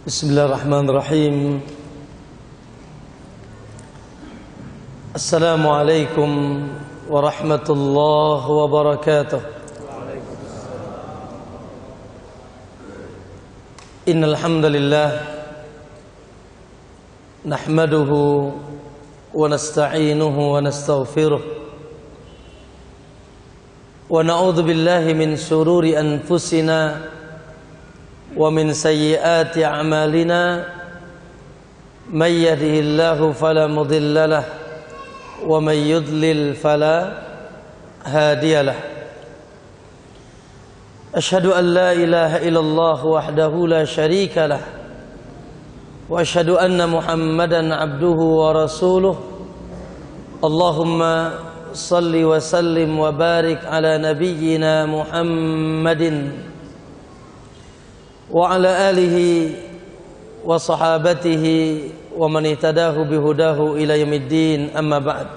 Bismillahirrahmanirrahim. Assalamualaikum warahmatullahi wabarakatuh. Innal hamdalillah nahmaduhu wa nasta'inuhu wa nastaghfiruh wa na'udzu billahi min shururi anfusina wa min sayyiati a'malina may yahdihillahu fala mudilla lahu wa may yudlil fala hadiyalah. Asyhadu an la ilaha illallah wahdahu la syarika lah wa asyhadu anna Muhammadan abduhu wa rasuluh. Allahumma salli wa sallim wa barik ala nabiyyina Muhammadin wa ala alihi wa sahabatihi wa man ihtadahu bihudahu ila yaumiddin, amma ba'd.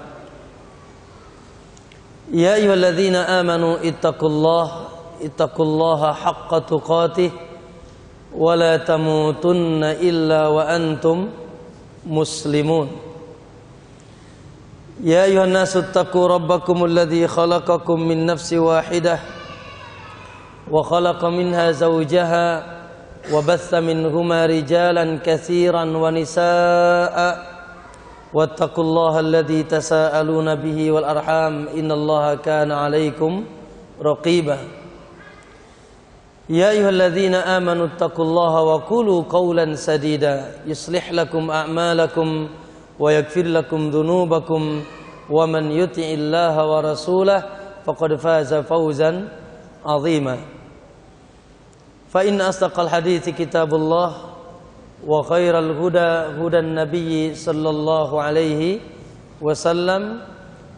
Ya ayyuhalladzina amanu ittaqullaha haqqa tuqatih wa la tamutunna illa wa antum muslimun. Ya ayyuhan nasu ittaqu rabbakumul ladzi khalaqakum min nafsin wahidah wa khalaqa minha zawjaha وبث منهما رجالا كثيرا ونساء واتقوا الله الذي تساءلون به والأرحام إن الله كان عليكم رقيبا يا أيها الذين آمنوا اتقوا الله وقولوا قولا سديدا يصلح لكم أعمالكم ويغفر لكم ذنوبكم ومن يطع الله ورسوله فقد فاز فوزا عظيما. فإن أصدق الحديث كتاب الله وخير الهدى هدى النبي صلى الله عليه وسلم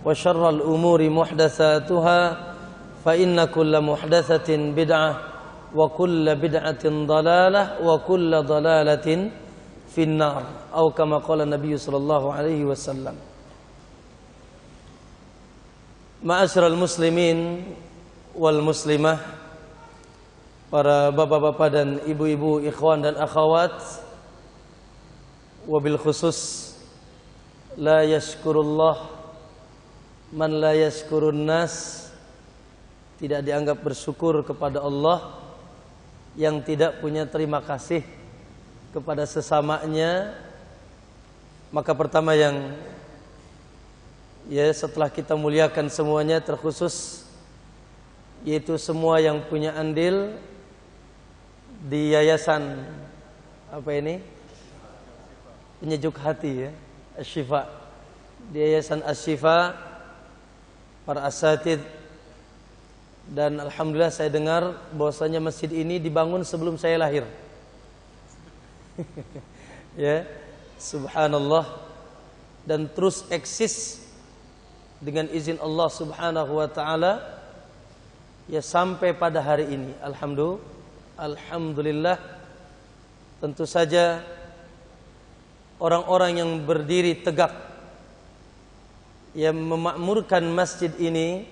وشر الأمور محدثاتها فإن كل محدثة بدعة وكل بدعة ضلالة وكل ضلالة في النار أو كما قال النبي صلى الله عليه وسلم. معاشر المسلمين والمسلمة, para bapak-bapak dan ibu-ibu, ikhwan dan akhwat, wabil khusus la yashkurullah man la yashkurun nas, tidak dianggap bersyukur kepada Allah yang tidak punya terima kasih kepada sesamanya. Maka pertama yang setelah kita muliakan semuanya, terkhusus yaitu semua yang punya andil di yayasan penyejuk hati, Asy-Syifa, di yayasan Asy-Syifa, para asatidz, dan alhamdulillah saya dengar bahwasanya masjid ini dibangun sebelum saya lahir. Ya, subhanallah, dan terus eksis dengan izin Allah Subhanahu wa taala sampai pada hari ini. Alhamdulillah. Tentu saja orang-orang yang berdiri tegak yang memakmurkan masjid ini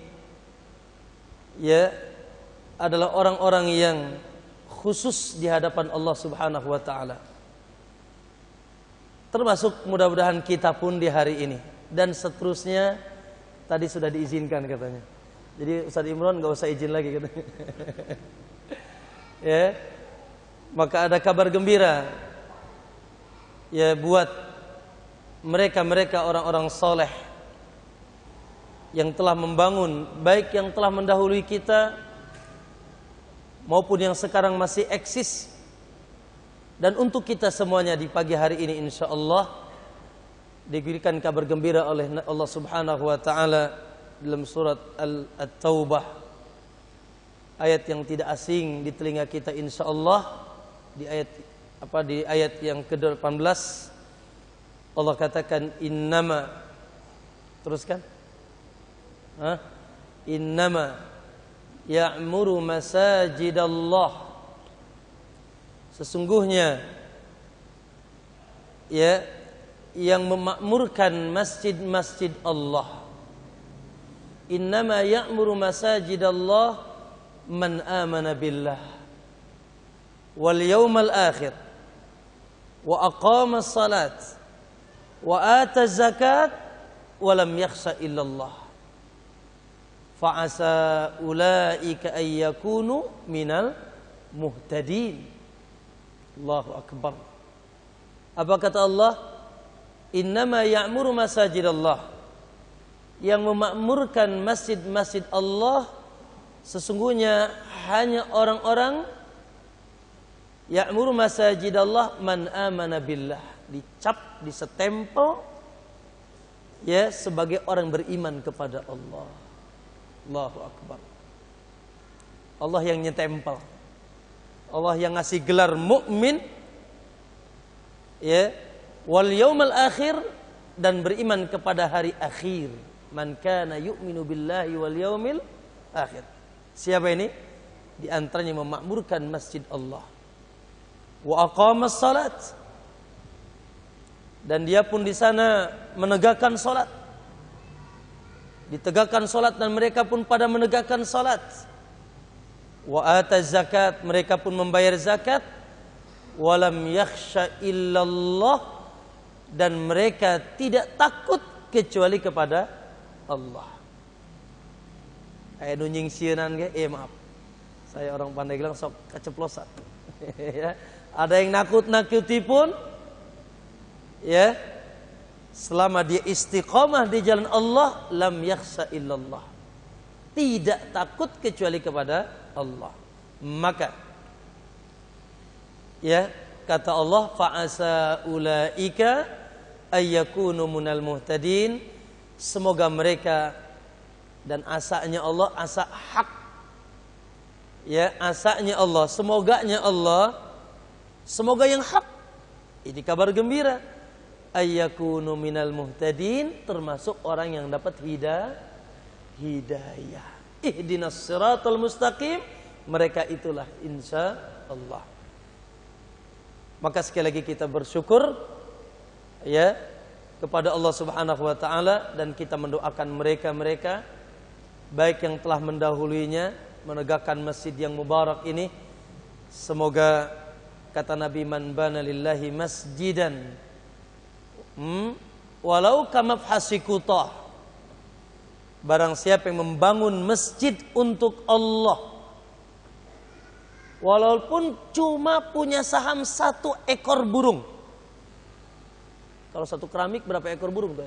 adalah orang-orang yang khusus di hadapan Allah Subhanahu wa taala. Termasuk mudah-mudahan kita pun di hari ini dan seterusnya. Tadi sudah diizinkan katanya. Jadi Ustaz Imran nggak usah izin lagi katanya. Maka ada kabar gembira buat mereka orang-orang soleh yang telah membangun, baik yang telah mendahului kita maupun yang sekarang masih eksis. Dan untuk kita semuanya di pagi hari ini insyaallah diberikan kabar gembira oleh Allah Subhanahu wa taala dalam surat At-Taubah, ayat yang tidak asing di telinga kita insyaallah, di ayat yang ke-18 Allah katakan innama, teruskan, innama ya'muru masajidallah, sesungguhnya yang memakmurkan masjid-masjid Allah. Innama ya'muru masajidallah man amana billah wal yawmal akhir wa aqama salat wa ata zakat wa lam yakhsha illallah fa asa ulaika ay yakunu minal muhtadin. Allahu akbar. Apa kata Allah? Innama ya'muru masajidallah. Yang memakmurkan masjid-masjid Allah sesungguhnya hanya orang-orang ya'muru masajidallah man amana billah. Dicap, disetempel ya sebagai orang beriman kepada Allah. Allahu akbar. Allah yang nyetempel. Allah yang ngasih gelar mukmin ya, wal yaumal akhir, dan beriman kepada hari akhir. Man kana yu'minu billahi wal yaumil akhir. Siapa ini? Di antaranya memakmurkan masjid Allah. Wa aqamas salat. Dan dia pun di sana menegakkan salat. Ditegakkan salat dan mereka pun pada menegakkan salat. Wa ataz zakat, mereka pun membayar zakat. Wa lam yakhsha illallah, dan mereka tidak takut kecuali kepada Allah. Kayak nunying sieunan ge, maaf. Saya orang Pandeglang sok keceplosan. Ya, ada yang nakut-nakuti pun ya, selama dia istiqamah di jalan Allah, lam yakhsha illallah. Tidak takut kecuali kepada Allah. Maka ya, kata Allah, fa asa ulaika ayyakunu minal muhtadin. Semoga mereka, dan asanya Allah, asa hak ya, asanya Allah, semoganya Allah, semoga yang hak. Ini kabar gembira. Ayyakunu minal muhtadin, termasuk orang yang dapat hidayah. Ihdinas siratal mustaqim, mereka itulah insya Allah. Maka sekali lagi kita bersyukur ya kepada Allah Subhanahu wa taala, dan kita mendoakan mereka-mereka baik yang telah mendahulunya menegakkan masjid yang mubarak ini. Semoga kata Nabi, man bana lillahi masjidan walau kamafhasi kutah, barang siapa yang membangun masjid untuk Allah walaupun cuma punya saham 1 ekor burung. Kalau 1 keramik berapa ekor burung tuh?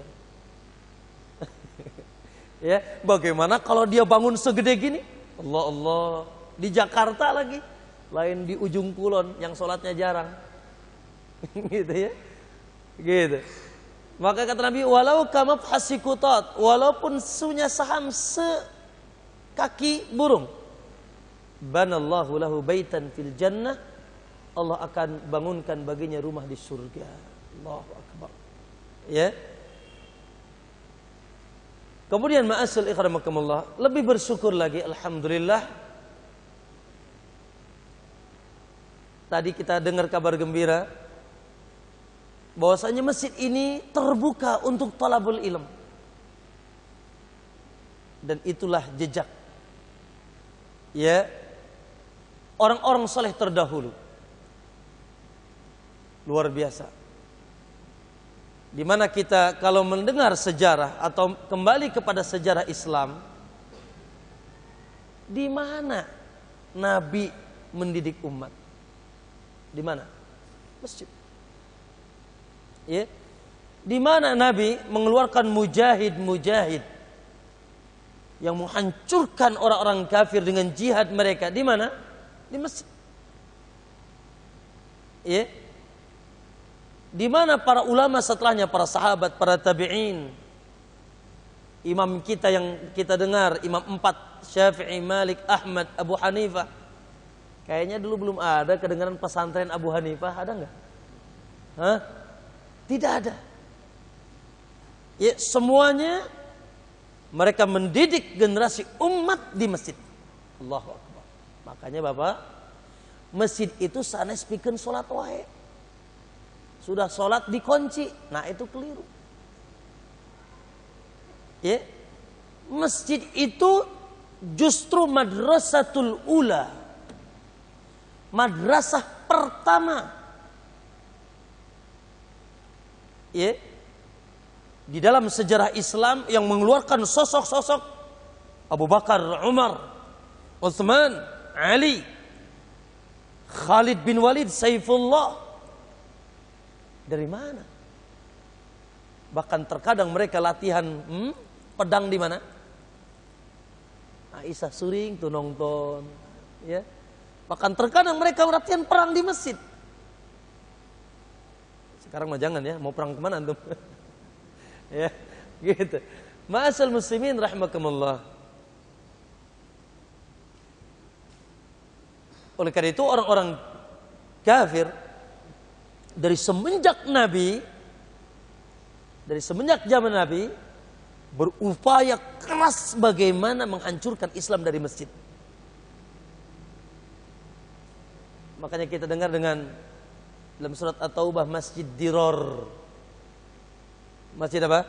Ya, bagaimana kalau dia bangun segede gini? Allah Allah, di Jakarta lagi, lain di ujung kulon yang sholatnya jarang. Gitu ya. Gitu. Maka kata Nabi, walau kamafhasi kutat, walaupun punya saham sekaki burung, banallahu lahu baitan fil jannah, Allah akan bangunkan baginya rumah di surga. Allahu akbar. Ya. Kemudian ma'asal ikramakumullah, lebih bersyukur lagi, alhamdulillah. Tadi kita dengar kabar gembira bahwasanya masjid ini terbuka untuk talabul ilm. Dan itulah jejak ya orang-orang saleh terdahulu. Luar biasa. Di mana kita kalau mendengar sejarah atau kembali kepada sejarah Islam, di mana Nabi mendidik umat? Di mana? Masjid. Ya. Di mana Nabi mengeluarkan mujahid-mujahid yang menghancurkan orang-orang kafir dengan jihad mereka? Di mana? Di masjid. Ya. Di mana para ulama setelahnya, para sahabat, para tabi'in, imam kita yang kita dengar, imam 4, Syafi'i, Malik, Ahmad, Abu Hanifah. Kayaknya dulu belum ada kedengaran pesantren Abu Hanifah, ada nggak? Hah? Tidak ada. Ya, semuanya mereka mendidik generasi umat di masjid. Allahu Akbar. Makanya Bapak, masjid itu sanes pikeun salat wae. Sudah sholat dikunci, nah itu keliru. Ya, masjid itu justru madrasatul ula, madrasah pertama ya, di dalam sejarah Islam yang mengeluarkan sosok-sosok Abu Bakar, Umar, Utsman, Ali, Khalid bin Walid, Saifullah. Dari mana? Bahkan terkadang mereka latihan pedang di mana? Aisyah suring tuh nonton, ya. Bahkan terkadang mereka latihan perang di masjid. Sekarang mah jangan ya, mau perang kemana antum? Ya, gitu. Ma'asal muslimin rahimakumullah. Oleh karena itu orang-orang kafir dari semenjak zaman Nabi berupaya keras bagaimana menghancurkan Islam dari masjid. Makanya kita dengar dengan dalam surat At-Taubah Masjid Dirar. Masjid apa?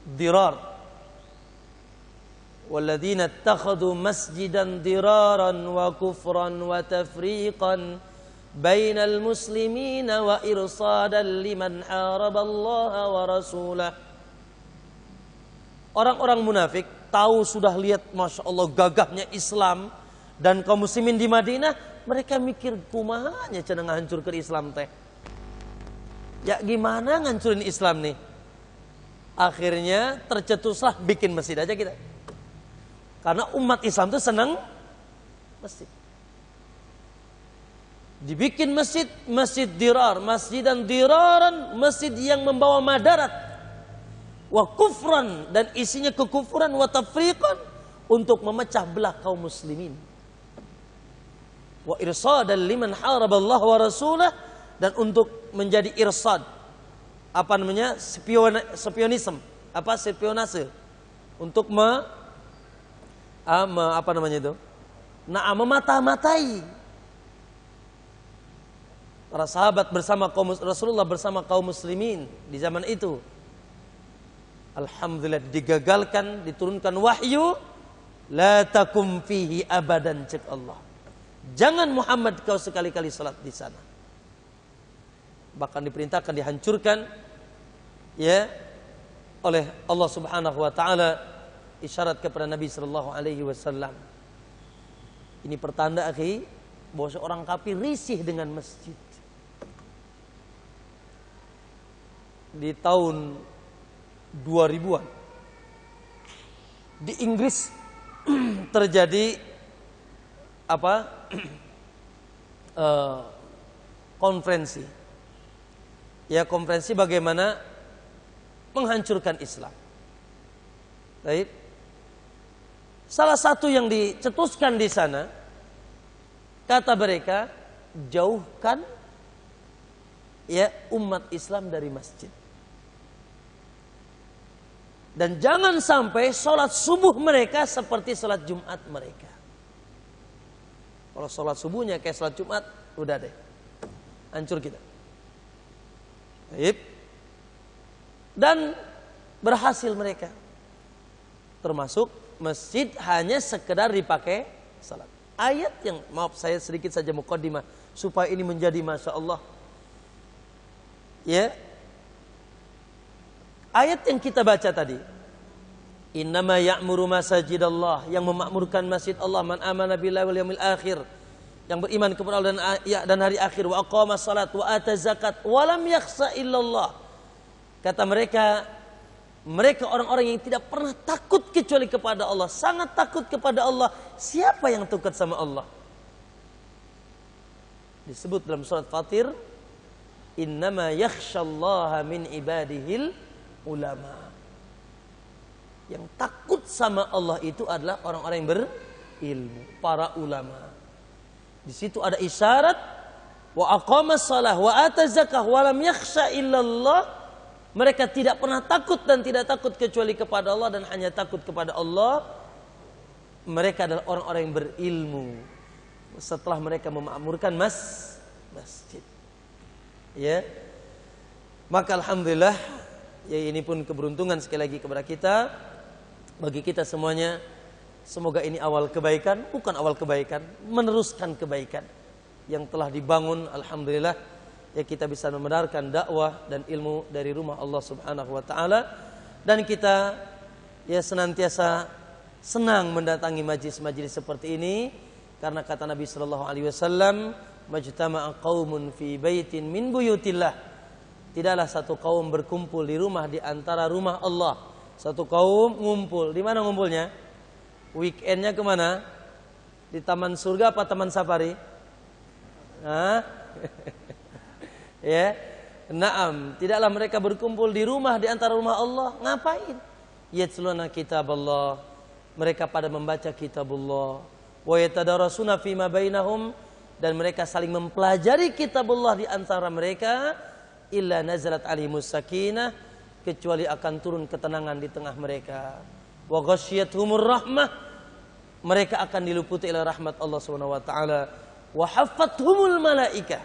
Dirar. Walladzina ittakhadhu masjidan diraran wa kufran wa tafriqan bainal muslimina wa irsadan liman haraballaha wa rasulah. Orang-orang munafik tahu sudah lihat Masya Allah gagahnya Islam dan kaum muslimin di Madinah, mereka mikir kumahanya cenah ngahancurkeun Islam teh. Ya gimana ngancurin Islam nih? Akhirnya tercetuslah bikin masjid aja kita. Karena umat Islam itu senang masjid. Dibikin masjid, masjid dirar, masjidan diraran, masjid yang membawa madarat. Wa kufran, dan isinya kekufuran, wa tafriqan, untuk memecah belah kaum muslimin. Wa irsadan liman haraballahu wa rasulah, dan untuk menjadi irsad, apa namanya, spionisme, spionase, untuk memata-matai para sahabat bersama kaum Rasulullah bersama kaum muslimin di zaman itu. Alhamdulillah digagalkan, diturunkan wahyu, la takum fihi abadan, cek Allah. Jangan Muhammad kau sekali-kali salat di sana. Bahkan diperintahkan dihancurkan ya oleh Allah Subhanahu wa taala, isyarat kepada Nabi sallallahu alaihi wasallam. Ini pertanda akhi bahwa seorang kafir risih dengan masjid. Di tahun 2000-an di Inggris terjadi konferensi. Ya, konferensi bagaimana menghancurkan Islam. Baik. Salah satu yang dicetuskan di sana, kata mereka, jauhkan ya umat Islam dari masjid. Dan jangan sampai sholat subuh mereka seperti sholat Jumat mereka. Kalau sholat subuhnya kayak sholat Jumat, udah deh, hancur kita. Baik. Dan berhasil mereka. Termasuk masjid hanya sekedar dipakai sholat. Ayat yang, maaf saya sedikit saja muqaddimah supaya ini menjadi Masya Allah. Ya. Ayat yang kita baca tadi, innama ya'muru masajidallah, yang memakmurkan masjid Allah, man amana billahi wal yaumil akhir, yang beriman kepada Allah dan hari akhir, wa aqama salat wa ata zakat wa lam yakhsha illallah. Kata mereka orang-orang yang tidak pernah takut kecuali kepada Allah, sangat takut kepada Allah. Siapa yang takut sama Allah? Disebut dalam surat Fatir, innama yakhshallaha min ibadihil ulama. Yang takut sama Allah itu adalah orang-orang yang berilmu, para ulama. Di situ ada isyarat wa aqamas shalah wa ata zakah wa lam yakhsha illallah. Mereka tidak pernah takut dan tidak takut kecuali kepada Allah dan hanya takut kepada Allah. Mereka adalah orang-orang yang berilmu. Setelah mereka memakmurkan masjid. Ya. Maka alhamdulillah, ya ini pun keberuntungan sekali lagi kepada kita, bagi kita semuanya. Semoga ini awal kebaikan, bukan awal kebaikan, meneruskan kebaikan yang telah dibangun alhamdulillah ya kita bisa membenarkan dakwah dan ilmu dari rumah Allah Subhanahu wa taala, dan kita ya senantiasa senang mendatangi majlis-majlis seperti ini karena kata Nabi sallallahu alaihi wasallam, majtama'a qaumun fi baitin min buyutillah. Tidaklah satu kaum berkumpul di rumah di antara rumah Allah. Satu kaum ngumpul. Di mana ngumpulnya? Weekendnya kemana? Di taman surga apa taman safari? Hah? Ya. Naam, tidaklah mereka berkumpul di rumah di antara rumah Allah. Ngapain? Yatluna kitaballah. Mereka pada membaca kitabullah. Wa yatadarasuna fima bainahum, dan mereka saling mempelajari kitabullah di antara mereka. Illa nazalat alihimus sakinah, kecuali akan turun ketenangan di tengah mereka. Wa ghasyiyatuhumur rahmah, mereka akan diliputi oleh rahmat Allah Subhanahu wa taala. Wa haffathumul malaikah,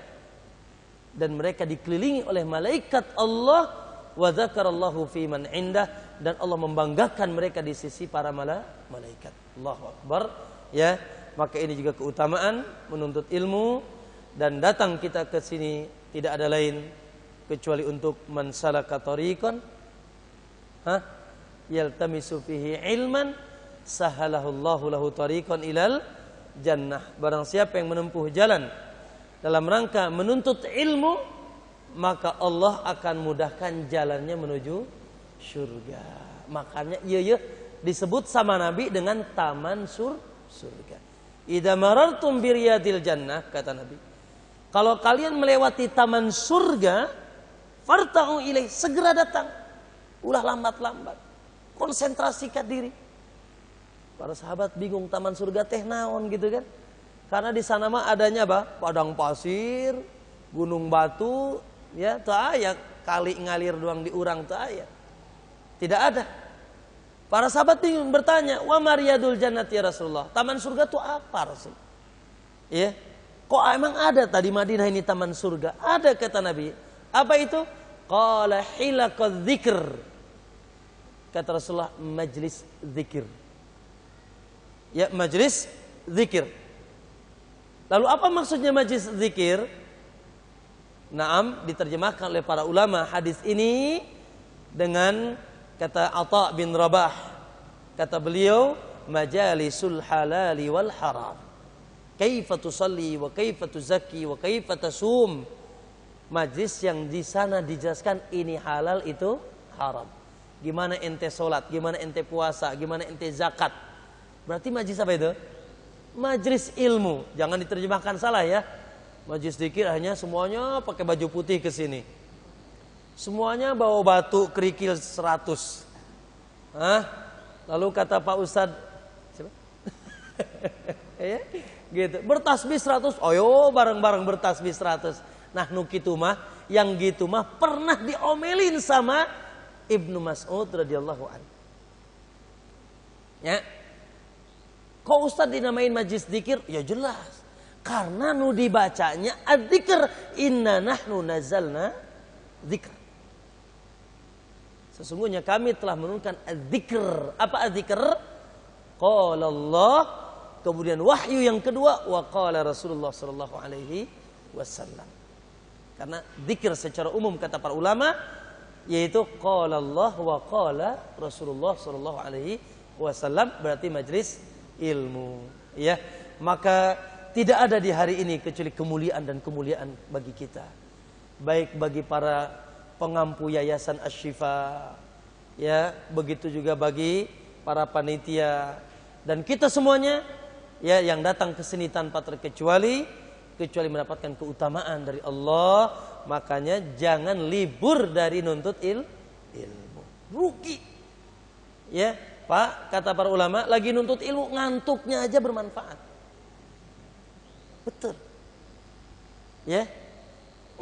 dan mereka dikelilingi oleh malaikat Allah. Wa dzakarallahu fi man indah, dan Allah membanggakan mereka di sisi para malaikat. Allahu akbar. Ya, maka ini juga keutamaan menuntut ilmu, dan datang kita ke sini tidak ada lain kecuali untuk man salaka tariqan yaltamisu fihi ilman sahalahu Allahu lahu tariqan ilal jannah. Barang siapa yang menempuh jalan dalam rangka menuntut ilmu, maka Allah akan mudahkan jalannya menuju surga. Makanya iya disebut sama Nabi dengan taman surga. Idza marartum biriyadil jannah, kata Nabi, kalau kalian melewati taman surga, farta'u ilaih, segera datang. Ulah lambat-lambat. Konsentrasikan diri. Para sahabat bingung, taman surga teh naon gitu kan? Karena di sana mah adanya apa? Padang pasir, gunung batu, ya teu aya kali ngalir doang di urang, teu aya. Tidak ada. Para sahabat bingung bertanya, "Wa mariyadul jannati ya Rasulullah?" Taman surga itu apa, Rasul? Ya. Kok emang ada tadi Madinah ini taman surga? Ada, kata Nabi. Apa itu? Qala hilaqadz dzikr. Kata Rasulullah, majlis zikir. Ya, majlis zikir. Lalu apa maksudnya majlis zikir? Naam, diterjemahkan oleh para ulama hadis ini dengan kata Atha bin Rabah. Kata beliau, majalisul halali wal haram. Kaifa tusalli wa kaifa tuzakki wa kaifa tasum. Majlis yang di sana dijelaskan ini halal itu haram. Gimana ente sholat, gimana ente puasa, gimana ente zakat. Berarti majlis apa itu? Majlis ilmu. Jangan diterjemahkan salah ya. Majlis zikir hanya semuanya pakai baju putih ke sini. Semuanya bawa batu kerikil 100. Lalu kata Pak Ustadz, siapa? Ya, gitu. Bertasbih 100. Ayo bareng-bareng bertasbih 100. Nah, nukitu mah, yang gitu mah pernah diomelin sama Ibnu Mas'ud radhiyallahu anhu. Ya. Kok Ustaz dinamain majlis zikir? Ya jelas. Karena nu dibacanya adzikr, inna nahnu nazalna dzikr. Sesungguhnya kami telah menurunkan adzikr. Apa adzikr? Qala Allah, kemudian wahyu yang kedua, wa qala Rasulullah sallallahu alaihi wasallam. Karena zikir secara umum kata para ulama yaitu qala Allah wa qala Rasulullah sallallahu alaihi wasallam, berarti majlis ilmu, ya. Maka tidak ada di hari ini kecuali kemuliaan dan kemuliaan bagi kita. Baik bagi para pengampu yayasan Asy-Syifa, ya, begitu juga bagi para panitia dan kita semuanya, ya, yang datang ke sini tanpa terkecuali mendapatkan keutamaan dari Allah. Makanya jangan libur dari nuntut ilmu. Rugi. Ya, Pak, kata para ulama, lagi nuntut ilmu ngantuknya aja bermanfaat. Betul. Ya.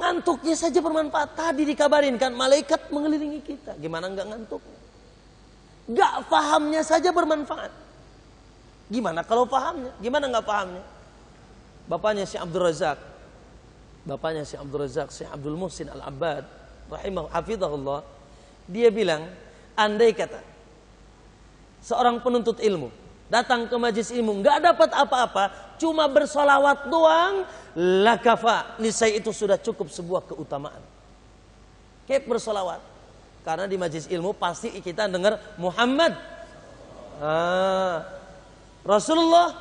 Ngantuknya saja bermanfaat. Tadi dikabarin kan malaikat mengelilingi kita. Gimana enggak ngantuknya? Enggak pahamnya saja bermanfaat. Gimana kalau pahamnya? Gimana enggak pahamnya? Bapaknya Syekh Abdul Razak, Syekh Abdul Muhsin Al-Abbad rahimahu hafizahullah, dia bilang, andai kata seorang penuntut ilmu datang ke majelis ilmu, nggak dapat apa-apa, cuma bersolawat doang, lakafa, niscaya itu sudah cukup sebuah keutamaan. Kayak bersolawat, karena di majelis ilmu pasti kita dengar Muhammad, Rasulullah,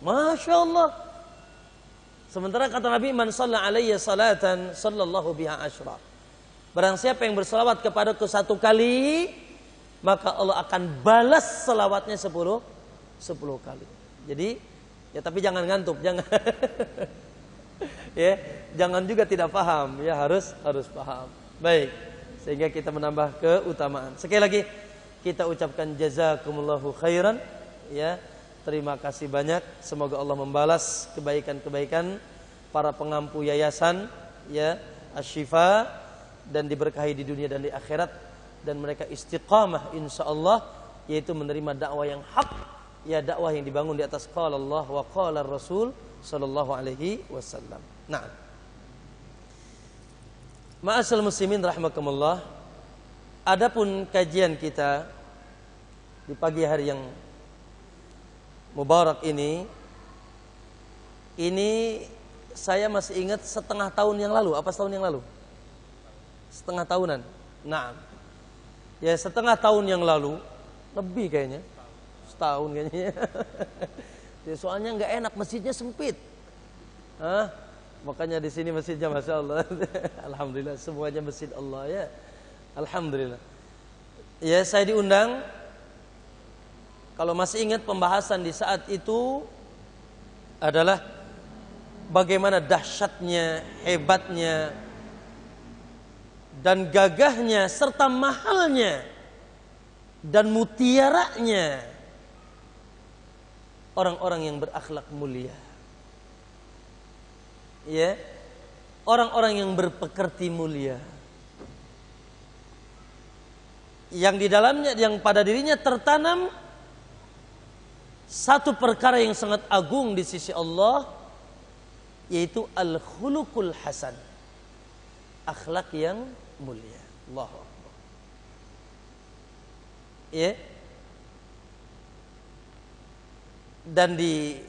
Masya Allah. Sementara kata Nabi, man shalla alayya salatan sallallahu biha asyra. Barang siapa yang berselawat kepadaku 1 kali, maka Allah akan balas selawatnya 10 kali. Jadi, ya tapi jangan ngantuk, jangan. Ya, jangan juga tidak paham, ya harus paham. Baik, sehingga kita menambah keutamaan. Sekali lagi kita ucapkan jazakumullahu khairan, ya. Terima kasih banyak. Semoga Allah membalas kebaikan-kebaikan para pengampu yayasan, ya, Asy-Syifa, dan diberkahi di dunia dan di akhirat, dan mereka istiqamah insyaallah, yaitu menerima dakwah yang hak, ya, dakwah yang dibangun di atas qala Allah wa qala Rasul sallallahu alaihi wasallam. Nah, ma'asyiral muslimin rahimakumullah, adapun kajian kita di pagi hari yang mubarak ini saya masih ingat setengah tahun yang lalu. Apa setahun yang lalu? Setengah tahunan. Nah, ya setengah tahun yang lalu, lebih kayaknya, setahun kayaknya. Ya, soalnya nggak enak, masjidnya sempit. Makanya di sini masjidnya Masya Allah. Alhamdulillah, semuanya masjid Allah, ya. Alhamdulillah. Ya, saya diundang. Kalau masih ingat, pembahasan di saat itu adalah bagaimana dahsyatnya, hebatnya, dan gagahnya serta mahalnya dan mutiaranya orang-orang yang berakhlak mulia. Ya, orang-orang yang berpekerti mulia, yang di dalamnya, yang pada dirinya tertanam satu perkara yang sangat agung di sisi Allah, yaitu al-khuluqul hasan, akhlak yang mulia. Allahu Akbar. Ya. Dan di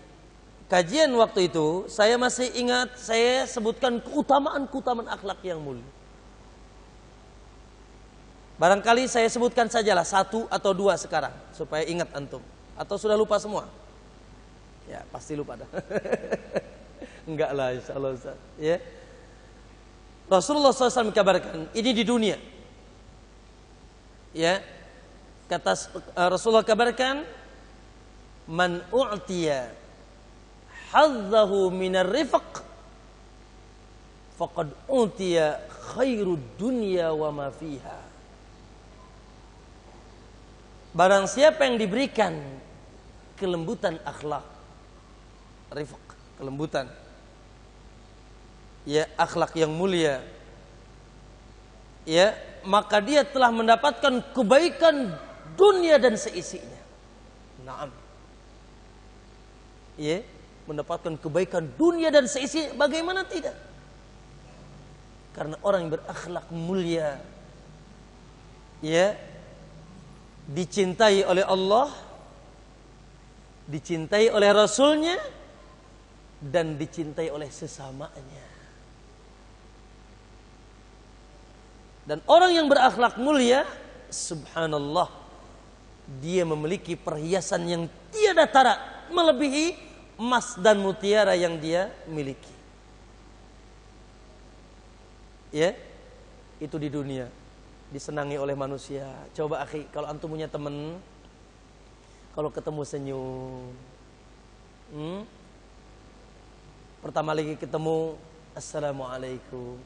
kajian waktu itu saya masih ingat, saya sebutkan keutamaan akhlak yang mulia. Barangkali saya sebutkan sajalah 1 atau 2 sekarang supaya ingat antum. Atau sudah lupa semua? Ya, pasti lupa dah. Enggak lah, insyaallah Ustaz. Ya. Rasulullah SAW mengkabarkan, ini di dunia. Ya. Kata Rasulullah kabarkan, man u'tiya hadzahu minar rifq faqad utiya khairud dunya wa ma fiha. Barang siapa yang diberikan kelembutan akhlak, rifq, kelembutan, ya, akhlak yang mulia, ya, maka dia telah mendapatkan kebaikan dunia dan seisinya. Naam. Ya, mendapatkan kebaikan dunia dan seisinya, bagaimana tidak? Karena orang yang berakhlak mulia, ya, dicintai oleh Allah, dicintai oleh Rasulnya, dan dicintai oleh sesamanya. Dan orang yang berakhlak mulia, subhanallah, dia memiliki perhiasan yang tiada tara, melebihi emas dan mutiara yang dia miliki. Ya, itu di dunia, disenangi oleh manusia. Coba akhi, kalau antum punya teman, kalau ketemu senyum, pertama lagi ketemu, assalamualaikum,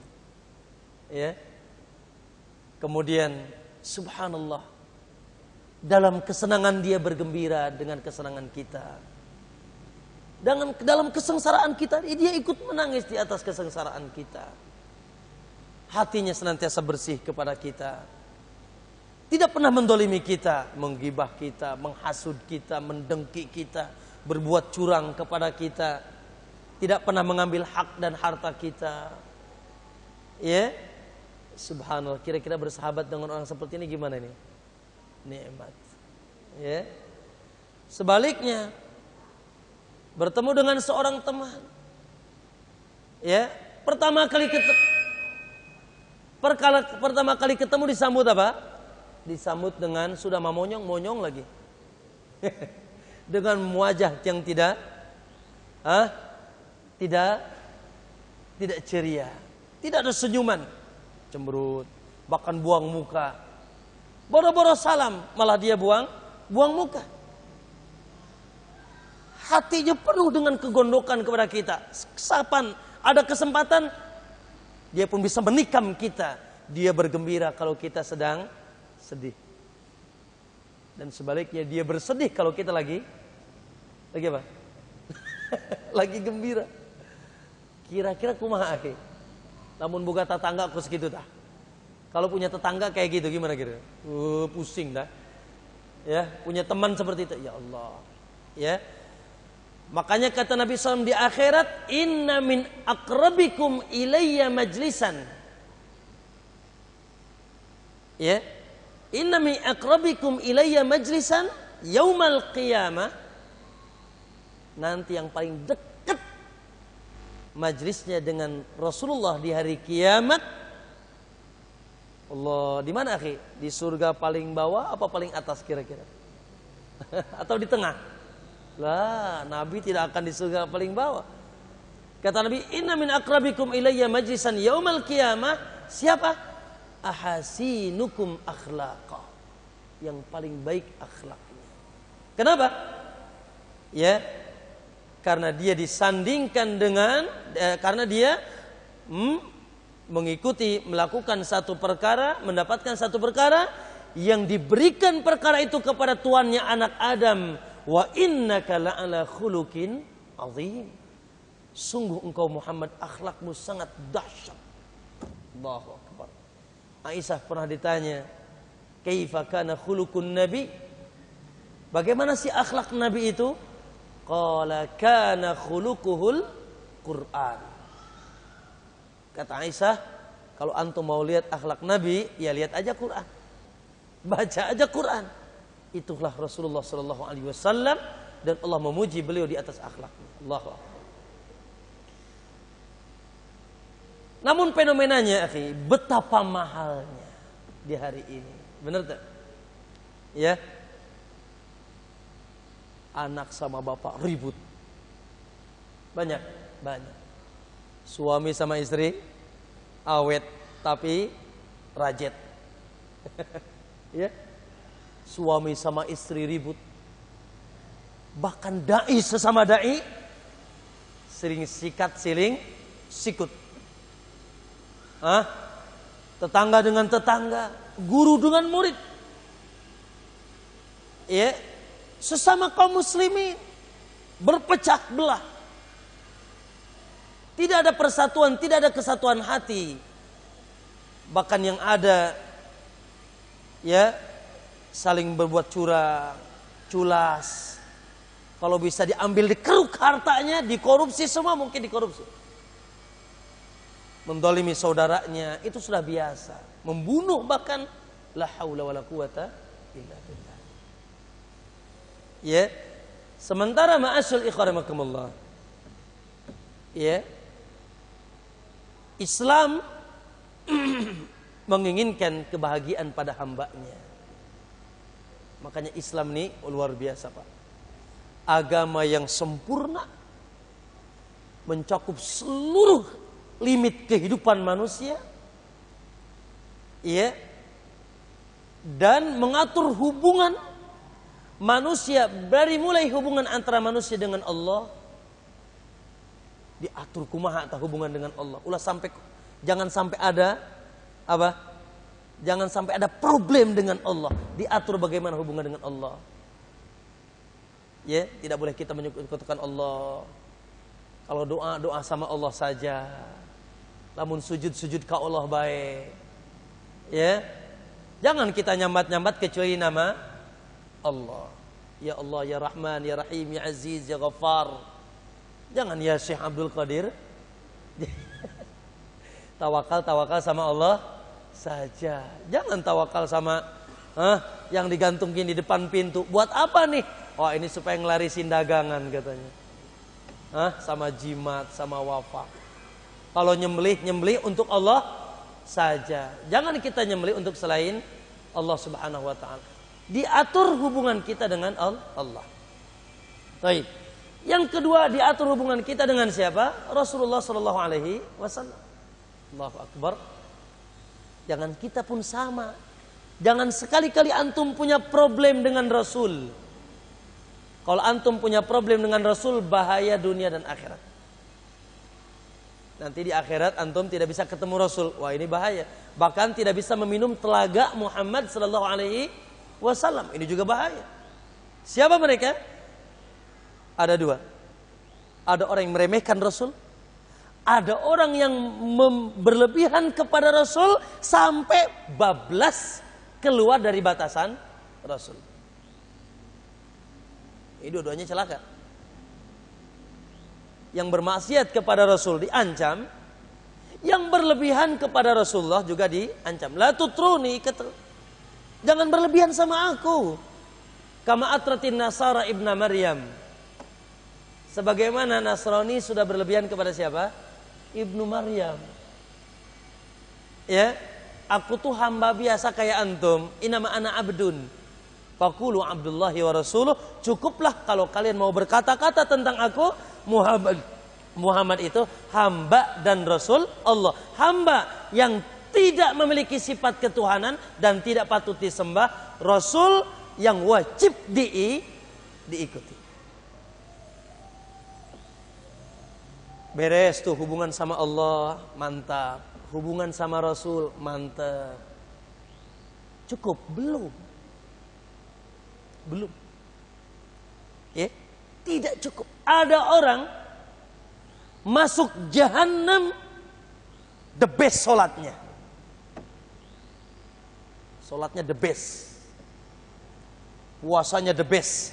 ya. Kemudian subhanallah, dalam kesenangan dia bergembira dengan kesenangan kita, dalam kesengsaraan kita dia ikut menangis di atas kesengsaraan kita. Hatinya senantiasa bersih kepada kita, tidak pernah mendolimi kita, menggibah kita, menghasut kita, mendengki kita, berbuat curang kepada kita, tidak pernah mengambil hak dan harta kita. Ya, subhanallah. Kira-kira bersahabat dengan orang seperti ini gimana nih? Nikmat. Ya. Sebaliknya, bertemu dengan seorang teman, ya, pertama kali ketemu disambut apa? Disambut dengan sudah mamonyong-monyong lagi. Dengan wajah yang tidak ceria, tidak ada senyuman, cemberut, bahkan buang muka. Boro-boro salam, malah dia buang muka. Hatinya penuh dengan kegondokan kepada kita. Kapan ada kesempatan, dia pun bisa menikam kita. Dia bergembira kalau kita sedang sedih. Dan sebaliknya dia bersedih kalau kita lagi apa? Lagi gembira. Kira-kira kumaha akhi? Namun boga tetangga aku segitu tah. Kalau punya tetangga kayak gitu gimana kira? Pusing dah. Ya, punya teman seperti itu. Ya Allah. Ya. Makanya kata Nabi SAW di akhirat, inna min akrabikum ilayya majlisan. Ya. Inna min akrabikum ilayya majlisan yaumal qiyamah. Nanti yang paling dekat majlisnya dengan Rasulullah di hari kiamat. Allah, di mana akhi? Di surga paling bawah apa paling atas kira-kira? Atau di tengah? Lah, Nabi tidak akan di surga paling bawah. Kata Nabi, inna min akrabikum ilayya majlisan yaumal qiyamah. Siapa? Ahasinukum akhlaqa. Yang paling baik akhlaknya. Kenapa? Ya, karena dia disandingkan dengan karena dia mengikuti, melakukan satu perkara, mendapatkan satu perkara yang diberikan perkara itu kepada tuannya anak Adam. Wa innaka la'ala khuluqin azim. Sungguh engkau Muhammad akhlakmu sangat dahsyat. Allahu akbar. Aisyah pernah ditanya, "Kaifa kana khuluqun nabi?" Bagaimana sih akhlak Nabi itu? Qala kana khuluquhul Quran. Kata Aisyah, kalau antum mau lihat akhlak Nabi, ya lihat aja Quran. Baca aja Quran. Itulah Rasulullah sallallahu alaihi wasallam dan Allah memuji beliau di atas akhlaknya. Allahu akbar. Namun fenomenanya, akhi, betapa mahalnya di hari ini. Benar tak? Ya. Anak sama bapak ribut. Banyak. Suami sama istri awet tapi rajet. Ya. Suami sama istri ribut. Bahkan dai sesama dai sering sikat siling sikut. Tetangga dengan tetangga, guru dengan murid. Ya. Sesama kaum muslimin berpecah belah. Tidak ada persatuan, tidak ada kesatuan hati. Bahkan yang ada ya saling berbuat curang, culas. Kalau bisa diambil dikeruk hartanya, dikorupsi semua mungkin dikorupsi. Mendolimi saudaranya itu sudah biasa. Membunuh bahkan la haula wala quwata illa billah. Ya, sementara ma'asyul ikhwanakumullah, ya, Islam menginginkan kebahagiaan pada hambanya. Makanya Islam ini luar biasa, Pak. Agama yang sempurna, mencakup seluruh limit kehidupan manusia, ya, dan mengatur hubungan manusia dari mulai hubungan antara manusia dengan Allah, diatur kumaha atau hubungan dengan Allah. Jangan sampai ada apa? Jangan sampai ada problem dengan Allah. Diatur bagaimana hubungan dengan Allah. Ya, tidak boleh kita menyekutukan Allah. Kalau doa sama Allah saja. Namun sujud ke Allah baik. Ya. Jangan kita nyambat-nyambat kecuali nama Allah. Ya Allah, ya Rahman, ya Rahim, ya Aziz, ya Ghaffar. Jangan ya Syekh Abdul Qadir. Tawakal sama Allah saja. Jangan tawakal sama yang digantungin di depan pintu. Buat apa nih Wah, ini supaya ngelarisin dagangan katanya. Sama jimat, sama wafa. Kalau nyembelih untuk Allah saja. Jangan kita nyembelih untuk selain Allah Subhanahu wa taala. Diatur hubungan kita dengan Allah. Baik. Yang kedua, diatur hubungan kita dengan siapa? Rasulullah sallallahu alaihi wasallam. Allahu akbar. Jangan kita pun sama. Jangan sekali-kali antum punya problem dengan Rasul. Kalau antum punya problem dengan Rasul, bahaya dunia dan akhirat. Nanti di akhirat antum tidak bisa ketemu Rasul. Wah, ini bahaya. Bahkan tidak bisa meminum telaga Muhammad sallallahu alaihi wasallam. Ini juga bahaya. Siapa mereka? Ada dua. Ada orang yang meremehkan Rasul. Ada orang yang berlebihan kepada Rasul sampai bablas keluar dari batasan Rasul. Ini dua-duanya celaka. Yang bermaksiat kepada Rasul diancam, yang berlebihan kepada Rasulullah juga diancam. La tutruni, jangan berlebihan sama aku. Kama atratin Nasara ibna Maryam. Sebagaimana Nasrani sudah berlebihan kepada siapa? Ibnu Maryam. Ya, aku tuh hamba biasa kayak antum. Inama ana abdun. Faqulu Abdullahi wa Rasuluh. Cukuplah kalau kalian mau berkata-kata tentang aku, Muhammad itu hamba dan Rasul Allah. Hamba yang tidak memiliki sifat ketuhanan dan tidak patut disembah. Rasul yang wajib diikuti. Beres tuh hubungan sama Allah, mantap. Hubungan sama Rasul, mantap. Cukup? Belum. Ya, tidak cukup. Ada orang masuk jahanam the best solatnya. Solatnya the best. Puasanya the best.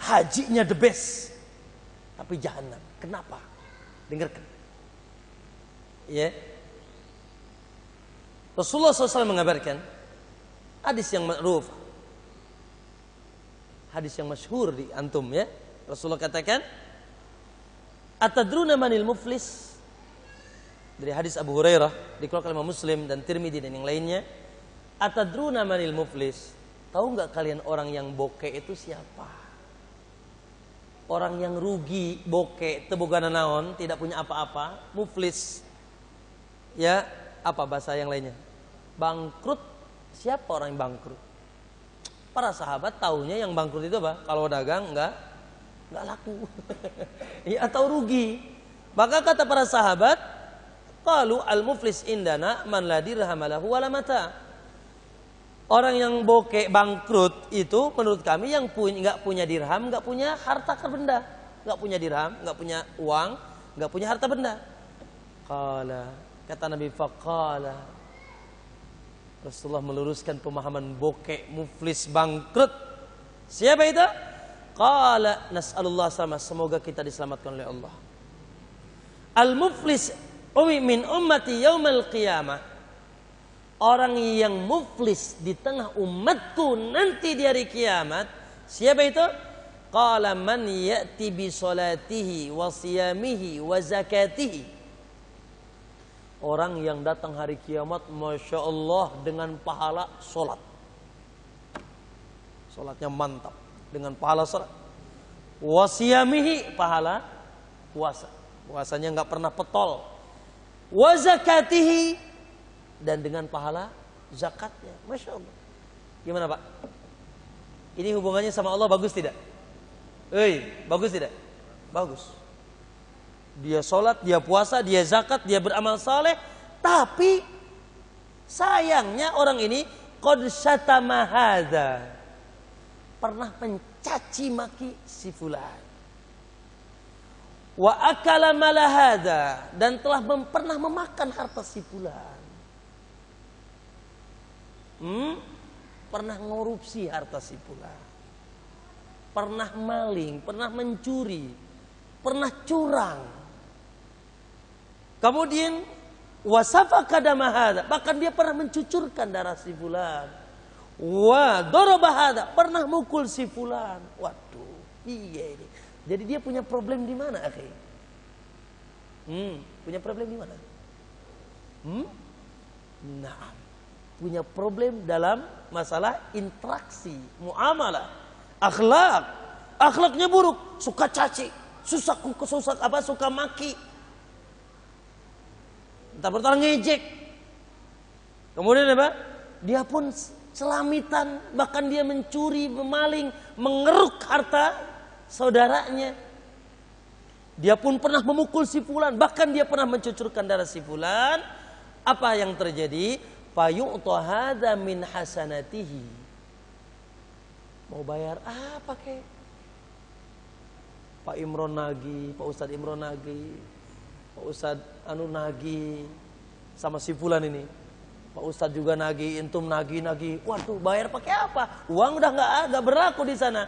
Hajinya the best. Tapi jahanam. Kenapa? Dengarkan. Ya. Rasulullah SAW mengabarkan hadis yang ma'ruf. Hadis yang masyhur di antum ya. Rasulullah katakan, "Atadruna manil muflis?" Dari hadis Abu Hurairah dikeluarkan oleh Muslim dan Tirmidzi dan yang lainnya. "Atadruna manil muflis?" Tahu enggak kalian orang yang bokeh itu siapa? Orang yang rugi, bokeh, tebogana naon, tidak punya apa-apa, muflis. Ya, apa bahasa yang lainnya? Bangkrut. Siapa orang yang bangkrut? Para sahabat taunya yang bangkrut itu apa? Kalau dagang enggak laku. Ya, atau rugi. Maka kata para sahabat, qalu al-muflis indana man la dirham lahu wala mata. Orang yang bokeh bangkrut itu menurut kami yang enggak punya dirham, enggak punya harta benda. Enggak punya dirham, enggak punya uang, enggak punya harta benda. Qala, kata Nabi, faqala, Rasulullah meluruskan pemahaman bokeh, muflis, bangkrut. Siapa itu? Qala nas'alullah sama, semoga kita diselamatkan oleh Allah. Al-muflis min ummati yaumal qiyamah. Orang yang muflis di tengah umatku nanti di hari kiamat. Siapa itu? Qala man ya'ti bi salatihi wa siyamihi wa zakatihi. Orang yang datang hari kiamat, Masya Allah, dengan pahala sholat. Sholatnya mantap. Dengan pahala sholat. Wasiyamihi, pahala puasa. Puasanya nggak pernah petol. Wazakatihi, dan dengan pahala zakatnya. Masya Allah. Gimana Pak? Ini hubungannya sama Allah bagus tidak? Bagus tidak? Bagus. Dia sholat, dia puasa, dia zakat, dia beramal saleh. Tapi sayangnya orang ini qad syatama hadza, pernah mencaci maki si fulan. Wa akala mala hadza, dan telah pernah memakan harta si fulan. Pernah ngorupsi harta si fulan. Pernah maling, pernah mencuri, pernah curang. Kemudian wasafaka damahada, bahkan dia pernah mencucurkan darah si fulan. Wa daraba hada, pernah mukul si fulan. Waduh, iya ini. Jadi dia punya problem di mana, akhi? Punya problem di mana? Nah, punya problem dalam masalah interaksi, muamalah, akhlak. Akhlaknya buruk, suka caci, suka maki. Entar ngejek. Kemudian apa? Dia pun selamitan, bahkan dia mencuri, memaling, mengeruk harta saudaranya. Dia pun pernah memukul si fulan, bahkan dia pernah mencucurkan darah si fulan. Apa yang terjadi? Fayu'ta hadza min hasanatihi. Mau bayar apa kek? Pak Imron nagih, Pak Ustadz Imron nagih, Pak Ustadz anu nagih sama si fulan ini. Pak Ustadz juga nagih, entum nagih. Waduh, bayar pakai apa? Uang udah nggak berlaku di sana.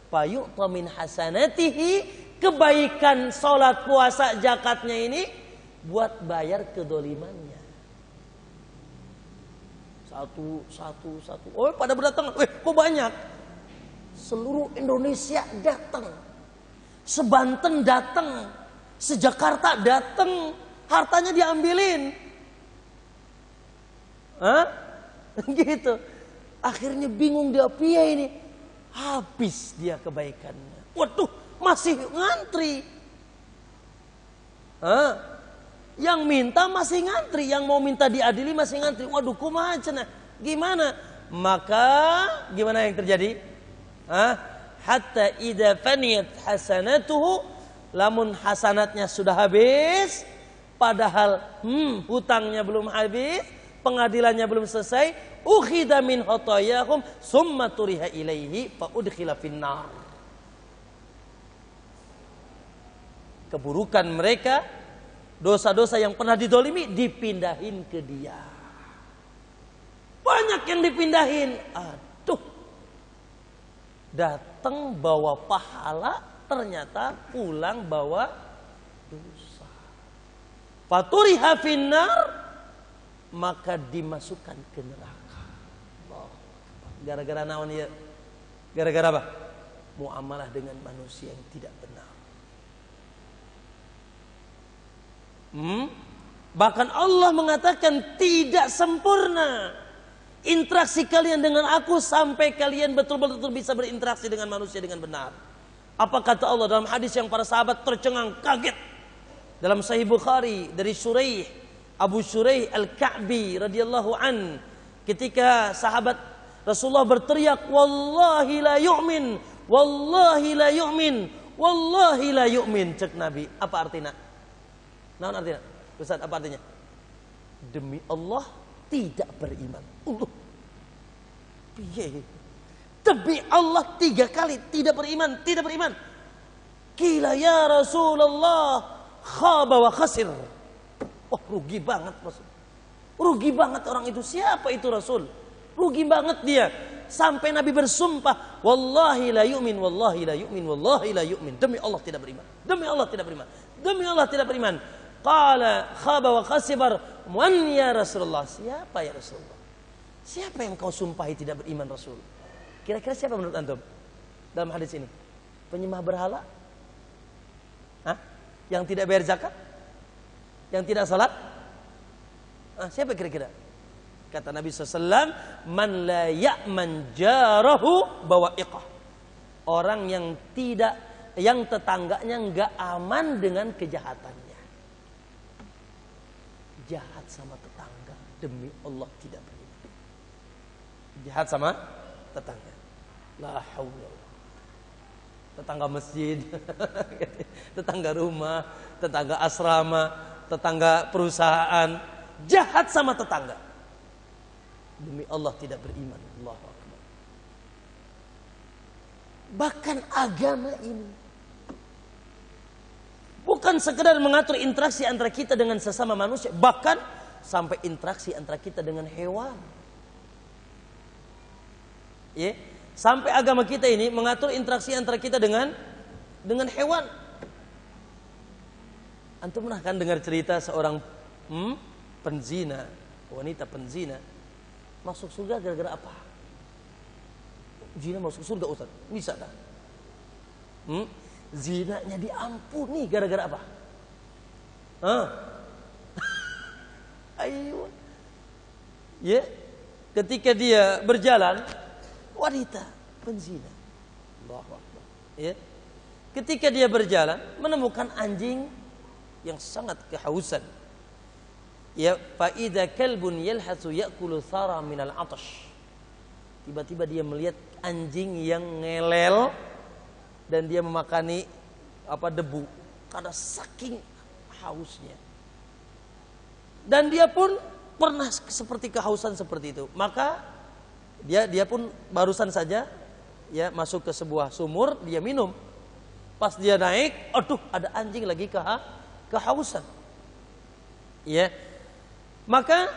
Fayu'ta min hasanatihi, kebaikan sholat, puasa, zakatnya ini buat bayar kedolimannya. Satu. Oh, pada berdatang. Kok banyak? Seluruh Indonesia datang. Sebanten datang. Sejakarta datang. Hartanya diambilin. Gitu. Akhirnya bingung dia, piye ini. Habis dia kebaikannya. Waduh, masih ngantri. Yang minta masih ngantri, yang mau minta diadili masih ngantri. Waduh, kumaha cenah? Gimana? Maka gimana yang terjadi? Hatta idza faniyat hasanatuhu, lamun hasanatnya sudah habis, padahal hutangnya belum habis, pengadilannya belum selesai, ukhidha min khotoyahum summa turiha ilaihi fa udkhila finnar. Keburukan mereka, dosa-dosa yang pernah didolimi dipindahin ke dia. Banyak yang dipindahin. Aduh, datang bawa pahala, ternyata pulang bawa dosa. Faturiha finnar, maka dimasukkan ke neraka. Gara-gara naon ya? Gara-gara apa? Muamalah dengan manusia yang tidak benar. Bahkan Allah mengatakan tidak sempurna interaksi kalian dengan aku sampai kalian betul-betul bisa berinteraksi dengan manusia dengan benar. Apa kata Allah dalam hadis yang para sahabat tercengang kaget dalam Sahih Bukhari dari Abu Shuraih Al-Ka'bi radhiyallahu an, ketika sahabat Rasulullah berteriak, wallahi la yu'min, wallahi la yu'min, wallahi la yu'min. Cek Nabi, apa artinya? Nah, artinya, Ustaz, apa artinya? Demi Allah tidak beriman. Piye? Demi Allah 3 kali tidak beriman. Qila ya Rasulullah, khaba wa khasir. Oh, rugi banget Rasul. Rugi banget orang itu. Siapa itu Rasul? Rugi banget dia. Sampai Nabi bersumpah, wallahi la yu'min, wallahi la yu'min, wallahi la yu'min. Demi Allah tidak beriman. Demi Allah tidak beriman. Demi Allah tidak beriman. Qala khaba wa khasibar, man ya Rasulullah? Siapa ya Rasulullah? Siapa yang kau sumpahi tidak beriman Rasul? Kira-kira siapa menurut antum dalam hadis ini? Penyembah berhala? Yang tidak bayar zakat? Yang tidak salat? Siapa kira-kira? Kata Nabi SAW, man la ya'man jarahu bawa'iqah. Orang yang tetangganya enggak aman dengan kejahatannya. Jahat sama tetangga, demi Allah tidak beriman. Jahat sama tetangga, la haula. Tetangga masjid, tetangga rumah, tetangga asrama, tetangga perusahaan, jahat sama tetangga, demi Allah tidak beriman. Allahu Akbar. Bahkan agama ini bukan sekedar mengatur interaksi antara kita dengan sesama manusia, bahkan sampai interaksi antara kita dengan hewan. Ya, sampai agama kita ini mengatur interaksi antara kita dengan hewan. Antum pernah kan dengar cerita seorang penzina, wanita penzina masuk surga gara-gara apa? zina masuk surga Ustaz. Bisa dah. Zinanya diampuni gara-gara apa? Ayo. Ya, ketika dia berjalan, wanita penzina. Allahu Akbar. Ya. Ketika dia berjalan, menemukan anjing yang sangat kehausan. Ya, fa idza kalbun yalhasu ya'kulu thara minal 'atash. Tiba-tiba dia melihat anjing yang ngelel dan dia memakani debu karena saking hausnya. Dan dia pun pernah seperti kehausan seperti itu. Maka dia pun barusan saja ya masuk ke sebuah sumur, dia minum. Pas dia naik, aduh ada anjing lagi kehausan. Ya. Maka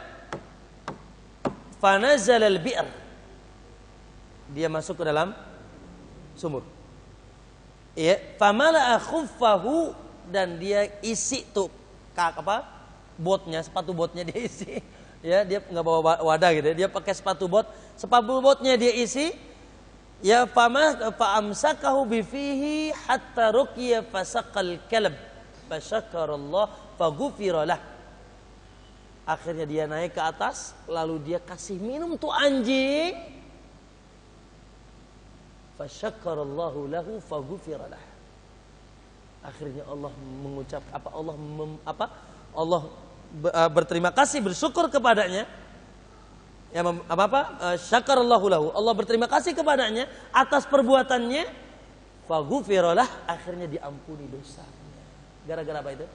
fanazal al-bi'r. Dia masuk ke dalam sumur. Ya, famala khuffahu dan dia isi tuh botnya, sepatu botnya dia isi. Ya, dia nggak bawa wadah gitu. Dia pakai sepatu botnya dia isi. Ya, fa'amsakahu bifihi hatta ruqiya fasaqal kalb. Fasyakarallah faghufira lah. Akhirnya dia naik ke atas, lalu dia kasih minum tuh anjing. Fasyakarallahu lahu faghufira lah. Akhirnya Allah mengucap Allah berterima kasih, bersyukur kepadanya. Ya syakarallahu lahu. Allah berterima kasih kepadanya atas perbuatannya. Faghufira lah, akhirnya diampuni dosanya. Gara-gara apa itu?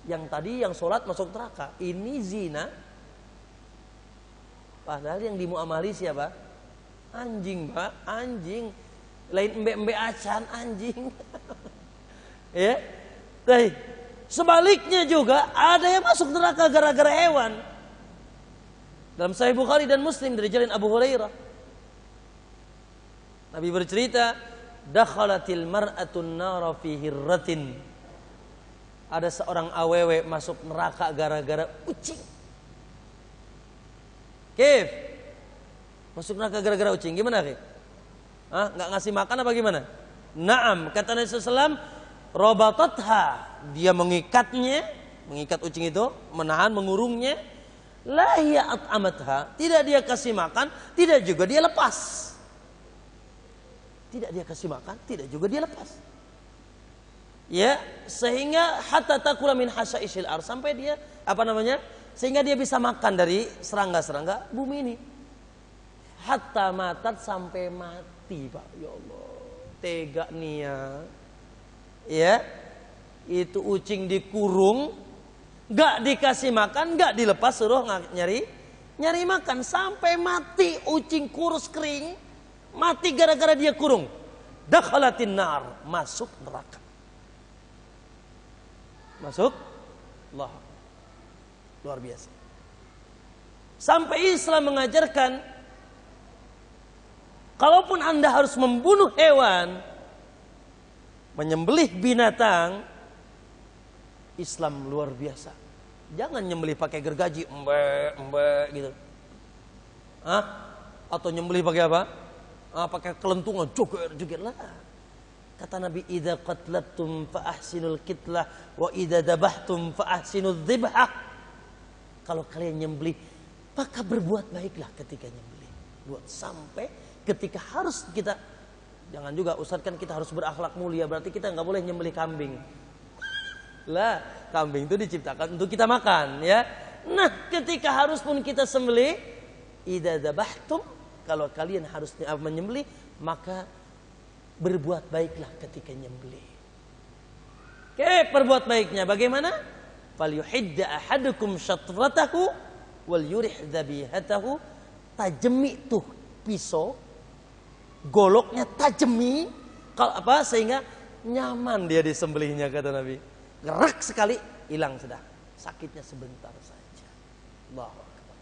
Yang tadi yang sholat masuk neraka, ini zina. Padahal yang dimuamali siapa? Anjing, Pak, anjing. Lain embe-embe acan, anjing. Ya. Tapi sebaliknya juga ada yang masuk neraka gara-gara hewan. Dalam Sahih Bukhari dan Muslim dari jalan Abu Hurairah, Nabi bercerita, dakhalatil mar'atun nara fi hirratin. Ada seorang awewe masuk neraka gara-gara ucing. Kif? Masuk neraka gara-gara ucing. Gimana, Kif? Nggak ngasih makan apa gimana? Naam, kata Nabi SAW, robatatha. Dia mengikat ucing itu, menahan, mengurungnya. La hiya at'amatha. Tidak dia kasih makan, tidak juga dia lepas. Tidak dia kasih makan, tidak juga dia lepas. Ya, sehingga hatta takula min hasaisil ar, sampai dia sehingga dia bisa makan dari serangga-serangga bumi ini. Hatta matat, sampai mati, Pak. Ya Allah, tega nia. Ya, itu ucing dikurung, gak dikasih makan, gak dilepas, suruh nyari makan sampai mati. Ucing kurus kering, mati gara-gara dia kurung. Dakhalatin nar, masuk neraka. Masuk Allah. Luar biasa. Sampai Islam mengajarkan, kalaupun Anda harus membunuh hewan, menyembelih binatang, Islam luar biasa. Jangan nyembelih pakai gergaji, embe gitu. Atau nyembelih pakai apa? Pakai kelentungan, joget lah. Kata Nabi, idza qatlabtum fa ahsinul qitlah wa idza dabahtum fa ahsinudz dzibhah. Kalau kalian nyembelih, maka berbuat baiklah ketika nyembelih. Buat sampai ketika harus kita, jangan juga Ustaz kan kita harus berakhlak mulia, berarti kita nggak boleh nyembelih kambing. Lah, kambing itu diciptakan untuk kita makan, ya. Nah, ketika harus pun kita sembelih, idza dabahtum, kalau kalian harus menyembelih, maka berbuat baiklah ketika nyembelih. Oke, berbuat baiknya bagaimana? Falyuhidda ahadukum syatratahu wal yurih dzabihatahu. Tajemi tuh pisau, goloknya tajemi, kalau sehingga nyaman dia disembelihnya, kata Nabi. Gerak sekali, hilang sudah. Sakitnya sebentar saja. Allahu Akbar.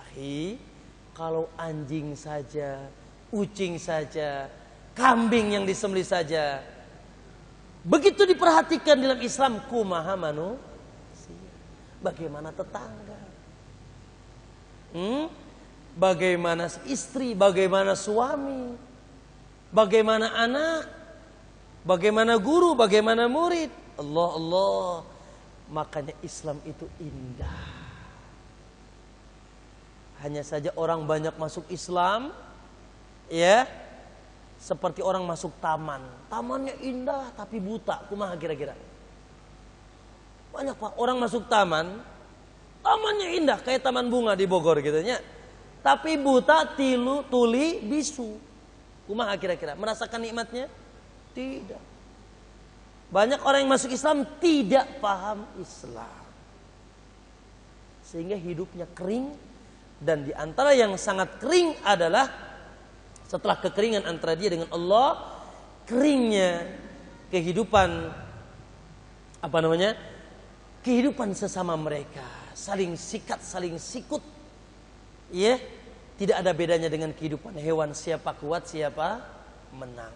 Akhi, kalau anjing saja, ucing saja, kambing yang disembelih saja, begitu diperhatikan dalam Islam, kumaha manusia. Bagaimana tetangga? bagaimana istri, bagaimana suami, bagaimana anak, bagaimana guru, bagaimana murid. Allah, Allah. Makanya Islam itu indah. Hanya saja orang banyak masuk Islam, ya, seperti orang masuk taman. Tamannya indah tapi buta. Kumaha kira-kira? Banyak Pak orang masuk taman, tamannya indah kayak taman bunga di Bogor gitu nya. Tapi buta, tuli, bisu. Kumaha kira-kira? Merasakan nikmatnya? Tidak. Banyak orang yang masuk Islam tidak paham Islam, sehingga hidupnya kering. Dan di antara yang sangat kering adalah setelah kekeringan antara dia dengan Allah, keringnya kehidupan kehidupan sesama mereka, saling sikat, saling sikut, ya, tidak ada bedanya dengan kehidupan hewan, siapa kuat, siapa menang.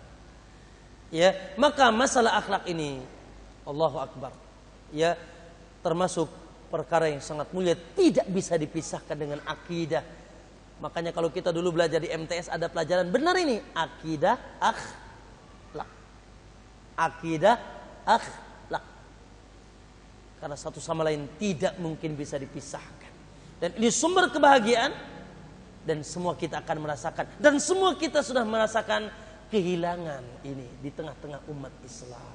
Ya, maka masalah akhlak ini, Allahu Akbar, ya, termasuk perkara yang sangat mulia, tidak bisa dipisahkan dengan akidah. Makanya kalau kita dulu belajar di MTS ada pelajaran benar ini, akidah akhlak. Akidah akhlak. Karena satu sama lain tidak mungkin bisa dipisahkan. Dan ini sumber kebahagiaan, dan semua kita akan merasakan, dan semua kita sudah merasakan kehilangan ini di tengah-tengah umat Islam.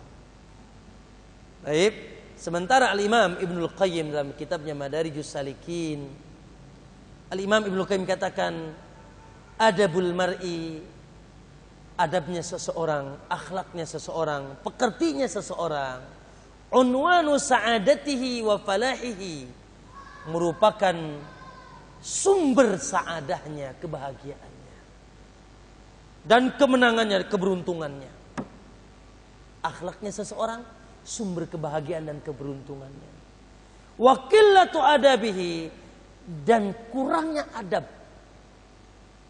Baik, sementara Al-Imam Ibnul Qayyim dalam kitabnya Madarijus Salikin, Al-Imam Ibnul Qayyim katakan, adabul mar'i, adabnya seseorang, akhlaknya seseorang, pekertinya seseorang, unwanu sa'adatihi wa falahihi, merupakan sumber saadahnya, kebahagiaannya dan kemenangannya, keberuntungannya. Akhlaknya seseorang sumber kebahagiaan dan keberuntungannya. Wa qillatu adabihi, dan kurangnya adab.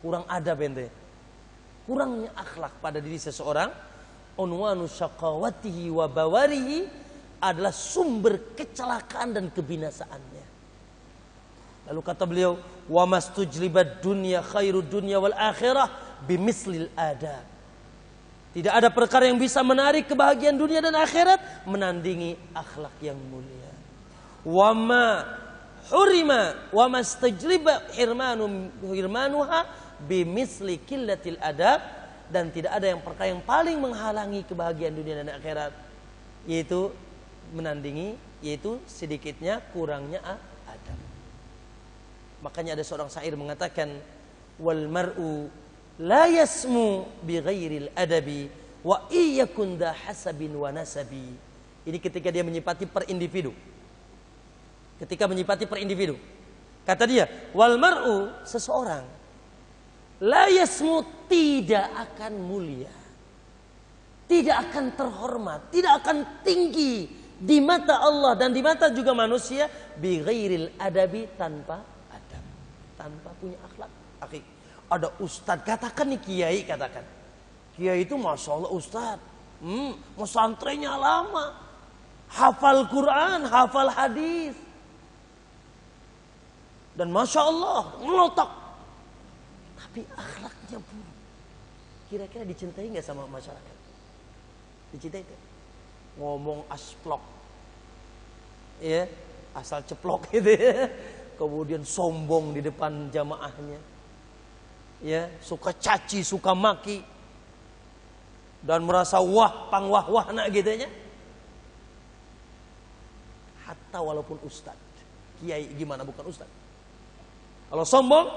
Kurang adab ente. Kurangnya akhlak pada diri seseorang, unwanu syaqawatihi wa bawarihi, adalah sumber kecelakaan dan kebinasaannya. Lalu kata beliau, wa mastujlibad dunya khairud dunya wal akhirah bimislil adab. Tidak ada perkara yang bisa menarik kebahagiaan dunia dan akhirat menandingi akhlak yang mulia. Wa ma hurima wa mastajliba hirmanuha bimisli qillatil adab, dan tidak ada yang perkara yang paling menghalangi kebahagiaan dunia dan akhirat, yaitu menandingi, yaitu sedikitnya, kurangnya adab. Makanya ada seorang syair mengatakan, wal mar'u la yasmu bi ghairil adabi wa iyakun da hasabin wa nasabi. Ini ketika dia menyifati per individu. Ketika menyifati per individu, kata dia, wal mar'u, seseorang, la yasmu, tidak akan mulia, tidak akan terhormat, tidak akan tinggi di mata Allah dan di mata juga manusia, bi ghairil adabi, tanpa adab, tanpa punya akhlak. Akhi, ada ustadz, katakan nih kiai, katakan kiai itu masya Allah ustadz, pesantrennya lama, hafal Quran, hafal hadis, dan masya Allah ngelotok, tapi akhlaknya buruk. Kira-kira dicintai nggak sama masyarakat? Dicintai tidak? Ngomong asplok, ya, asal ceplok gitu ya. Kemudian sombong di depan jamaahnya, ya, suka caci, suka maki, dan merasa wah, pangwah-wah nak gitu ya. Hatta walaupun ustad, kiai gimana bukan ustad, kalau sombong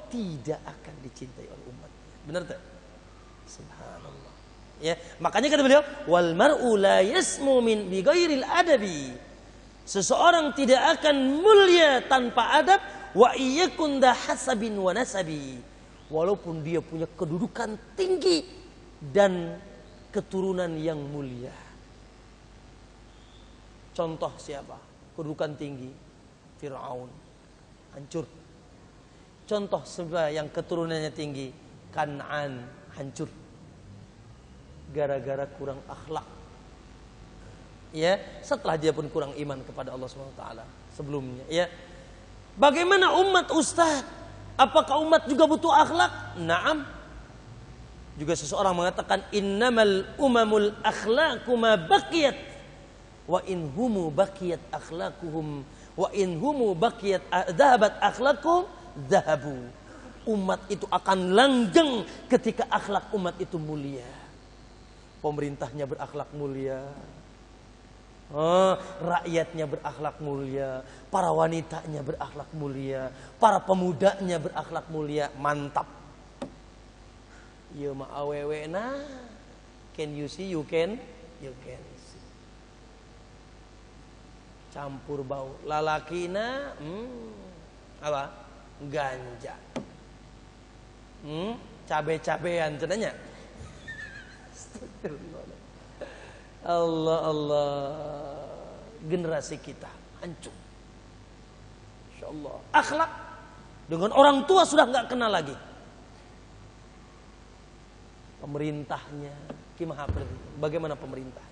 tidak akan dicintai oleh umatnya. Benar tak? Subhanallah. Ya, makanya kata beliau, wal mar'u la yasmu min bi ghairil adabi. Seseorang tidak akan mulia tanpa adab, wa iyakun da hasabin wa nasabi. Walaupun dia punya kedudukan tinggi dan keturunan yang mulia. Contoh siapa? Kedudukan tinggi, Fir'aun, hancur. Contoh siapa yang keturunannya tinggi? Kan'an, hancur. Gara-gara kurang akhlak. Ya, setelah dia pun kurang iman kepada Allah SWT sebelumnya. Ya, bagaimana umat ustaz Apakah umat juga butuh akhlak? Naam. Juga seseorang mengatakan innamal umamul akhlaqu ma baqiyat wa in humu baqiyat akhlaquhum wa in humu baqiyat dhahabat akhlaquhum dhahabu. Umat itu akan langgeng ketika akhlak umat itu mulia. Pemerintahnya berakhlak mulia. Rakyatnya berakhlak mulia, para wanitanya berakhlak mulia, para pemudanya berakhlak mulia. Mantap. Ya ma awewe na, can you see, you can see. Campur bau. Lalakina, apa? Ganja. Cabe-cabean cenanya. Allah, generasi kita hancur. Insyaallah. Akhlak dengan orang tua sudah nggak kenal lagi. Pemerintahnya, gimana? Bagaimana pemerintah?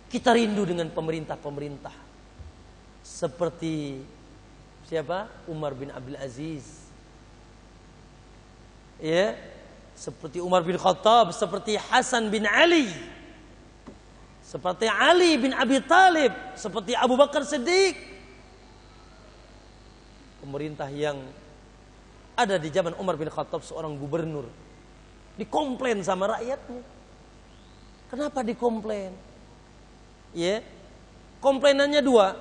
Kita rindu dengan pemerintah seperti siapa? Umar bin Abdul Aziz. Ya, seperti Umar bin Khattab, seperti Hasan bin Ali. Seperti Ali bin Abi Thalib, seperti Abu Bakar Siddiq. Pemerintah yang ada di zaman Umar bin Khattab, seorang gubernur, dikomplain sama rakyatnya. Kenapa dikomplain? Ya, komplainannya dua.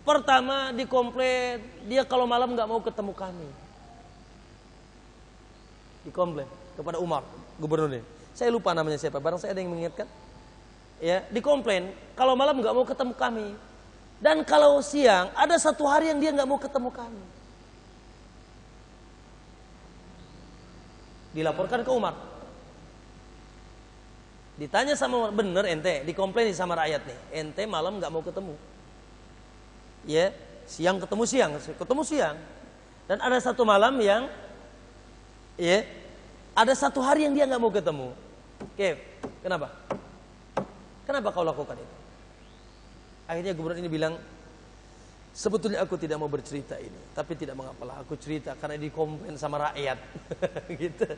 Pertama dikomplain, dia kalau malam nggak mau ketemu kami. Dikomplain kepada Umar, gubernurnya. Saya lupa namanya siapa, barang saya ada yang mengingatkan. Ya, dikomplain kalau malam nggak mau ketemu kami, dan kalau siang ada satu hari yang dia nggak mau ketemu kami. Dilaporkan ke Umar, ditanya sama Umar, bener ente dikomplain sama rakyat nih, ente malam nggak mau ketemu, ya siang ketemu siang, dan ada satu malam yang, ya ada satu hari yang dia nggak mau ketemu. Oke, kenapa? Kenapa kau lakukan itu? Akhirnya gubernur ini bilang, sebetulnya aku tidak mau bercerita ini, tapi tidak mengapalah, aku cerita karena dikomplain sama rakyat. Gitu.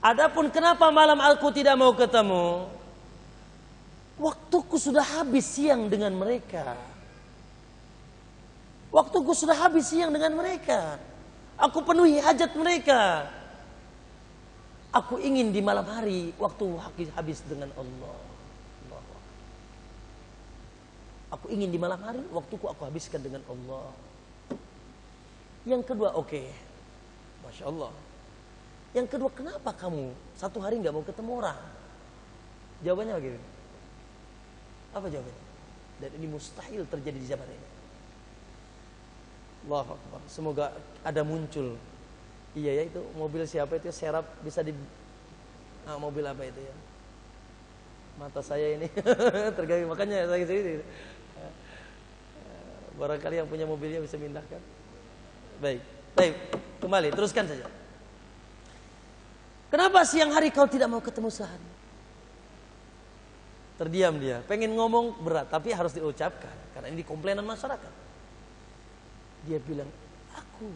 Adapun kenapa malam aku tidak mau ketemu? Waktuku sudah habis siang dengan mereka. Waktuku sudah habis siang dengan mereka. Aku penuhi hajat mereka. Aku ingin di malam hari waktu habis dengan Allah. Aku ingin di malam hari waktuku aku habiskan dengan Allah. Yang kedua, oke. Masya Allah. Yang kedua, kenapa kamu satu hari nggak mau ketemu orang? Jawabannya bagaimana? Apa jawabannya? Dan ini mustahil terjadi di zaman ini. Allahu Akbar. Semoga ada muncul. Iya ya, itu mobil siapa itu serap bisa di mobil apa itu ya? Mata saya ini terganggu, makanya saya sendiri. Barangkali yang punya mobilnya bisa pindahkan. Baik, kembali, teruskan saja. Kenapa siang hari kau tidak mau ketemu sehari? Terdiam dia, pengen ngomong berat, tapi harus diucapkan karena ini komplainan masyarakat. Dia bilang, aku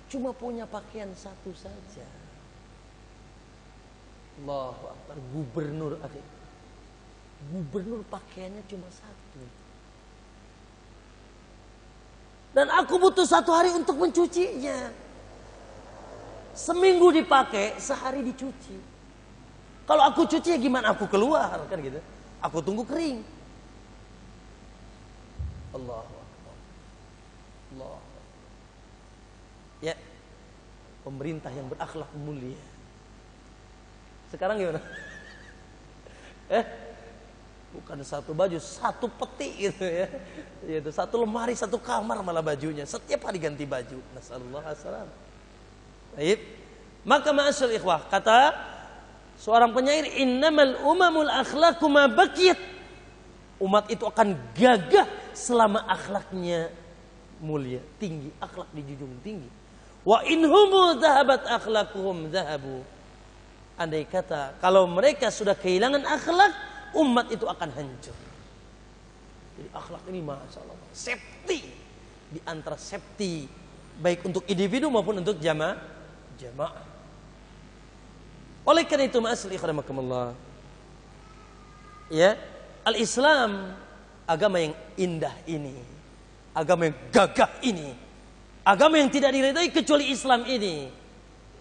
cuma punya pakaian satu saja. Allahu Akbar, gubernur pakaiannya cuma satu. Dan aku butuh satu hari untuk mencucinya. Seminggu dipakai, sehari dicuci. Kalau aku cuci ya gimana? Aku keluar kan gitu. Aku tunggu kering. Allahu Akbar. Allah. Ya, pemerintah yang berakhlak mulia. Sekarang gimana? Bukan satu baju, satu peti gitu ya. Yaitu satu lemari, satu kamar malah bajunya. Setiap hari ganti baju. Nasallallahu alaihi wasallam. Baik. Maka ma'asyal ikhwah, kata seorang penyair, innamal umamul akhlaqu ma baqiyat. Umat itu akan gagah selama akhlaknya mulia, tinggi, akhlak dijunjung tinggi. Wa inhumu dhahabat akhlaquhum dhahabu. Andai kata kalau mereka sudah kehilangan akhlak, umat itu akan hancur. Jadi akhlak ini masya Allah safety di antara safety baik untuk individu maupun untuk jamaah. Oleh karena itu, ma'asyiral ikhwan, ya, al-Islam agama yang indah ini, agama yang gagah ini, agama yang tidak diridai kecuali Islam ini,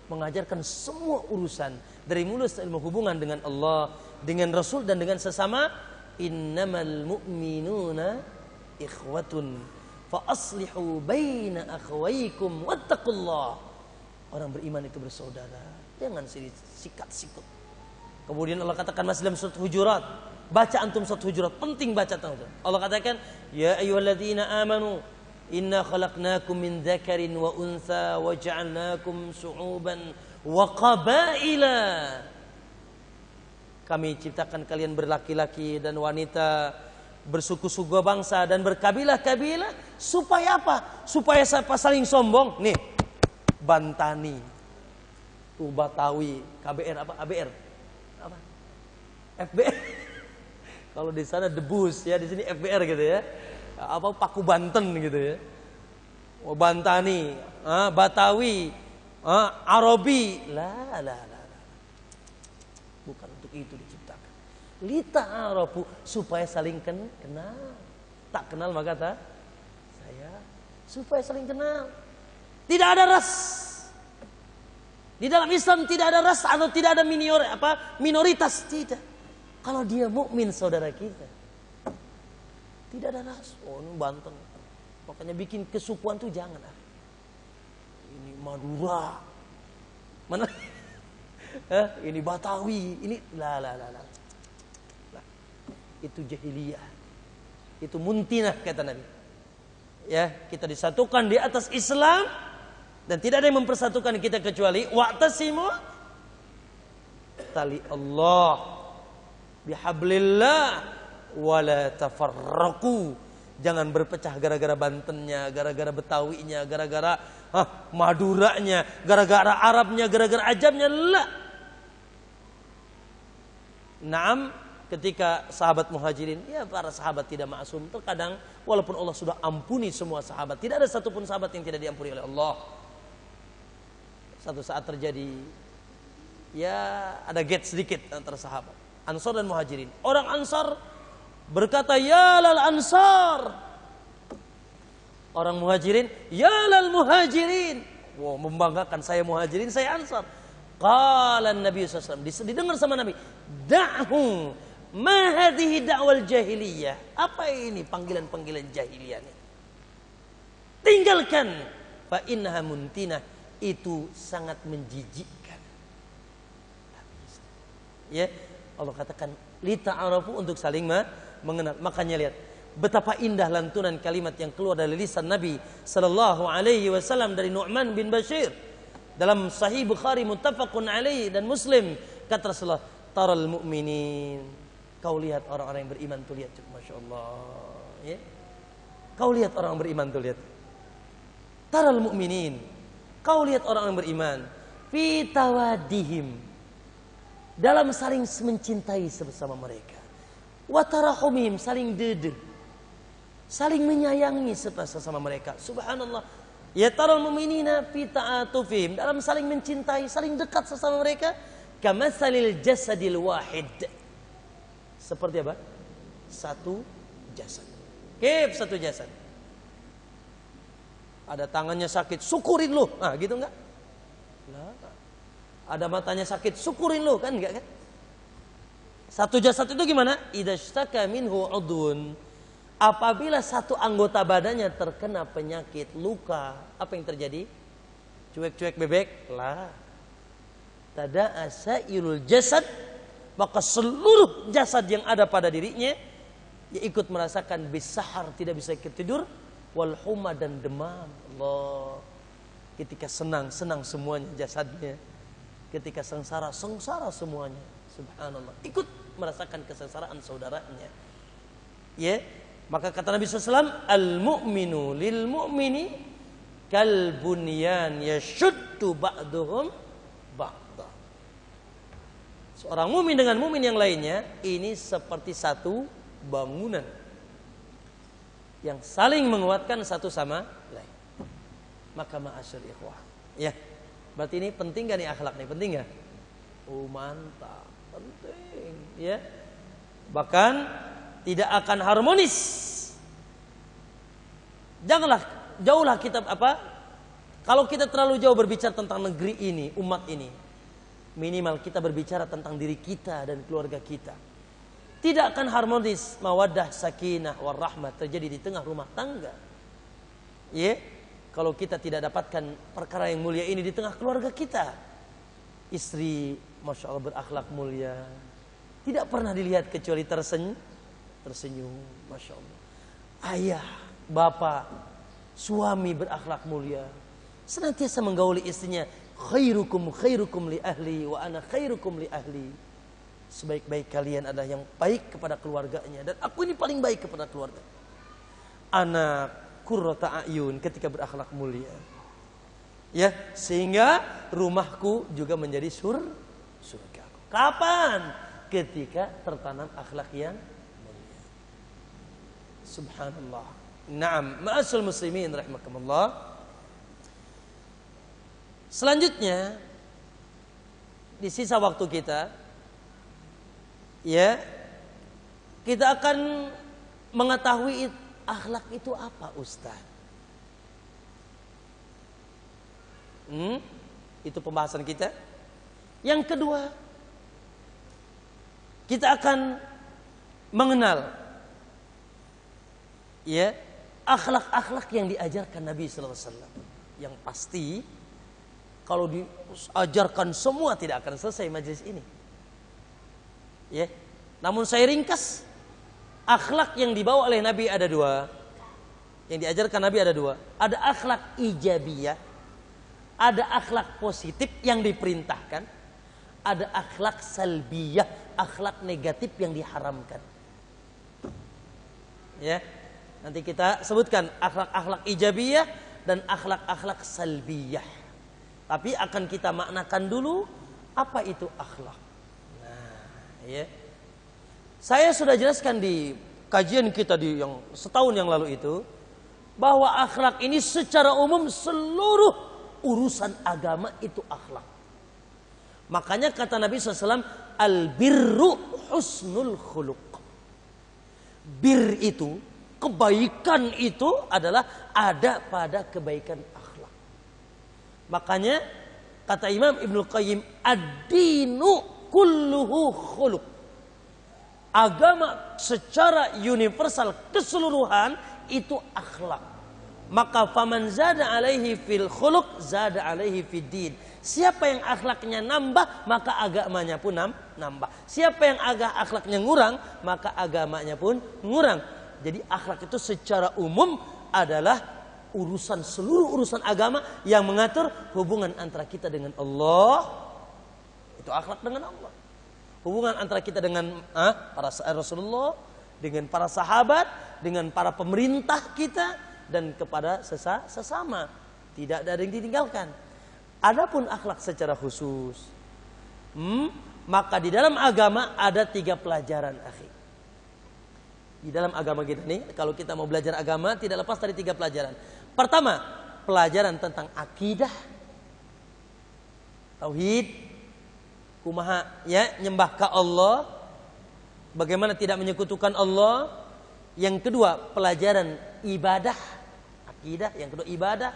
mengajarkan semua urusan dari mulai ilmu hubungan dengan Allah, dengan Rasul dan dengan sesama. Innamal mu'minuna ikhwatun fa aslihu baina akhawaykum wattaqullah. Orang beriman itu bersaudara, jangan sikat-sikut. Kemudian Allah katakan masih dalam surat Hujurat, baca antum surat Hujurat, penting baca tahu. Allah katakan, ya ayyuhalladzina amanu inna khalaqnakum min dzakarin wa untha wa ja'alnakum syu'uban wa qabaila. Kami ciptakan kalian berlaki-laki dan wanita, bersuku-suku bangsa dan berkabilah-kabilah. Supaya apa? Supaya siapa saling sombong? Nih, Bantani, tuh Batawi, KBR apa? ABR, apa? FBR. Kalau di sana Debus ya, di sini FBR gitu ya. Apa Paku Banten gitu ya. Bantani, Batawi, Arabi, la. Bukan untuk itu diciptakan. Lita'arafu, supaya saling kenal. Tak kenal maka saya, supaya saling kenal. Tidak ada ras. Di dalam Islam tidak ada ras atau tidak ada minoritas, tidak. Kalau dia mukmin saudara kita, tidak ada ras. Oh, ini Banten. Makanya bikin kesukuan tuh jangan. Ini Madura. Mana? Ini Batawi, ini la. Itu jahiliyah. Itu muntinah kata Nabi. Ya, kita disatukan di atas Islam dan tidak ada yang mempersatukan kita kecuali wa'tasimu tali Allah bihablillah wala tafarraqu. Jangan berpecah gara-gara Bantennya, gara-gara Betawinya, gara-gara Maduranya, gara-gara Arabnya, gara-gara Ajamnya. La. Naam, ketika sahabat muhajirin, ya para sahabat tidak maksum. Terkadang walaupun Allah sudah ampuni semua sahabat, tidak ada satupun sahabat yang tidak diampuni oleh Allah. Satu saat terjadi, ya ada gap sedikit antara sahabat Ansar dan Muhajirin. Orang Ansar berkata, ya lal Ansar. Orang Muhajirin, ya lal Muhajirin. Wow, membanggakan, saya Muhajirin, saya Ansar. Qala Nabi SAW, didengar sama Nabi, da'hu ma hadhihi da'wal jahiliyah. Apa ini panggilan-panggilan jahiliyah ini? Tinggalkan, fa innaha muntinah. Itu sangat menjijikkan. Ya, Allah katakan lita'arafu, untuk saling mengenal. Makanya lihat betapa indah lantunan kalimat yang keluar dari lisan Nabi sallallahu alaihi wasallam dari Nu'man bin Bashir dalam Sahih Bukhari muttafaqun alaihi dan Muslim. Kata Rasulullah, taral mu'minin. Kau lihat orang-orang yang beriman tuh, lihat, Masya Allah ya. Kau lihat orang beriman tuh, lihat. Taral mu'minin. Kau lihat orang yang beriman fi tawadihim, dalam saling mencintai bersama mereka. Wa tarahumihim, saling dede, saling menyayangi sesama mereka. Subhanallah. Ya taral mu'minina fi ta'atufihim, dalam saling mencintai, saling dekat sesama mereka. Kamatsalil jasadil wahid, seperti apa? Satu jasad. Kif satu jasad. Ada tangannya sakit, syukurin lu. Nah, gitu enggak? Nah, ada matanya sakit, syukurin lu, kan enggak kan? Satu jasad itu gimana? Idzastaka minhu udhun. Apabila satu anggota badannya terkena penyakit, luka, apa yang terjadi? Cuek-cuek bebek? Lah. Tada'a sairul jasad, maka seluruh jasad yang ada pada dirinya ya ikut merasakan bisahar, tidak bisa tidur, wal huma, dan demam. Allah. Ketika senang semuanya jasadnya. Ketika sengsara semuanya. Subhanallah. Ikut merasakan kesengsaraan saudaranya. Ya, maka kata Nabi SAW, al-mu'minu lil mu'mini kal bunyan yashuddu ba'duhum ba'da. Seorang mukmin dengan mukmin yang lainnya ini seperti satu bangunan yang saling menguatkan satu sama lain. Maka ma'asyar ikhwah. Ya. Berarti ini penting gak nih akhlak nih? Penting gak? Oh mantap. Penting. Ya. Bahkan tidak akan harmonis. Jauhlah kita kalau kita terlalu jauh berbicara tentang negeri ini, umat ini, minimal kita berbicara tentang diri kita dan keluarga kita. Tidak akan harmonis mawaddah, sakinah, warahmah terjadi di tengah rumah tangga. Ya, kalau kita tidak dapatkan perkara yang mulia ini di tengah keluarga kita. Istri, masya Allah berakhlak mulia, tidak pernah dilihat kecuali tersenyum, masya Allah. Ayah, bapak, suami berakhlak mulia, senantiasa menggauli istrinya. Khairukum li ahli wa ana khairukum li ahli. Sebaik-baik kalian adalah yang baik kepada keluarganya, dan aku ini paling baik kepada keluarga. Anak qurrata a'yun, ketika berakhlak mulia. Ya, sehingga rumahku juga menjadi surga. Kapan? Ketika tertanam akhlak yang mulia. Subhanallah. Naam, ma'asyal muslimin rahimakumullah. Selanjutnya di sisa waktu kita, ya, kita akan mengetahui akhlak itu apa, Ustaz. Itu pembahasan kita. Yang kedua, kita akan mengenal, ya, akhlak-akhlak yang diajarkan Nabi sallallahu alaihi wasallam. Yang pasti kalau diajarkan semua tidak akan selesai majelis ini. Ya. Namun saya ringkas, akhlak yang dibawa oleh Nabi ada dua. Yang diajarkan Nabi ada dua. Ada akhlak ijabiyah, ada akhlak positif yang diperintahkan, ada akhlak salbiyah, akhlak negatif yang diharamkan. Ya. Nanti kita sebutkan akhlak-akhlak ijabiyah dan akhlak-akhlak salbiyah. Tapi akan kita maknakan dulu apa itu akhlak. Nah, ya. Saya sudah jelaskan di kajian kita di yang setahun yang lalu itu, bahwa akhlak ini secara umum seluruh urusan agama itu akhlak. Makanya kata Nabi SAW, al-birru husnul khuluq. Bir itu, kebaikan itu adalah ada pada kebaikan akhlak. Makanya kata Imam Ibnu Qayyim, ad-dinu kulluhu khuluq. Agama secara universal keseluruhan itu akhlak. Maka faman zada alaihi fil khuluq zada alaihi fid din. Siapa yang akhlaknya nambah, maka agamanya pun nambah. Siapa yang akhlaknya ngurang, maka agamanya pun ngurang. Jadi akhlak itu secara umum adalah seluruh urusan agama yang mengatur hubungan antara kita dengan Allah. Itu akhlak dengan Allah. Hubungan antara kita dengan para Rasulullah, dengan para sahabat, dengan para pemerintah kita, dan kepada sesama. Tidak ada yang ditinggalkan. Adapun akhlak secara khusus, maka di dalam agama ada 3 pelajaran, akhi. Di dalam agama kita nih, kalau kita mau belajar agama, tidak lepas dari 3 pelajaran. Pertama, pelajaran tentang akidah, tauhid, kumaha ya nyembah ka Allah, bagaimana tidak menyekutukan Allah. Yang kedua, pelajaran ibadah, akidah. Yang kedua, ibadah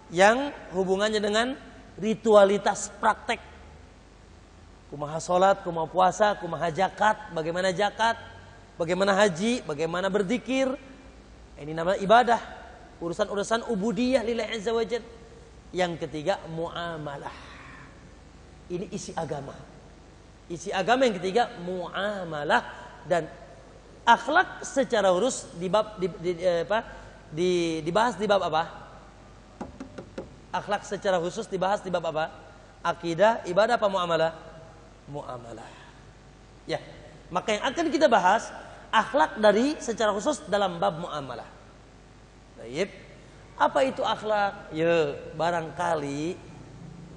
yang hubungannya dengan ritualitas praktek. Kumaha salat, kumaha puasa, kumaha zakat, bagaimana haji, bagaimana berzikir. Ini namanya ibadah, urusan-urusan ubudiyah lillahi azza wajalla. Yang ketiga, muamalah. Ini isi agama. Isi agama yang ketiga, muamalah. Dan akhlak secara urus dibahas di bab apa? Akhlak secara khusus dibahas di bab apa? Akidah, ibadah, apa muamalah? Muamalah. Ya, maka yang akan kita bahas akhlak dari secara khusus dalam bab muamalah. Baik. Apa itu akhlak? Ya, barangkali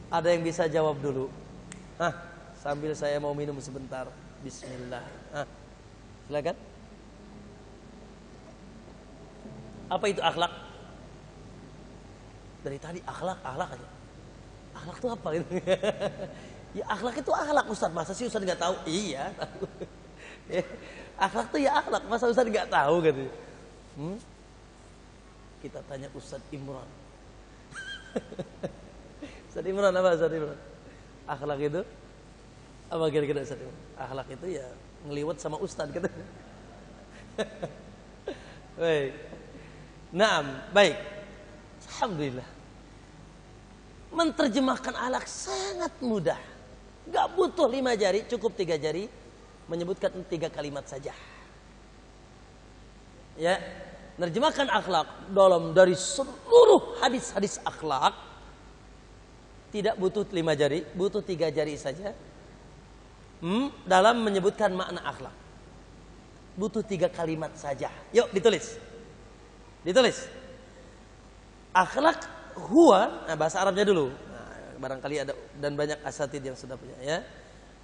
ada yang bisa jawab dulu. Sambil saya mau minum sebentar. Bismillah. Silakan. Apa itu akhlak? dari tadi akhlak aja. Akhlak itu apa gitu? Ya akhlak itu akhlak Ustaz. Masa sih Ustaz nggak tahu? Iya tahu. Ya, akhlak itu ya akhlak. Masa Ustaz nggak tahu gitu? Kita tanya Ustaz Imran. Ustaz Imran apa Ustaz Imran? Akhlak itu apa kira-kira Ustaz Imran? Akhlak itu ya ngeliwat sama Ustaz gitu. Baik. Naam, baik. Alhamdulillah. Menterjemahkan akhlak sangat mudah. Gak butuh 5 jari, cukup 3 jari. Menyebutkan 3 kalimat saja. Ya, menerjemahkan akhlak dari seluruh hadis-hadis akhlak tidak butuh 5 jari, butuh 3 jari saja. Dalam menyebutkan makna akhlak. Butuh 3 kalimat saja. Yuk ditulis. Akhlak huwa, nah bahasa Arabnya dulu. Nah, barangkali ada dan banyak asatid yang sudah punya ya.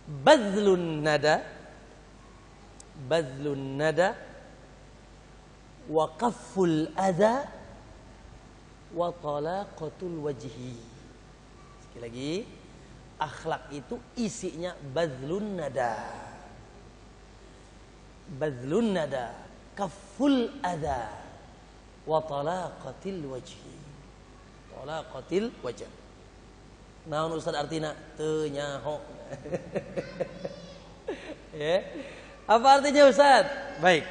Badlun nada wa qafful adha wa talaqatul wajhi. Sekali lagi, akhlak itu isinya badlun nada, qafful adha wa talaqatil wajhi. Talaqatil wajh. Naon Ustaz artina? Teu nyaho. Ya. Apa artinya Ustaz? Baik.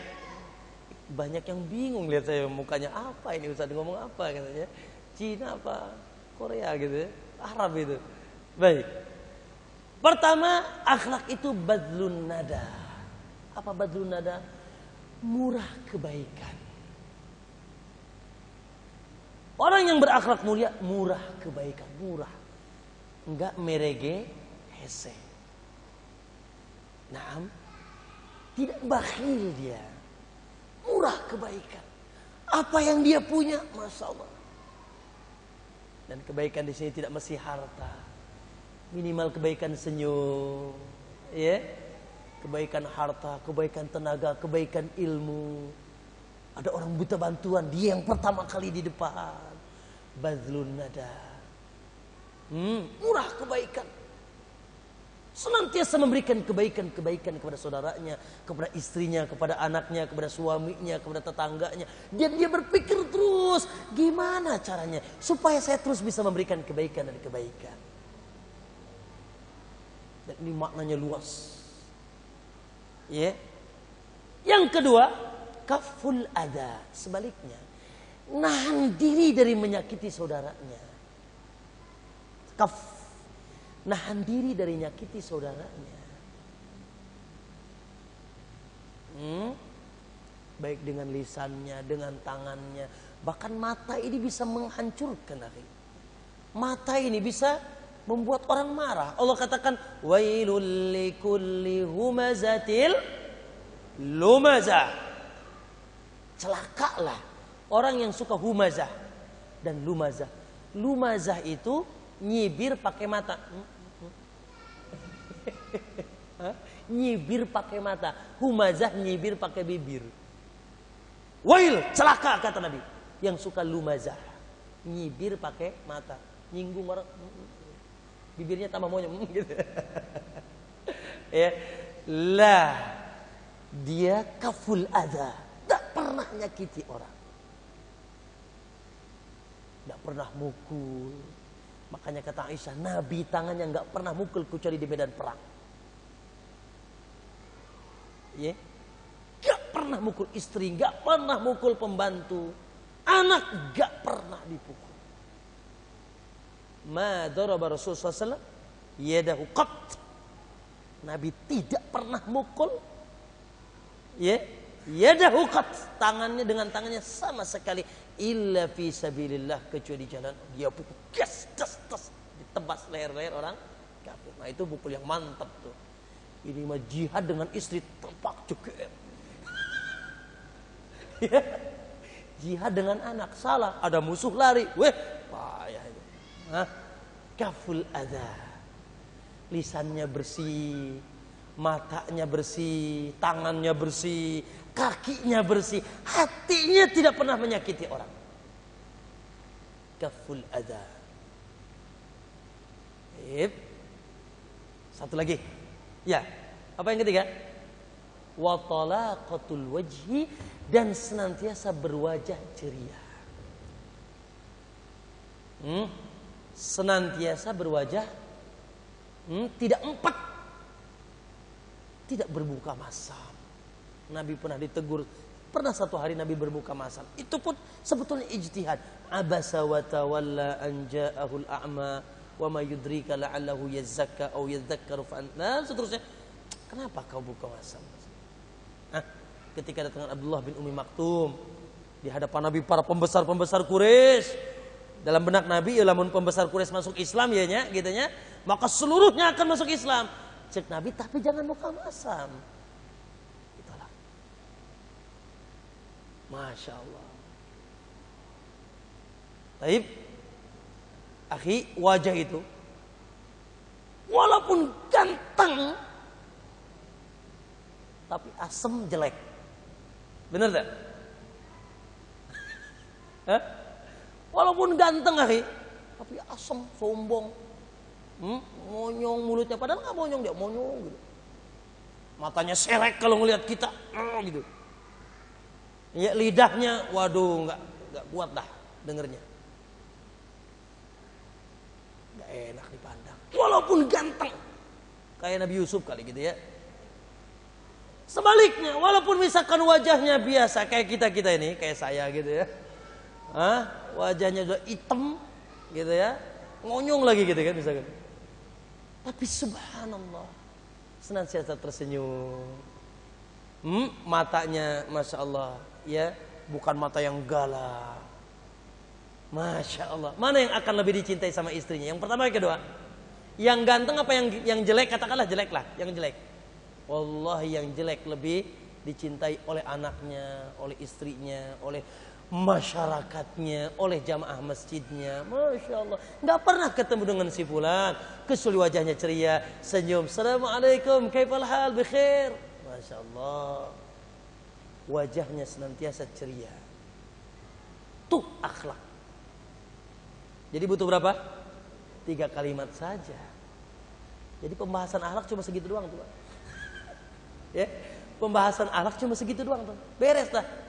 Banyak yang bingung lihat saya mukanya apa ini Ustaz ngomong apa katanya. Cina apa? Korea gitu ya. Arab itu. Baik. Pertama, akhlak itu badlun nada. Apa badlun nada? Murah kebaikan. Orang yang berakhlak mulia, murah kebaikan, murah. Enggak merege, hese. Naam, tidak bakhil dia. Murah kebaikan. Apa yang dia punya, Masya Allah. Dan kebaikan di sini tidak mesti harta. Minimal kebaikan senyum. Ya, kebaikan harta, kebaikan tenaga, kebaikan ilmu. Ada orang butuh bantuan, dia yang pertama kali di depan. Badlun nada. Murah kebaikan. Senantiasa memberikan kebaikan kepada saudaranya, kepada istrinya, kepada anaknya, kepada suaminya, kepada tetangganya. Dan dia berpikir terus, gimana caranya supaya saya terus bisa memberikan kebaikan dan kebaikan. Dan ini maknanya luas. Ya. Yang kedua, kaful adha, sebaliknya nahan diri dari menyakiti saudaranya. Nahan diri dari menyakiti saudaranya. Baik dengan lisannya, dengan tangannya, bahkan mata ini bisa menghancurkan. Mata ini bisa membuat orang marah. Allah katakan wailul likulli humazatil lumazah. Celakalah orang yang suka humazah dan lumazah. Lumazah itu nyibir pakai mata. Nyibir pakai mata. Humazah nyibir pakai bibir. Wail, celaka kata Nabi. Yang suka lumazah, nyibir pakai mata, nyinggung orang, bibirnya tambah monyong gitu. Ya, lah dia kaful adha, tak pernah nyakiti orang, tak pernah mukul. Makanya kata Aisyah, Nabi tangannya nggak pernah mukul kecuali di medan perang. Ya, nggak pernah mukul istri, nggak pernah mukul pembantu, anak nggak pernah dipukul. Ma daraba Rasulullah SAW yadahu qat. Nabi tidak pernah mukul. Ya, yadahu qat, tangannya dengan tangannya sama sekali, illa fi sabilillah, kecuali jalan dia pukul gas ditebas leher-leher orang kafir. Nah itu pukul yang mantap tuh. Ini mah jihad dengan istri tempak juga. Ya. Jihad dengan anak salah, ada musuh lari, payah itu. Kaful adha, lisannya bersih, matanya bersih, tangannya bersih, kakinya bersih, hatinya tidak pernah menyakiti orang. kafful adza. Satu lagi. Ya, apa yang ketiga? Wa talaqatul wajhi, dan senantiasa berwajah ceria. Senantiasa berwajah tidak empat, tidak berbuka masam. Nabi pernah ditegur, pernah satu hari Nabi berbuka masam. Itu pun sebetulnya ijtihad. Abasa wa tawalla an ja'ahul a'ma wa ma yudrika la'allahu yazakka aw yadzakkaru fa anta, seterusnya. Kenapa kau buka masam? Ketika datang Abdullah bin Ummi Maktum di hadapan Nabi, para pembesar-pembesar Quraisy. Dalam benak Nabi, lamun pembesar Quraisy masuk Islam ya nya, gitu nya, maka seluruhnya akan masuk Islam. Cek Nabi, tapi jangan buka masam. Itulah. Masya Allah. Taib, akhi, wajah itu walaupun ganteng, tapi asem jelek. Bener tak? Hah? Walaupun ganteng akhi, tapi asem, sombong, monyong mulutnya, padahal nggak monyong, dia monyong gitu. Matanya selek kalau ngelihat kita, gitu. Ya lidahnya, waduh, nggak kuat dah dengernya, nggak enak dipandang. Walaupun ganteng, kayak Nabi Yusuf kali gitu ya. Sebaliknya, walaupun misalkan wajahnya biasa kayak kita ini, kayak saya gitu ya. Wajahnya udah hitam gitu ya, ngonyong lagi gitu kan misalkan. Tapi subhanallah, senantiasa tersenyum. Matanya masya Allah ya, bukan mata yang galak. Masya Allah. Mana yang akan lebih dicintai sama istrinya? Yang pertama, yang kedua? Yang ganteng apa yang jelek? Katakanlah jelek lah, yang jelek. Wallahi yang jelek lebih dicintai oleh anaknya, oleh istrinya, oleh masyarakatnya, oleh jamaah masjidnya. Masya Allah. Nggak pernah ketemu dengan si fulan kecuali wajahnya ceria, senyum, assalamualaikum, kaifal hal, bikhair. Masya Allah. Wajahnya senantiasa ceria. Tuh akhlak. Jadi butuh berapa? 3 kalimat saja. Jadi pembahasan akhlak cuma segitu doang tuh, Pak. Ya, pembahasan akhlak cuma segitu doang tuh. Beres dah.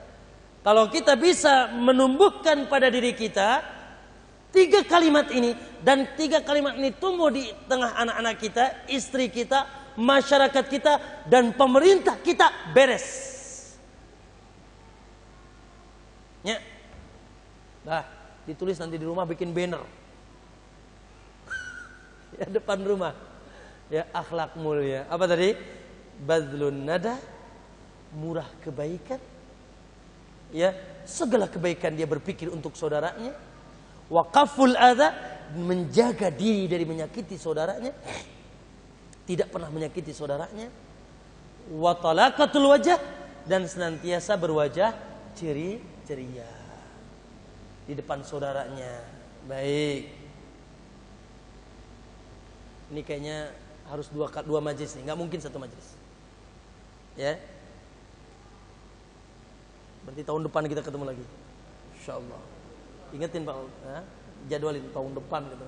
Kalau kita bisa menumbuhkan pada diri kita 3 kalimat ini, dan 3 kalimat ini tumbuh di tengah anak-anak kita, istri kita, masyarakat kita, dan pemerintah kita, beres. Ya, dah ditulis nanti di rumah, bikin banner ya depan rumah. Ya, akhlak mulia. Apa tadi? Badlun nada, murah kebaikan. Ya, segala kebaikan dia berpikir untuk saudaranya. Waqaful adza, menjaga diri dari menyakiti saudaranya, tidak pernah menyakiti saudaranya. Wa talaqatul wajah, dan senantiasa berwajah ceria di depan saudaranya. Baik. Ini kayaknya harus dua majelis nih, nggak mungkin satu majelis. Ya. Berarti tahun depan kita ketemu lagi, insyaallah. Ingetin Pak, jadwalin tahun depan gitu.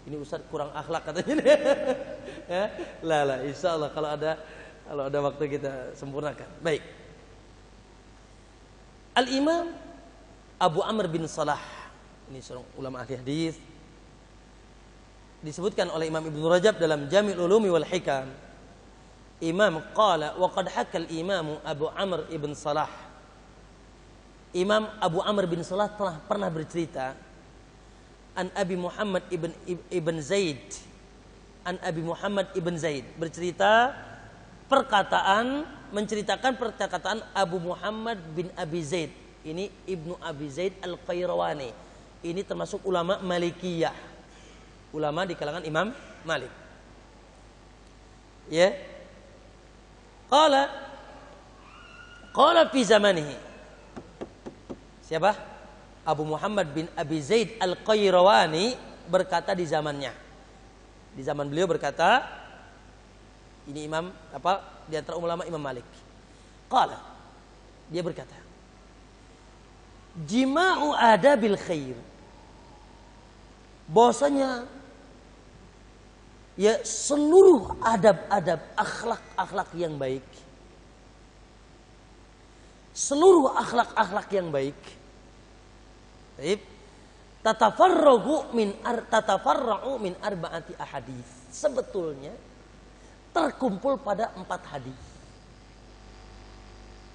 Ini Ustaz kurang akhlak katanya. Ya, lah, insyaallah kalau ada waktu kita sempurnakan. Baik. Al-Imam Abu Amr bin Salah, ini seorang ulama ahli hadis, disebutkan oleh Imam Ibnu Rajab dalam Jami'ul Ulumi wal Hikam. Imam qala wa qad hakal Imam Abu Amr ibn Salah. Imam Abu Amr bin Salah telah pernah bercerita an Abi Muhammad ibn Zaid, an Abi Muhammad ibn Zaid, menceritakan perkataan Abu Muhammad bin Abi Zaid. Ini Ibnu Abi Zaid Al-Qayrawani. Ini termasuk ulama Malikiyah, ulama di kalangan Imam Malik. Ya. Qala fi zamanihi. Siapa? Abu Muhammad bin Abi Zaid Al-Qayrawani berkata di zamannya. Di zaman beliau berkata, ini imam di antara ulama Imam Malik. Qala, dia berkata, jima'u adabil khair. bahwasanya ya seluruh adab-adab, akhlak-akhlak yang baik, seluruh akhlak-akhlak yang baik, tatafarra'u min arba'ati ahadits, sebetulnya terkumpul pada 4 hadis.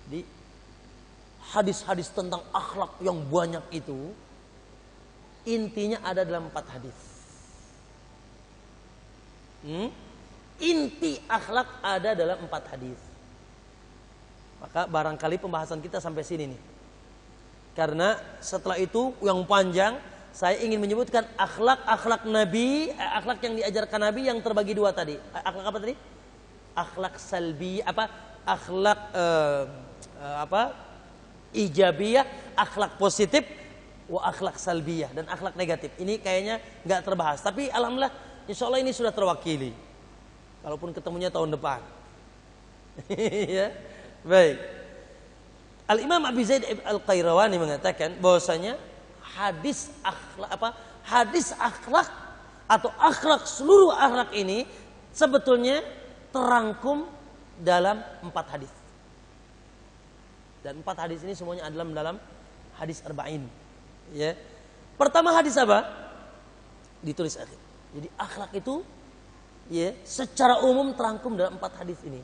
Di hadis-hadis tentang akhlak yang banyak itu intinya ada dalam 4 hadis. Inti akhlak ada dalam 4 hadis. Maka barangkali pembahasan kita sampai sini nih. Karena setelah itu yang panjang, saya ingin menyebutkan akhlak-akhlak Nabi, akhlak yang diajarkan Nabi yang terbagi 2 tadi. Akhlak apa tadi? Akhlak salbi, akhlak ijabiyah, akhlak positif, wa akhlak salbiyah, dan akhlak negatif. Ini kayaknya nggak terbahas, tapi alhamdulillah insya Allah ini sudah terwakili. Kalaupun ketemunya tahun depan. Ya, baik. Al-Imam Abi Zaid Al-Qayrawani mengatakan bahwasanya hadis akhlak atau akhlak, seluruh akhlak ini sebetulnya terangkum dalam 4 hadis. Dan 4 hadis ini semuanya adalah dalam hadis arba'in. Ya. Pertama hadis apa? Ditulis akhir. Jadi akhlak itu ya secara umum terangkum dalam 4 hadis ini.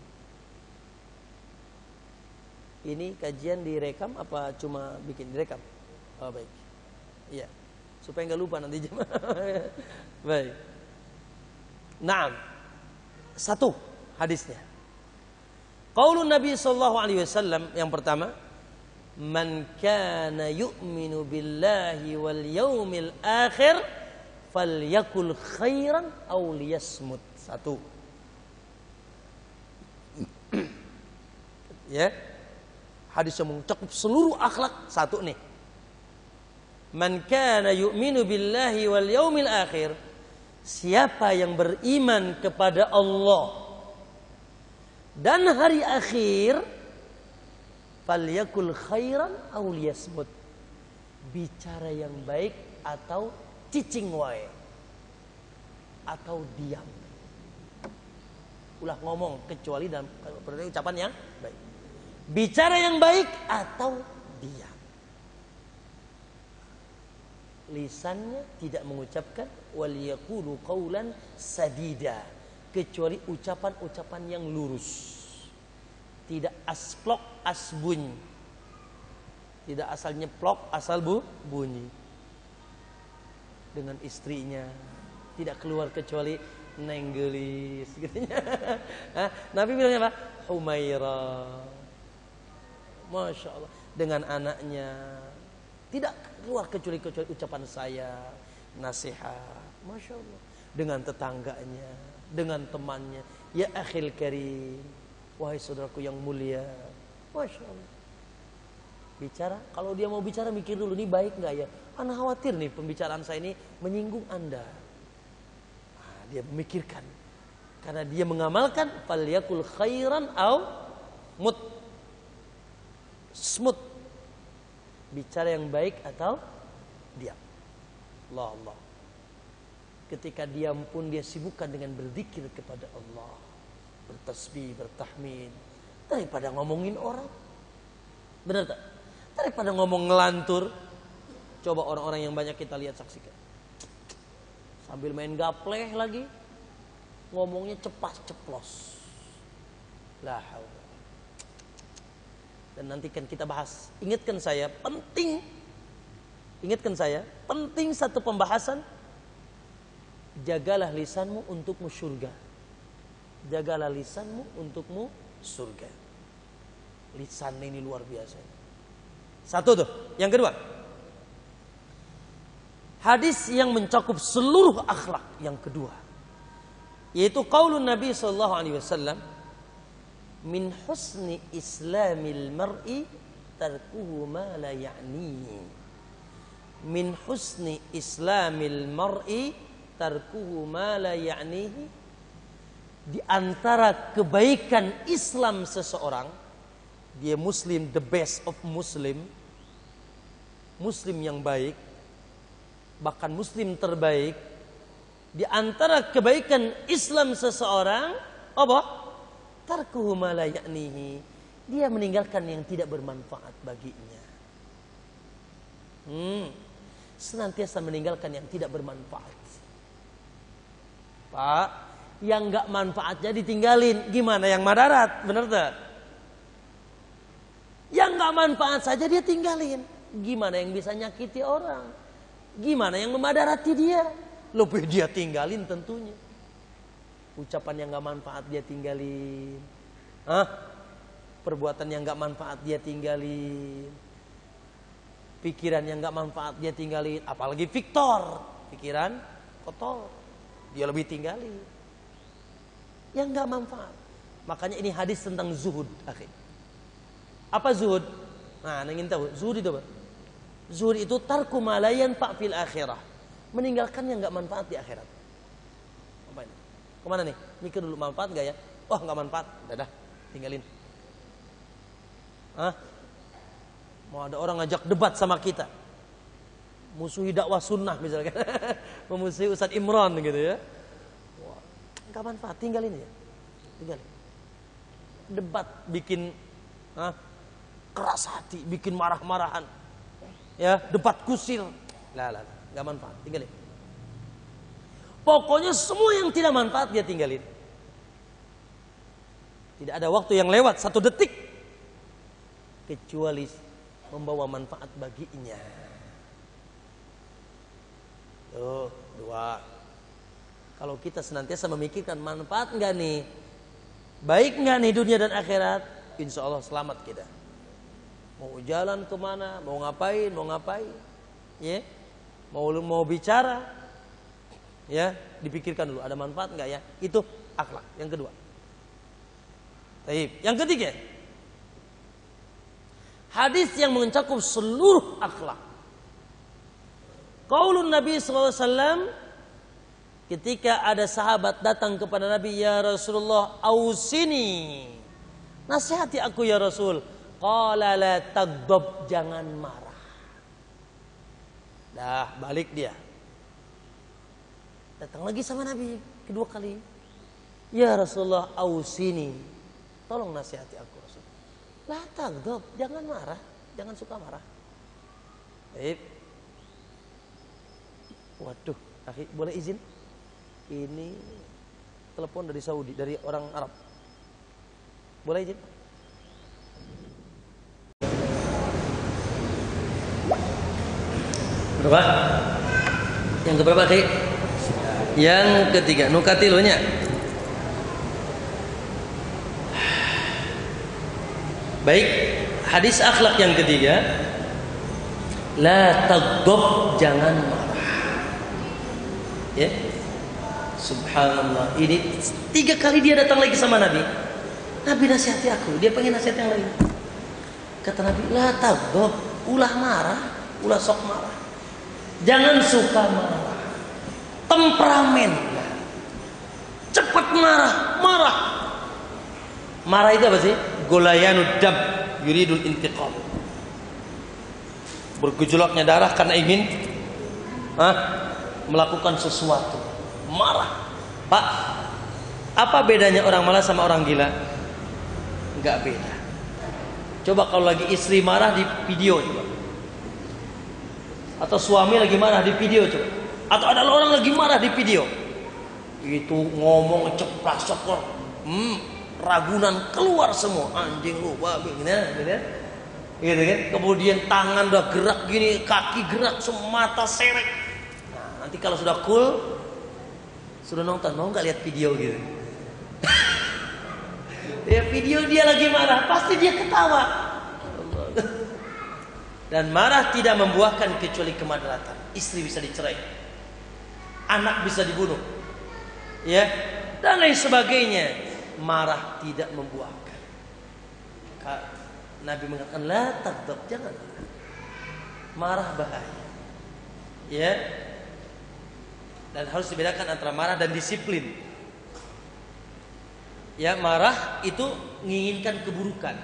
Ini kajian direkam apa cuma bikin direkam? Oh baik. Iya. Supaya nggak lupa nanti jemaah. Baik. Naam. 1 hadisnya. Qaulun Nabi sallallahu alaihi wasallam yang pertama, man kana yu'minu billahi wal yaumil akhir falyakul khairan aw liyasmut. 1. Ya. Hadis yang mencakup seluruh akhlak 1 nih. Man kana yu'minu billahi wal yaumil akhir, siapa yang beriman kepada Allah dan hari akhir, falyakul khairan aw liyasmut, bicara yang baik atau cicing wae, atau diam. Ulah ngomong kecuali dalam ucapan yang baik. Bicara yang baik atau diam. Lisannya tidak mengucapkan wal yaqulu qaulan sadida, kecuali ucapan-ucapan yang lurus. Tidak asplok asbunyi. Tidak asal nyeplok asal bunyi. Dengan istrinya tidak keluar kecuali nenggelis gitu. Nabi bilangnya apa? Humaira. Masya Allah. Dengan anaknya tidak keluar kecuali ucapan saya, nasihat. Masya Allah. Dengan tetangganya, dengan temannya, ya akhil karim, wahai saudaraku yang mulia. Masya Allah. Bicara, kalau dia mau bicara mikir dulu, ini baik nggak ya? Ana khawatir nih pembicaraan saya ini menyinggung Anda. Nah, dia memikirkan, karena dia mengamalkan falyakul khairan au smut, bicara yang baik atau diam. Allah. Ketika diam pun dia sibukkan dengan berzikir kepada Allah, bertasbih, bertahmid, daripada ngomongin orang. Benar tak? Daripada ngomong ngelantur. Coba orang-orang yang banyak kita lihat, saksikan, sambil main gapleh lagi, ngomongnya cepat ceplos. La haula. Dan nanti kan kita bahas. Ingatkan saya penting satu pembahasan. Jagalah lisanmu untukmu surga. Jagalah lisanmu untukmu surga. Lisan ini luar biasa. 1 tuh. Yang kedua, hadis yang mencakup seluruh akhlak yang kedua, yaitu qaulun Nabi sallallahu alaihi wasallam, min husni islamil mar'i tarkuhu ma la ya'nihi. Min husni islamil mar'i tarkuhu ma la ya'nihi. Di antara kebaikan Islam seseorang, dia muslim, the best of muslim, muslim yang baik. bahkan muslim terbaik, di antara kebaikan Islam seseorang apa? Tarkuhu ma la ya'nihi. Dia meninggalkan yang tidak bermanfaat baginya. Senantiasa meninggalkan yang tidak bermanfaat. Pak, yang enggak manfaatnya ditinggalin. Gimana yang madarat? Benar tak? Yang enggak manfaat saja dia tinggalin. Gimana yang bisa nyakiti orang? Gimana yang memadarati dia? Lebih dia tinggalin tentunya. Ucapan yang enggak manfaat dia tinggalin. Perbuatan yang enggak manfaat dia tinggalin. Pikiran yang enggak manfaat dia tinggalin. Apalagi Victor, pikiran kotor, dia lebih tinggalin. Yang enggak manfaat. Makanya ini hadis tentang zuhud, akhir. Apa zuhud? Nah, ingin tahu zuhud itu apa? Zuhud itu tarku ma la yanfa' fil akhirah. Meninggalkan yang enggak manfaat di akhirat. Apa ini? Kemana nih? Mikir dulu, manfaat enggak ya? Oh, enggak manfaat. Dah, tinggalin. Mau ada orang ngajak debat sama kita, musuhi dakwah sunnah misalkan, memusuhi Ustadz Imran gitu ya. Wah, enggak manfaat, tinggalin ya. Tinggalin. Debat bikin keras hati, bikin marah-marahan. Ya, debat kusir. Lah, enggak manfaat, tinggalin. Pokoknya semua yang tidak manfaat dia tinggalin. Tidak ada waktu yang lewat 1 detik kecuali membawa manfaat baginya. Tuh, 2. Kalau kita senantiasa memikirkan manfaat enggak nih, baik enggak nih dunia dan akhirat, insya Allah selamat kita. Mau jalan kemana, mau ngapain, ya, mau bicara, ya, dipikirkan dulu ada manfaat enggak ya. Itu akhlak yang kedua. Baik, yang ketiga, hadis yang mencakup seluruh akhlak. Qaulun Nabi SAW, ketika ada sahabat datang kepada Nabi, ya Rasulullah, ausini, nasihati aku ya Rasul. Qala la taghdab, jangan marah. Dah balik dia. Datang lagi sama Nabi kedua kali. Ya Rasulullah, ausini, tolong nasihati aku Rasul. La taghdab, jangan marah, jangan suka marah. Baik. Waduh, akhi, boleh izin? Ini telepon dari Saudi, dari orang Arab. Boleh izin? Berapa? Yang keberapa, akhi? Yang ketiga, nukatilonya. Baik, hadis akhlak yang ketiga, la taghdab, jangan marah. Ya, subhanallah. Ini 3 kali dia datang lagi sama Nabi. Nabi nasihati aku, dia pengen nasihat yang lain. Kata Nabi, la taghdab, ulah marah, ulah sok marah. Jangan suka marah. Temperamen, cepat marah. Marah itu apa sih? Golayanud dam yuridul intiqam. Bergejolaknya darah karena ingin melakukan sesuatu. Marah. Pak, apa bedanya orang malas sama orang gila? Enggak beda. Coba kalau lagi istri marah di video coba. Atau suami lagi marah di video coba. Atau ada orang lagi marah di video. Itu ngomong ceplak-ceplok. Ragunan keluar semua, anjing lu, babi, gitu kan? Kemudian tangan udah gerak gini, kaki gerak, mata serek. Nah, nanti kalau sudah cool, sudah nonton, mau nggak lihat video gitu? Ya video dia lagi marah, pasti dia ketawa. Dan marah tidak membuahkan kecuali kemadaratan. Istri bisa dicerai, anak bisa dibunuh, ya, dan lain sebagainya. Marah tidak membuahkan. Nabi mengatakan la taghdab, jangan marah, bahaya. Ya. Dan harus dibedakan antara marah dan disiplin. Ya, marah itu menginginkan keburukan,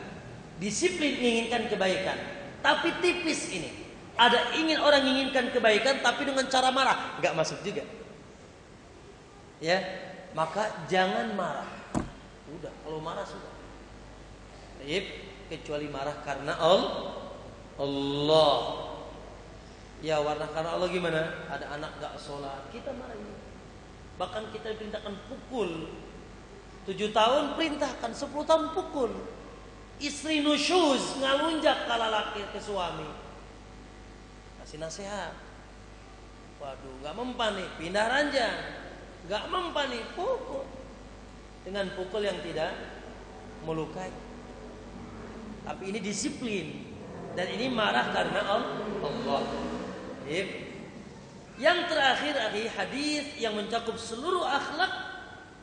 disiplin menginginkan kebaikan. Tapi tipis ini. Ada orang inginkan kebaikan tapi dengan cara marah, nggak masuk juga. Ya, maka jangan marah. Udah, kalau marah sudah. Baik, kecuali marah karena Allah. Ya, warna karena Allah gimana? Ada anak nggak sholat, kita marahin. Bahkan kita perintahkan pukul. 7 tahun perintahkan, 10 tahun pukul. Istri nusyuz, ngalunjak kala laki ke suami. Kasih nasihat. Waduh, nggak mempan nih, pindah ranjang. Nggak mempan nih, pukul. Dengan pukul yang tidak melukai. Tapi ini disiplin. Dan ini marah karena Allah. Yang terakhir hadis yang mencakup seluruh akhlak.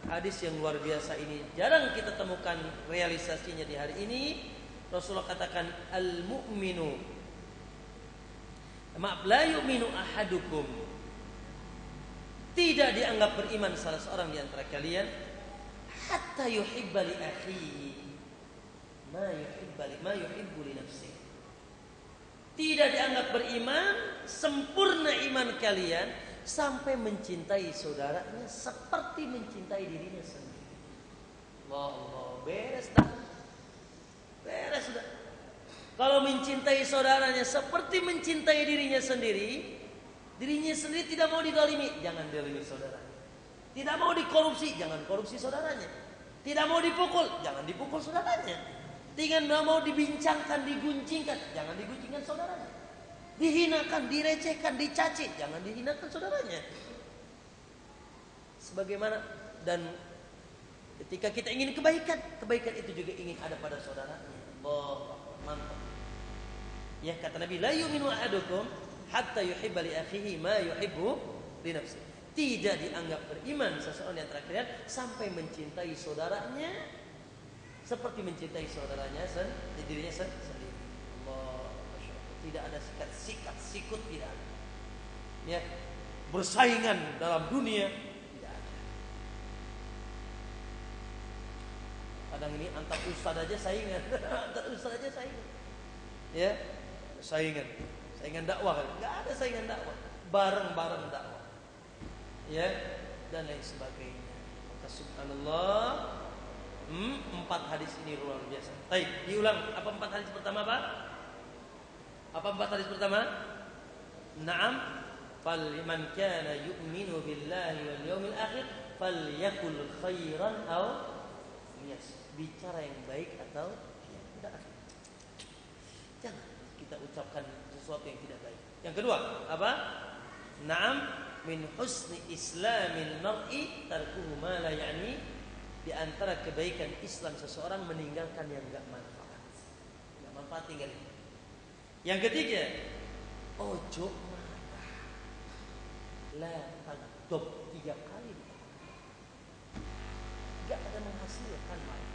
Hadis yang luar biasa ini jarang kita temukan realisasinya di hari ini. Rasulullah katakan al-mu'minu, maaf, la yu'minu ahadukum, tidak dianggap beriman salah seorang di antara kalian hatta yuhibba li akhihi ma yuhibbu li nafsihi. Tidak dianggap beriman, sempurna iman kalian sampai mencintai saudaranya seperti mencintai dirinya sendiri. Allah, beres dah. Beres sudah. Kalau mencintai saudaranya seperti mencintai dirinya sendiri tidak mau didolimi, jangan dolimi saudaranya. Tidak mau dikorupsi, jangan korupsi saudaranya. Tidak mau dipukul, jangan dipukul saudaranya. Tidak mau dibincangkan, diguncingkan, jangan diguncingkan saudaranya. Dihinakan, direcehkan, dicaci, jangan dihinakan saudaranya. Sebagaimana dan ketika kita ingin kebaikan itu juga ingin ada pada saudaranya. Allah, mantap. Ya, kata Nabi, la yu'minu ahadukum hatta yuhibba li akhihi ma yuhibbu li nafsihi. Tidak dianggap beriman seseorang di antara kalian sampai mencintai saudaranya seperti mencintai saudaranya dirinya sendiri. Allah, Masya Allah. Tidak ada sikut tidak ada. Ya, bersaingan dalam dunia tidak ada. Kadang ini antar ustaz aja saingan, antar ustaz aja saingan. Ya, saingan dakwah, nggak ada saingan dakwah, bareng-bareng dakwah, ya, dan lain sebagainya. Maka subhanallah, 4 hadis ini luar biasa. Baik, diulang. Apa 4 hadis pertama, Pak? Apa 4 hadis pertama? Naam, falman kana yu'minu billahi wal yawmil akhir falyakul khairan aw liyasmut. Bicara yang baik atau tidak. Jangan kita ucapkan sesuatu yang tidak baik. Yang kedua, apa? Naam, min husni islamil mar'i tarkuhu ma la ya'ni. Di antara kebaikan Islam seseorang meninggalkan yang enggak manfaat. Enggak manfaat tinggalin. Yang ketiga, ojo marah. La tagdob 3 kali. Enggak ada menghasilkan marah.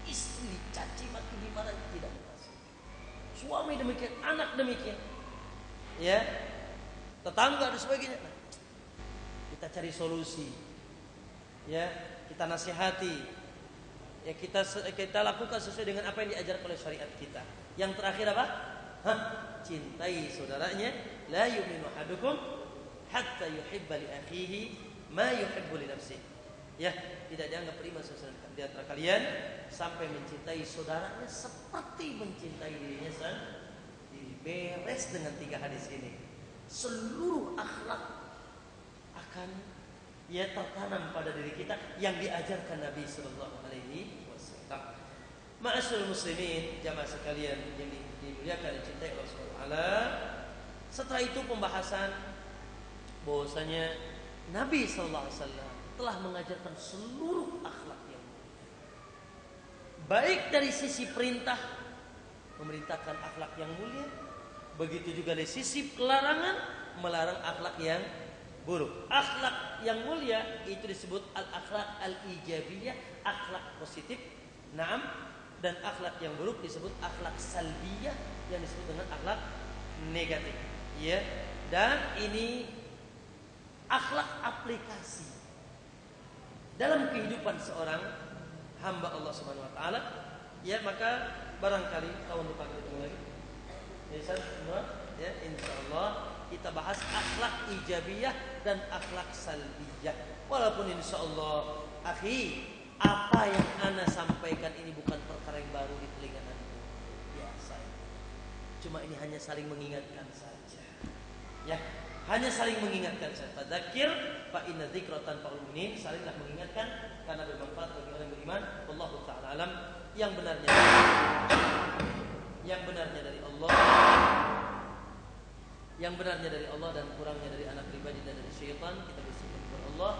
Istri caci maki dimarahi tidak menghasilkan. Suami demikian, anak demikian. Ya. Tetangga dan sebagainya. Nah, kita cari solusi. Ya, kita nasihati. Ya, kita lakukan sesuai dengan apa yang diajarkan oleh syariat kita. Yang terakhir apa? Cintai saudaranya. La yu'minu ahadukum hatta yuhibba li akhihi ma yuhibbu li nafsihi. Ya, tidak dianggap beriman seseorang di antara kalian sampai mencintai saudaranya seperti mencintai dirinya sendiri. Beres dengan 3 hadis ini. Seluruh akhlak akan tertanam pada diri kita yang diajarkan Nabi sallallahu alaihi wasallam. Ma'asyiral muslimin, jamaah sekalian yang dimuliakan dan dicintai Allah Subhanahu wa taala. Setelah itu pembahasan bahwasanya Nabi sallallahu alaihi wasallam telah mengajarkan seluruh akhlak yang mulia. Baik dari sisi perintah memerintahkan akhlak yang mulia, begitu juga dari sisi larangan melarang akhlak yang buruk. Akhlak yang mulia itu disebut al-akhlak al-ijabiyah, akhlak positif. Naam, dan akhlak yang buruk disebut akhlak salbiyah yang disebut dengan akhlak negatif. Ya, dan ini akhlak aplikasi dalam kehidupan seorang hamba Allah Subhanahu wa taala. Ya, maka barangkali tahun depan itu lagi. Ya, semua Ya, insyaallah kita bahas akhlak ijabiyah dan akhlak salbiyah. Walaupun insyaallah, akhi, apa yang ana sampaikan ini bukan perkara yang baru di telinga anda. Biasa. Cuma ini hanya saling mengingatkan saja. Ya, hanya saling mengingatkan saja. Fadzakir fa inna dzikra tanfa'ul mu'minin. Salinglah mengingatkan karena bermanfaat bagi orang yang beriman. Wallahu ta'ala alam. Yang benarnya dari Allah. Yang benarnya dari Allah dan kurangnya dari anak pribadi dan dari syaitan, kita bersyukur kepada Allah.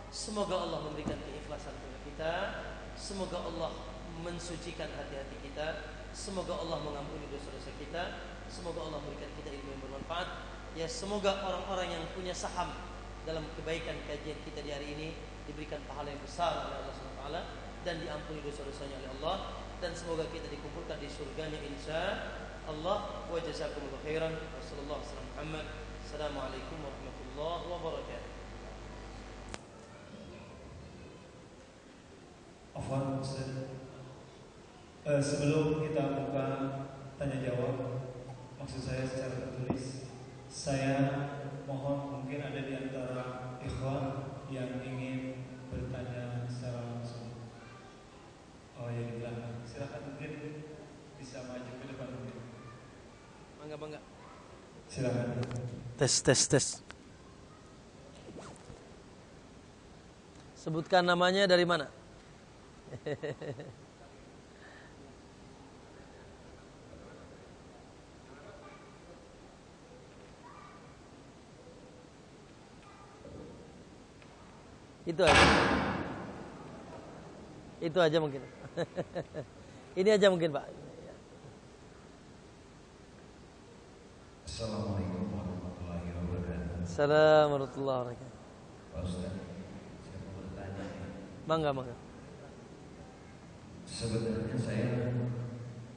Semoga Allah memberikan keikhlasan kepada kita. Semoga Allah mensucikan hati-hati kita. Semoga Allah mengampuni dosa-dosa kita. Semoga Allah memberikan kita ilmu yang bermanfaat. Ya, semoga orang-orang yang punya saham dalam kebaikan kajian kita di hari ini diberikan pahala yang besar oleh Allah SWT dan diampuni dosa-dosanya oleh Allah. Dan semoga kita dikumpulkan di surganya insya Allah. Wa jazakumullahu khairan. Wassallallahu alaihi wasallam. Assalamualaikum warahmatullahi wabarakatuh. Afwan Ustaz, sebelum kita buka tanya jawab, maksud saya secara tertulis, saya mohon mungkin ada di antara ikhwan yang ingin bertanya secara langsung. Oh ya, di belakang. Silakan, mungkin bisa maju ke depan mungkin. Bangga. Silakan. Tes. Sebutkan namanya, dari mana? Itu aja mungkin. Ini aja mungkin, Pak. Assalamualaikum warahmatullahi wabarakatuh. Assalamualaikum warahmatullahi wabarakatuh. Pak Ustaz, saya mau bertanya. Bangga. Sebenarnya saya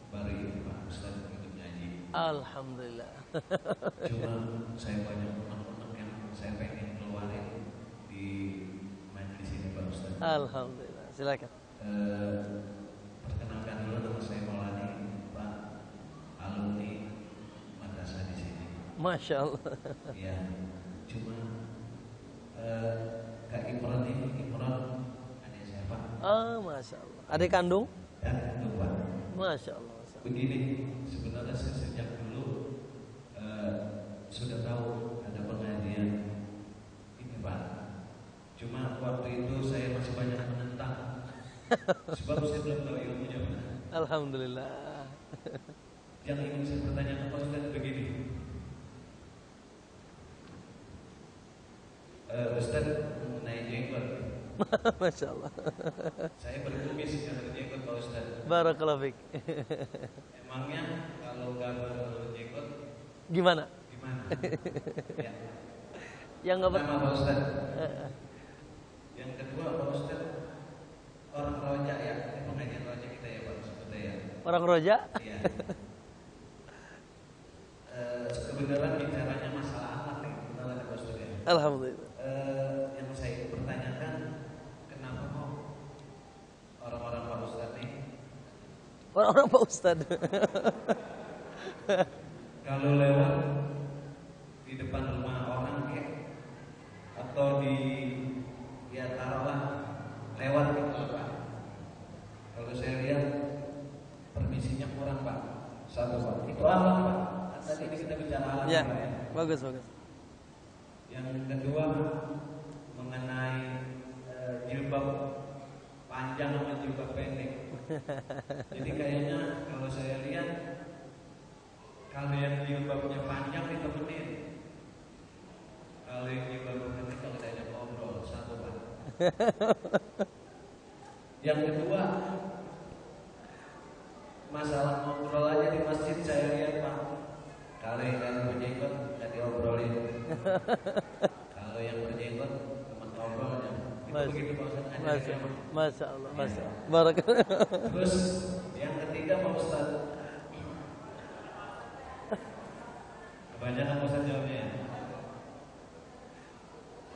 baru Pak Ustaz ikut nyanyi. Alhamdulillah. Cuma saya banyak unek-unek yang saya pengen keluarin di majelis ini Pak Ustaz. Alhamdulillah. Silakan. Perkenalkan dulu, nama saya Maulani, Pak, alumni madrasah di sini. Masya Allah. Ya, cuma Kak Imran adik saya Pak. Masya Allah. Adik kandung? Dan itu Pak. Masya Allah. Begini, sebenarnya saya sejak dulu sudah tahu ada pengajian ini Pak. Cuma waktu itu saya masih banyak menentang. Sebab saya belum tahu ilmunya Pak. Alhamdulillah. Yang ingin saya pertanyakan Pak Ustaz begini. Ustaz mengenai jenggot. Masya Allah. Saya berkumis dengan jenggot Pak Ustaz. Barakallahu fiik. Emangnya kalau nggak berjenggot Gimana? Ya. Yang nggak Pertama Pak Ustaz. Yang kedua Pak Ustaz, orang roja ya, ini pengajian roja kita ya Pak sebetulnya ya. Orang roja? Iya. Kebenaran bicaranya masalah akhlak nih, benar Pak Ustaz ya. Alhamdulillah. Yang saya pertanyakan, kenapa kok orang-orang Pak Ustaz nih, Orang-orang Pak Ustad. kalau lewat di depan rumah orang kayak atau di ya taruhlah lewat gitu Pak. Kalau saya lihat permisinya kurang Pak. Satu Pak. Itu alam Pak. Tadi ini kita bicara alam Ya, Pak ya. bagus. Yang kedua mengenai jilbab panjang sama jilbab pendek. Jadi kayaknya kalau saya lihat, kalau yang jilbabnya panjang ditemenin, kalau yang jilbabnya pendek kalau saya ngobrol satu Pak. Yang kedua, masalah ngobrol aja di masjid saya lihat Pak. Kalau yang berjenggot nggak diobrolin. Kalau yang berjenggot teman ngobrol aja. Itu begitu Pak Ustaz. Masya Allah. Barakallah. Terus yang ketiga Pak Ustaz, kebanyakan Pak Ustaz jawabnya ya.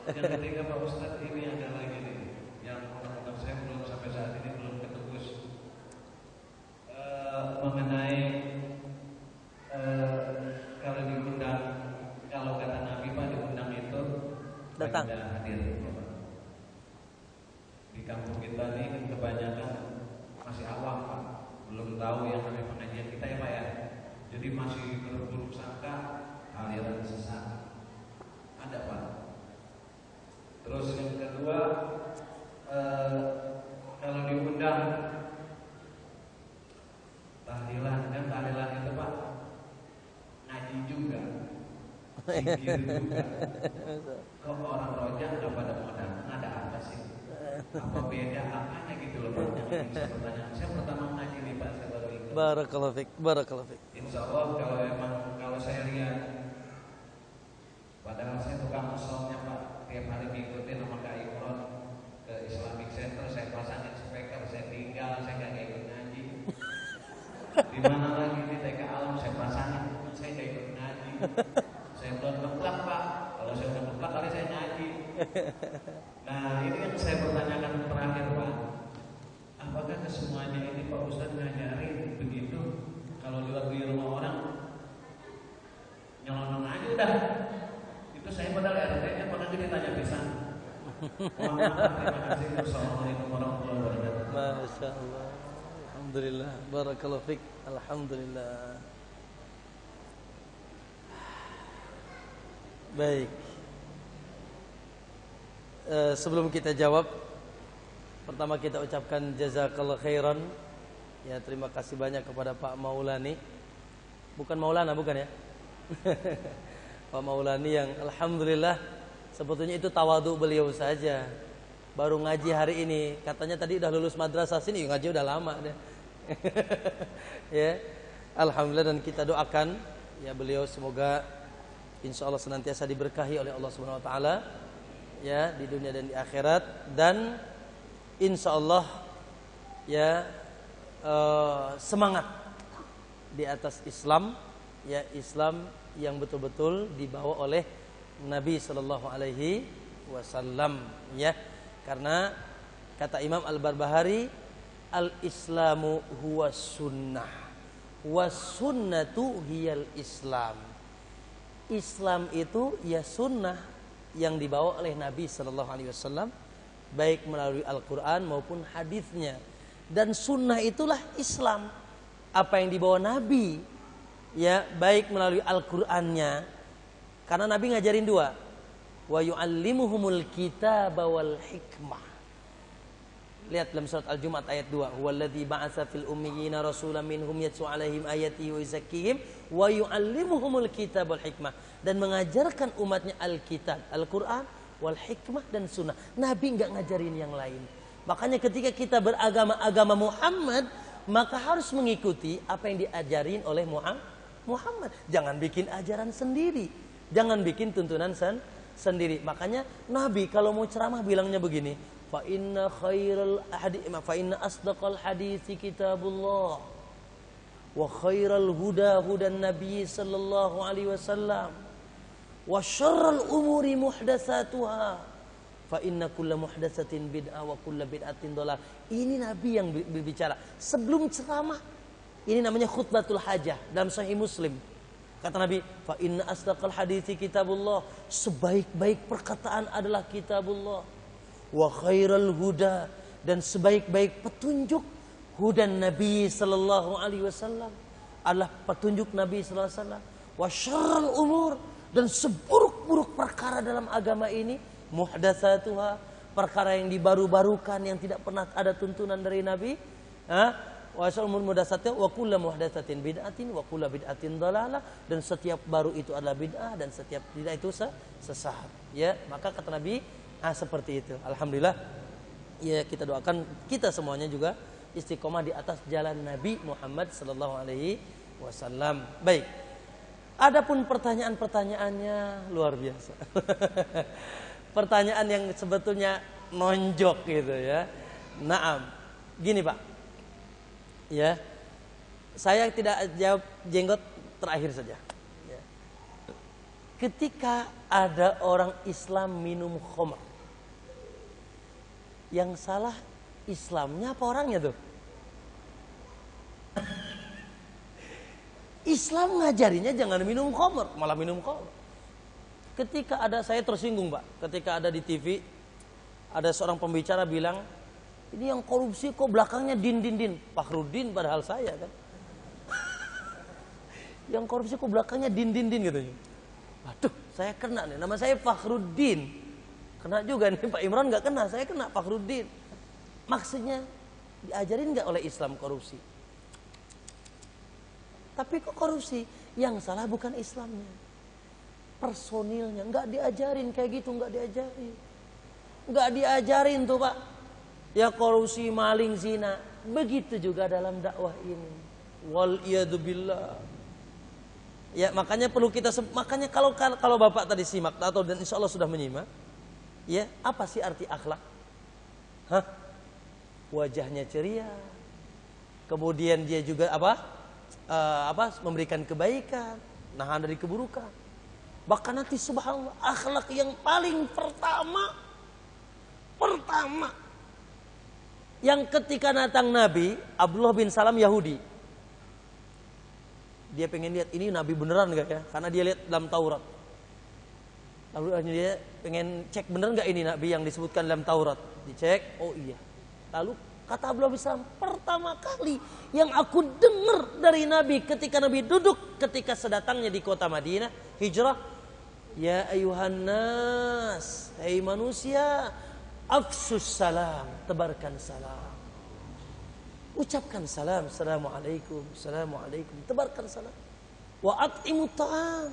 Yang ketiga Pak Ustaz, ini ada lagi nih yang menurut saya belum sampai saat ini belum ketebus, mengenai kalau di datang. tidak hadir. Di kampung kita ini kebanyakan masih awam Pak, belum tahu yang namanya pengajian kita ya Pak ya. Jadi masih berburuk sangka aliran sesat. Ada Pak. Terus yang kedua, kalau diundang tahlilan, kan tahlilan itu Pak ngaji juga, zikir juga. Kok orang rojak nggak pada mau datang, ada apa sih? Apa beda apanya gitu loh Pak? Yang bisa bertanya. Saya pertama ngaji nih Pak, saya baru ingat. Barakallahu fik, barakallahu fik. Insya Allah kalau saya lihat, padahal saya tukang musolnya Pak, tiap hari ngikutin sama Kak Imron ke Islamic Center, saya pasangin speaker, saya tinggal, saya nggak ikut ngaji. Di mana lagi di TK Alam saya pasangin, saya nggak ikut ngaji. Saya belum ngeplak Pak, kalau saya udah ngeplak kali saya ngaji. Nah ini yang saya pertanyakan terakhir Pak, apakah kesemuanya ini Pak Ustadz ngajarin begitu? Kalau lihat di rumah orang nyelonong aja udah. Itu saya padahal RT-nya pernah ditanya pisan. Mohon maaf, terima kasih. Wassalamualaikum warahmatullahi wabarakatuh. Masya Allah. Alhamdulillah. Barakallahu fik. Alhamdulillah. Baik. Sebelum kita jawab, pertama kita ucapkan jazakallahu khairan. Ya, terima kasih banyak kepada Pak Maulani. Bukan Maulana, bukan ya? Pak Maulani yang alhamdulillah sebetulnya itu tawadhu beliau saja. Baru ngaji hari ini, katanya tadi udah lulus madrasah sini, ngaji udah lama deh. Ya. Alhamdulillah, dan kita doakan ya beliau semoga insyaallah senantiasa diberkahi oleh Allah Subhanahu wa taala ya di dunia dan di akhirat, dan insyaallah ya semangat di atas Islam, ya Islam yang betul-betul dibawa oleh Nabi Sallallahu Alaihi Wasallam ya, karena kata Imam Al-Barbahari, al-Islamu huwa sunnah was sunnatu hiyal Islam. Islam itu ya sunnah yang dibawa oleh Nabi Sallallahu Alaihi Wasallam, baik melalui Al-Quran maupun hadisnya, dan sunnah itulah Islam. Apa yang dibawa Nabi ya baik melalui Al-Qur'annya, karena Nabi ngajarin dua, wa yu'allimuhumul kitaba wal hikmah. Lihat dalam surat Al-Jumu'ah ayat 2, huwallazi ba'atsa fil ummiyina rasulan minhum yatlu 'alaihim ayatihi wa yuzakkihim wa yu'allimuhumul kitaba wal hikmah, dan mengajarkan umatnya Alkitab, Al-Qur'an, wal hikmah dan sunnah. Nabi enggak ngajarin yang lain. Makanya ketika kita beragama Muhammad, maka harus mengikuti apa yang diajarin oleh Muhammad. Jangan bikin ajaran sendiri, jangan bikin tuntunan sendiri. Makanya Nabi kalau mau ceramah bilangnya begini, fa inna asdaqal hadits kitabullah wa khairal huda hudan nabi sallallahu alaihi wasallam wa syarrul umuri muhdatsatuha fa inna kulla muhdatsatin bid'ah wa kulla bid'atin dhalalah. Ini Nabi yang berbicara sebelum ceramah. Ini namanya khutbatul hajah dalam Sahih Muslim. Kata Nabi, fa inna asdaqal hadithi kitabullah, sebaik-baik perkataan adalah kitabullah. Wa khairal huda, dan sebaik-baik petunjuk hudan Nabi sallallahu alaihi wasallam adalah petunjuk Nabi sallallahu alaihi wasallam. Wa syarrul umur, dan seburuk-buruk perkara dalam agama ini muhdatsatuha, perkara yang dibaru-barukan yang tidak pernah ada tuntunan dari Nabi. Wa syarrul muhdatsatuha wa kullu muhdatsatin bid'atin wa kullu bid'atin dhalalah, dan setiap baru itu adalah bid'ah dan setiap bid'ah itu sesat. Ya, maka kata Nabi seperti itu. Alhamdulillah. Ya, kita doakan kita semuanya juga istiqomah di atas jalan Nabi Muhammad sallallahu alaihi wasallam. Baik. Adapun pertanyaan-pertanyaannya luar biasa. Pertanyaan yang sebetulnya nonjok gitu ya. Naam. Gini Pak. Ya. Saya tidak jawab jenggot terakhir saja. Ya. Ketika ada orang Islam minum khamr, yang salah Islamnya apa orangnya tuh? Islam ngajarinya jangan minum khamr, malah minum khamr. Ketika saya tersinggung Pak, ketika ada di TV, ada seorang pembicara bilang, ini yang korupsi kok belakangnya din. Fakhrudin padahal saya kan. Yang korupsi kok belakangnya din katanya. Waduh, saya kena nih, nama saya Fakhrudin. Kena juga nih, Pak Imran nggak kena, saya kena Fakhrudin. Maksudnya, diajarin nggak oleh Islam korupsi? Tapi kok korupsi? Yang salah bukan Islamnya, personilnya. Nggak diajarin kayak gitu, nggak diajarin tuh Pak. Ya korupsi, maling, zina. Begitu juga dalam dakwah ini. Waliyadzubillah. Ya makanya perlu kita, makanya kalau Bapak tadi simak atau dan insya Allah sudah menyimak, ya apa sih arti akhlak? Wajahnya ceria, kemudian dia juga memberikan kebaikan, nahan dari keburukan. Bahkan nanti subhanallah akhlak yang paling pertama yang ketika datang Nabi Abdullah bin Salam Yahudi, dia pengen lihat ini Nabi beneran gak ya, karena dia lihat dalam Taurat. Lalu dia pengen cek bener gak ini Nabi yang disebutkan dalam Taurat. Dicek, oh iya. Lalu kata Abdullah bin Salam, pertama kali yang aku dengar dari Nabi ketika Nabi duduk ketika sedatangnya di kota Madinah hijrah, ya ayuhan nas, hai manusia, afsus salam, tebarkan salam, ucapkan salam, assalamualaikum, tebarkan salam, wa at'imut ta'am,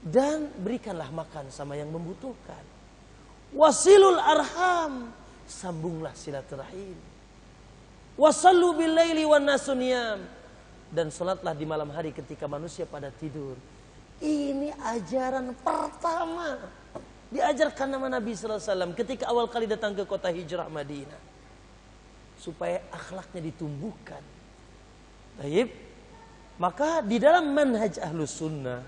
dan berikanlah makan sama yang membutuhkan, wasilul arham, sambunglah silaturahim, wasallu bil laili wan nasu niyam, dan salatlah di malam hari ketika manusia pada tidur. Ini ajaran pertama diajarkan nama Nabi sallallahu alaihi wasallam ketika awal kali datang ke kota hijrah Madinah, supaya akhlaknya ditumbuhkan. Baik, maka di dalam manhaj Ahlus Sunnah,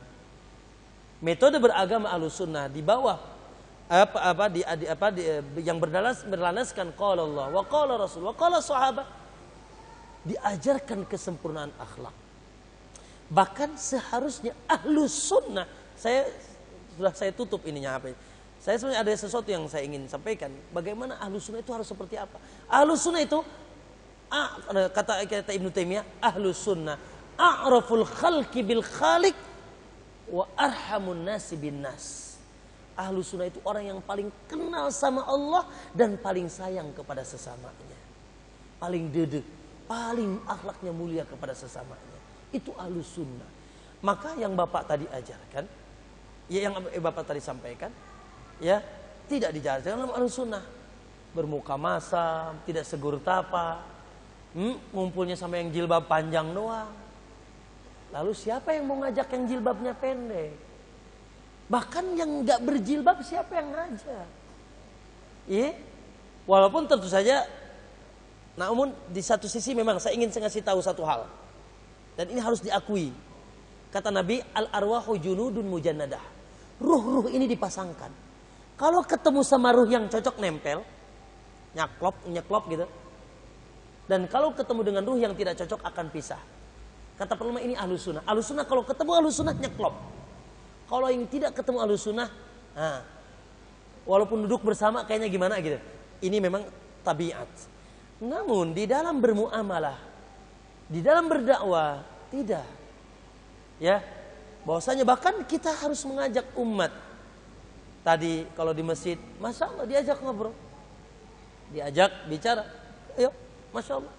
metode beragama Ahlus Sunnah di bawah yang berlandaskan qala Allah wa qala Rasul wa qala sahabat, diajarkan kesempurnaan akhlak. Bahkan seharusnya Ahlus Sunnah, saya tutup ininya apa? Saya sebenarnya ada sesuatu yang saya ingin sampaikan. Bagaimana Ahlus Sunnah itu harus seperti apa? Ahlus Sunnah itu kata Ibnu Taimiyah, Ahlus Sunnah a'raful khalqi bil khaliq wa arhamun nasi bin nas. Ahlus Sunnah itu orang yang paling kenal sama Allah dan paling sayang kepada sesamanya, paling dedek, paling akhlaknya mulia kepada sesamanya. Itu Ahlus Sunnah. Maka yang Bapak tadi ajarkan, ya yang Bapak tadi sampaikan, ya tidak dijalankan dalam Ahlus Sunnah. Bermuka masam, tidak segur tapa, ngumpulnya sama yang jilbab panjang doang. Lalu siapa yang mau ngajak yang jilbabnya pendek? Bahkan yang nggak berjilbab siapa yang ngajak? Ya, walaupun tentu saja, namun di satu sisi memang saya ingin ngasih tahu satu hal, dan ini harus diakui. Kata Nabi, al-arwahu junudun mujannadah. Ruh-ruh ini dipasangkan. Kalau ketemu sama ruh yang cocok nempel, nyeklop gitu. Dan kalau ketemu dengan ruh yang tidak cocok akan pisah. Kata ulama ini Ahlus Sunnah. Ahlus Sunnah kalau ketemu Ahlus Sunnah nyeklop. Kalau yang tidak ketemu Ahlus Sunnah, walaupun duduk bersama kayaknya gimana gitu. Ini memang tabiat. Namun di dalam bermuamalah, di dalam berdakwah tidak. Ya, bahwasanya bahkan kita harus mengajak umat. Tadi kalau di masjid, masya Allah diajak ngobrol, diajak bicara, ayo, masya Allah.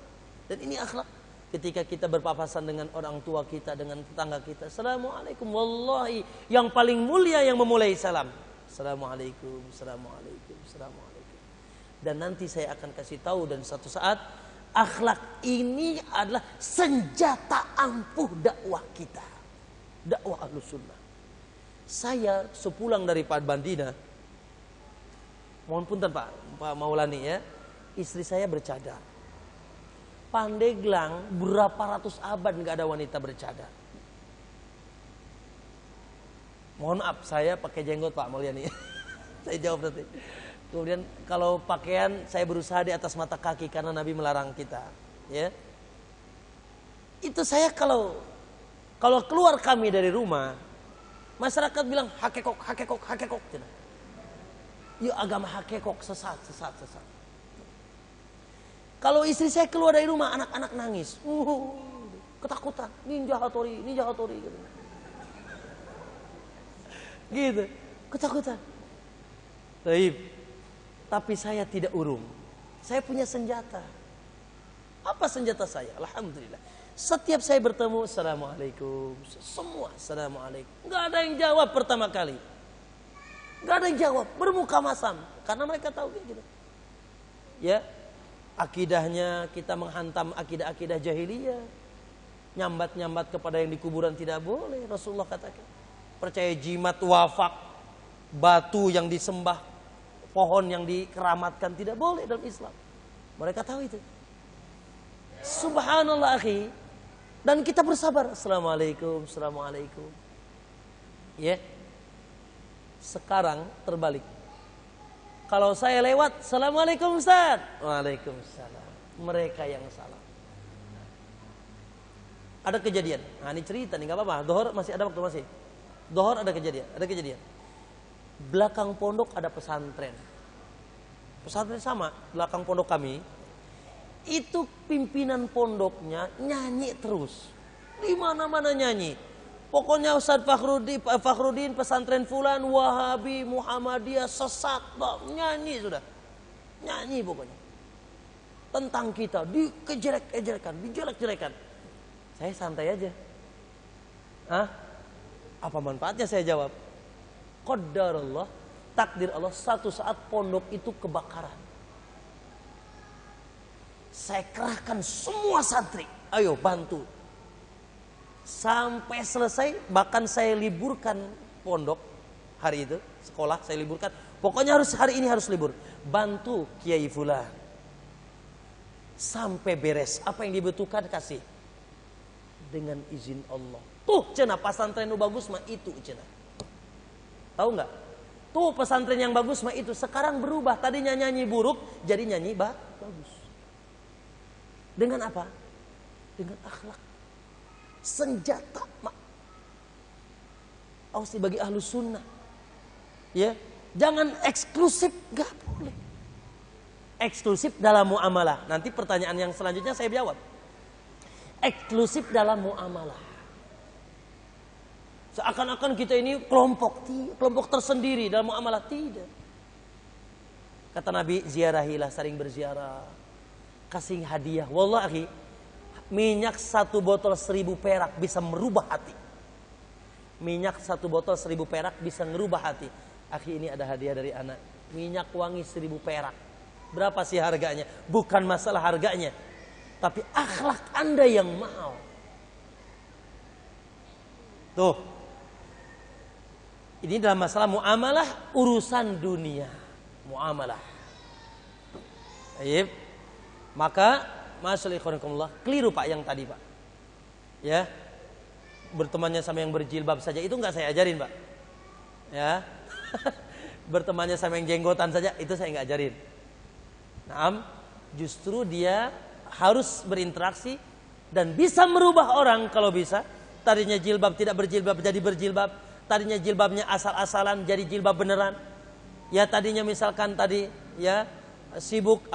Dan ini akhlak. Ketika kita berpapasan dengan orang tua kita, dengan tetangga kita, assalamualaikum, wallahi yang paling mulia yang memulai salam, assalamualaikum, assalamualaikum, assalamualaikum. Dan nanti saya akan kasih tahu, dan suatu saat akhlak ini adalah senjata ampuh dakwah kita, dakwah Ahlus Sunnah. Saya sepulang dari Padbandina, mohon punten Pak Maulani ya, istri saya bercadar. Pandeglang berapa ratus abad nggak ada wanita bercadar. Mohon maaf, saya pakai jenggot Pak Maulani. Saya jawab nanti. Kemudian kalau pakaian saya berusaha di atas mata kaki karena Nabi melarang kita. Ya, itu saya kalau keluar kami dari rumah, Masyarakat bilang hakekok, hakekok, hakekok. Yuk agama hakekok, sesat. Kalau istri saya keluar dari rumah, anak-anak nangis. Ketakutan, ninja hatori. Gitu, ketakutan. Tapi saya tidak urung. Saya punya senjata. Apa senjata saya? Alhamdulillah. Setiap saya bertemu, assalamualaikum. Semua assalamualaikum. Gak ada yang jawab pertama kali. Gak ada yang jawab. Bermuka masam. Karena mereka tahu kayak gitu. Ya, akidahnya kita menghantam akidah-akidah jahiliyah. Nyambat-nyambat kepada yang di kuburan tidak boleh. Rasulullah katakan. Percaya jimat, wafak, batu yang disembah, pohon yang dikeramatkan tidak boleh dalam Islam. Mereka tahu itu. Subhanallah akhi. Dan kita bersabar. Assalamualaikum. Ya. Sekarang terbalik. Kalau saya lewat, assalamualaikum Ustaz. Waalaikumsalam. Mereka yang salah. Ada kejadian. Nah ini cerita nih, gak apa-apa. Dohor masih ada waktu masih. Dohor ada kejadian. Belakang pondok ada pesantren. Pesantren sama, belakang pondok kami. Itu pimpinan pondoknya nyanyi terus. Di mana-mana nyanyi. Pokoknya Ustaz Fakhruddin pesantren fulan, Wahabi, Muhammadiyah, sesat, nyanyi sudah. Nyanyi pokoknya. Tentang kita, dijelek-jelekan. Saya santai aja. Apa manfaatnya saya jawab? Qadarullah, takdir Allah, satu saat pondok itu kebakaran. Saya kerahkan semua santri, ayo bantu. Sampai selesai, bahkan saya liburkan pondok hari itu, sekolah saya liburkan. Pokoknya hari ini harus libur. Bantu Kiai Fulan. Sampai beres, apa yang dibutuhkan kasih. Dengan izin Allah. Tuh cenah pesantren yang bagus mah itu cenah. Tahu nggak? Tuh pesantren yang bagus mah itu. Sekarang berubah, tadinya nyanyi buruk jadi nyanyi bagus. Dengan apa? Dengan akhlak. Senjata. Awas bagi ahlus sunnah. Ya, jangan eksklusif, gak boleh. Eksklusif dalam muamalah. Nanti pertanyaan yang selanjutnya saya jawab. Eksklusif dalam muamalah. Seakan-akan kita ini kelompok tersendiri dalam muamalah. Tidak. Kata Nabi, ziarahilah, sering berziarah. Kasih hadiah. Wallahi, minyak 1 botol 1000 perak bisa merubah hati. Minyak 1 botol 1000 perak bisa merubah hati. Akhi, ini ada hadiah dari anak. Minyak wangi 1000 perak. Berapa sih harganya? Bukan masalah harganya, tapi akhlak Anda yang mahal. Tuh. Ini dalam masalah muamalah, urusan dunia. Muamalah. Baik. Maka, masyaallah, keliru Pak yang tadi Pak. Ya. Bertemannya sama yang berjilbab saja itu enggak saya ajarin Pak. Ya. Bertemannya sama yang jenggotan saja itu saya enggak ajarin. Naam, justru dia harus berinteraksi dan bisa merubah orang kalau bisa. Tadinya jilbab tidak berjilbab jadi berjilbab. Tadinya jilbabnya asal-asalan jadi jilbab beneran. Ya tadinya misalkan tadi ya sibuk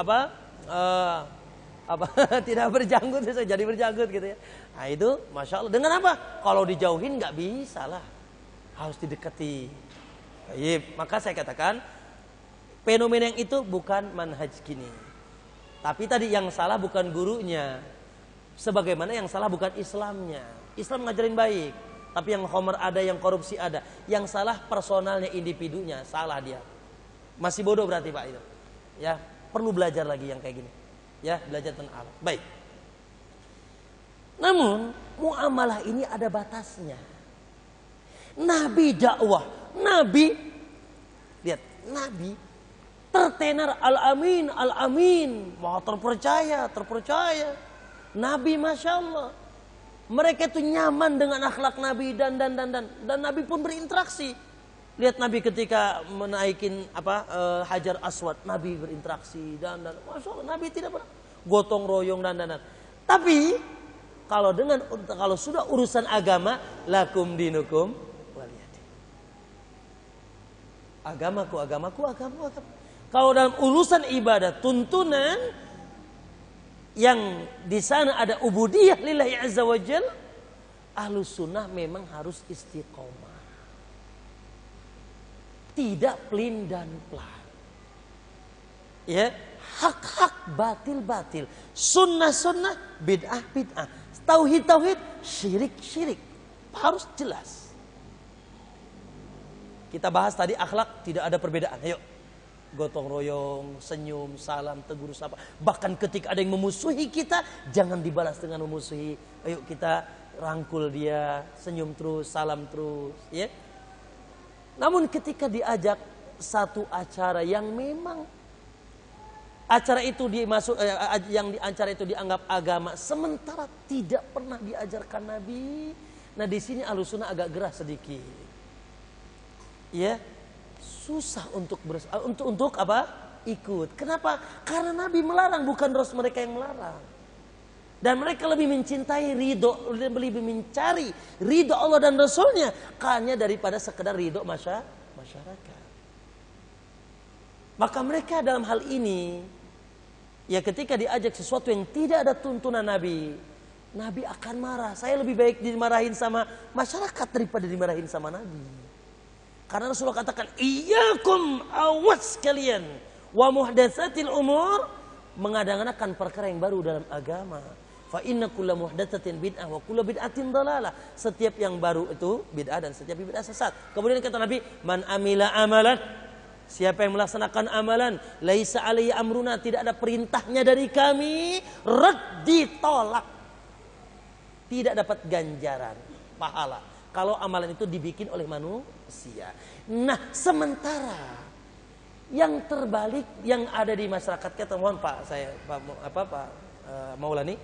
tidak berjanggut bisa jadi berjanggut gitu ya. Nah itu masya Allah. Dengan apa? Kalau dijauhin nggak bisa lah, harus didekati. Baik, maka saya katakan fenomena yang itu bukan manhaj kini. Tapi tadi yang salah bukan gurunya, sebagaimana yang salah bukan Islamnya. Islam ngajarin baik, tapi yang homer ada, yang korupsi ada. Yang salah personalnya, individunya, salah dia. Masih bodoh berarti Pak itu. Ya, perlu belajar lagi yang kayak gini. Ya, belajar tentang Allah. Baik. Namun, muamalah ini ada batasnya. Nabi dakwah, Nabi lihat, Nabi tertenar al-amin, al-amin, maha terpercaya. Nabi masya Allah. Mereka itu nyaman dengan akhlak Nabi dan Nabi pun berinteraksi. Lihat Nabi ketika menaikin Hajar Aswad, Nabi berinteraksi dan masya Allah, Nabi tidak pernah gotong royong dan. Tapi kalau sudah urusan agama, lakum dinukum waliyadin. Agamaku, agamaku, agamaku, agamaku. Kalau dalam urusan ibadah, tuntunan yang di sana ada ubudiyah lillahi azza wa jal, Ahlus Sunnah memang harus istiqomah. Tidak pelin dan pelan. Ya, hak-hak, batil-batil. Sunnah-sunnah, bid'ah-bid'ah. Tauhid-tauhid, syirik-syirik. Harus jelas. Kita bahas tadi akhlak, tidak ada perbedaan. Ayo. Gotong royong, senyum, salam, tegur sapa. Bahkan ketika ada yang memusuhi kita, jangan dibalas dengan memusuhi. Ayo kita rangkul dia, senyum terus, salam terus, ya. Namun ketika diajak satu acara yang memang acara itu acara itu dianggap agama, sementara tidak pernah diajarkan Nabi. Nah, di sini Ahlus Sunnah agak gerah sedikit. Ya. Susah untuk apa? Ikut. Kenapa? Karena Nabi melarang, bukan Rasul mereka yang melarang. Dan mereka lebih mencintai lebih mencari ridho Allah dan Rasulnya hanya daripada sekedar ridho masyarakat. Maka mereka dalam hal ini, ya ketika diajak sesuatu yang tidak ada tuntunan Nabi, Nabi akan marah. Saya lebih baik dimarahin sama masyarakat daripada dimarahin sama Nabi. Karena Rasulullah katakan, iyyakum, awas kalian, wa muhdatsatil umur, mengadang-adangkan perkara yang baru dalam agama. Fa inna kulla muhdatsatin bid'ah wa kulla bid'atin dhalalah. Setiap yang baru itu bid'ah dan setiap bid'ah sesat. Kemudian kata Nabi, man amila amalan, siapa yang melaksanakan amalan, laisa alaihi amruna, tidak ada perintahnya dari kami, ditolak. Tidak dapat ganjaran, pahala. Kalau amalan itu dibikin oleh manusia. Nah, sementara yang terbalik yang ada di masyarakat kita, mohon Pak Maulani,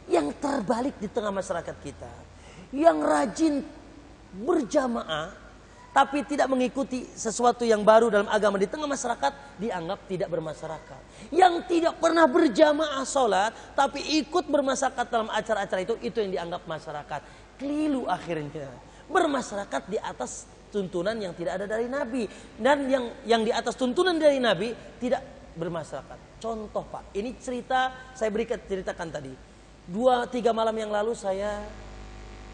yang terbalik di tengah masyarakat kita, yang rajin berjamaah tapi tidak mengikuti sesuatu yang baru dalam agama di tengah masyarakat, dianggap tidak bermasyarakat. Yang tidak pernah berjamaah sholat tapi ikut bermasyarakat dalam acara-acara itu yang dianggap masyarakat. Keliru akhirnya. Bermasyarakat di atas tuntunan yang tidak ada dari Nabi. Dan yang di atas tuntunan dari Nabi tidak bermasyarakat. Contoh Pak, ini cerita saya ceritakan tadi. 2-3 malam yang lalu saya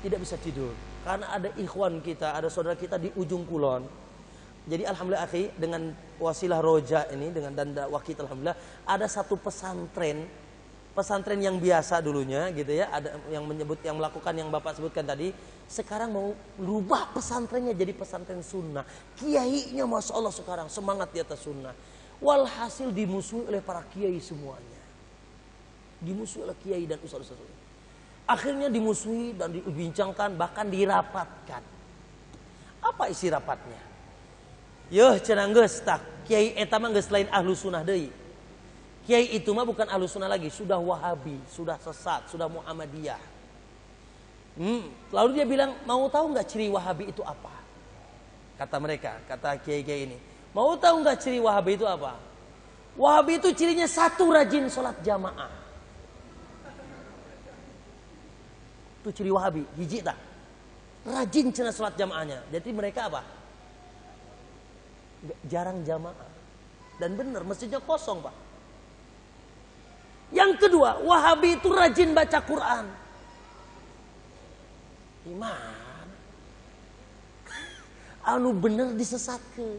tidak bisa tidur. Karena ada ikhwan kita, ada saudara kita di ujung kulon. Jadi alhamdulillah akhi, dengan wasilah roja ini, dengan dan dakwah kita alhamdulillah, ada satu pesantren yang biasa dulunya gitu ya, ada yang melakukan yang Bapak sebutkan tadi, sekarang mau rubah pesantrennya jadi pesantren sunnah. Kiainya Masya Allah sekarang semangat di atas sunnah. Walhasil dimusuhi oleh para kiai semuanya. Dimusuhi oleh kiai dan ustaz-ustaz. Akhirnya dimusuhi dan dibincangkan, bahkan dirapatkan. Apa isi rapatnya? Yuh cenah geus tak kiai eta mah geus lain Ahlus Sunnah deui. Kiai itu mah bukan Ahlus Sunnah lagi, sudah Wahabi, sudah sesat, sudah Muhammadiyah. Lalu dia bilang, mau tahu nggak ciri Wahabi itu apa? Kata mereka, kata kiai-kiai ini, mau tahu nggak ciri Wahabi itu apa? Wahabi itu cirinya satu, rajin sholat jamaah. Itu ciri Wahabi, hiji tak? Rajin cenah sholat jamaahnya. Jadi mereka apa? Jarang jamaah. Dan benar, masjidnya kosong Pak. Yang kedua, Wahabi itu rajin baca Quran. Gimana? Anu bener disesatkan.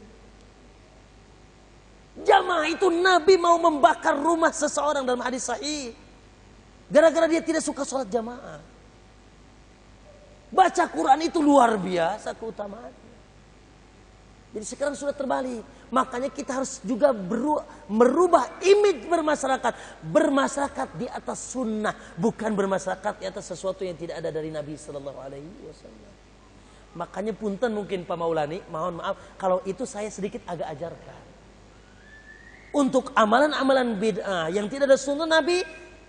Jamaah itu Nabi mau membakar rumah seseorang dalam hadis sahih. Gara-gara dia tidak suka sholat jamaah. Baca Quran itu luar biasa keutamaannya. Jadi sekarang sudah terbalik. Makanya kita harus juga merubah image bermasyarakat. Bermasyarakat di atas sunnah. Bukan bermasyarakat di atas sesuatu yang tidak ada dari Nabi SAW. Makanya punten mungkin Pak Maulani, mohon maaf kalau itu saya sedikit agak ajarkan. Untuk amalan-amalan bid'ah yang tidak ada sunnah Nabi,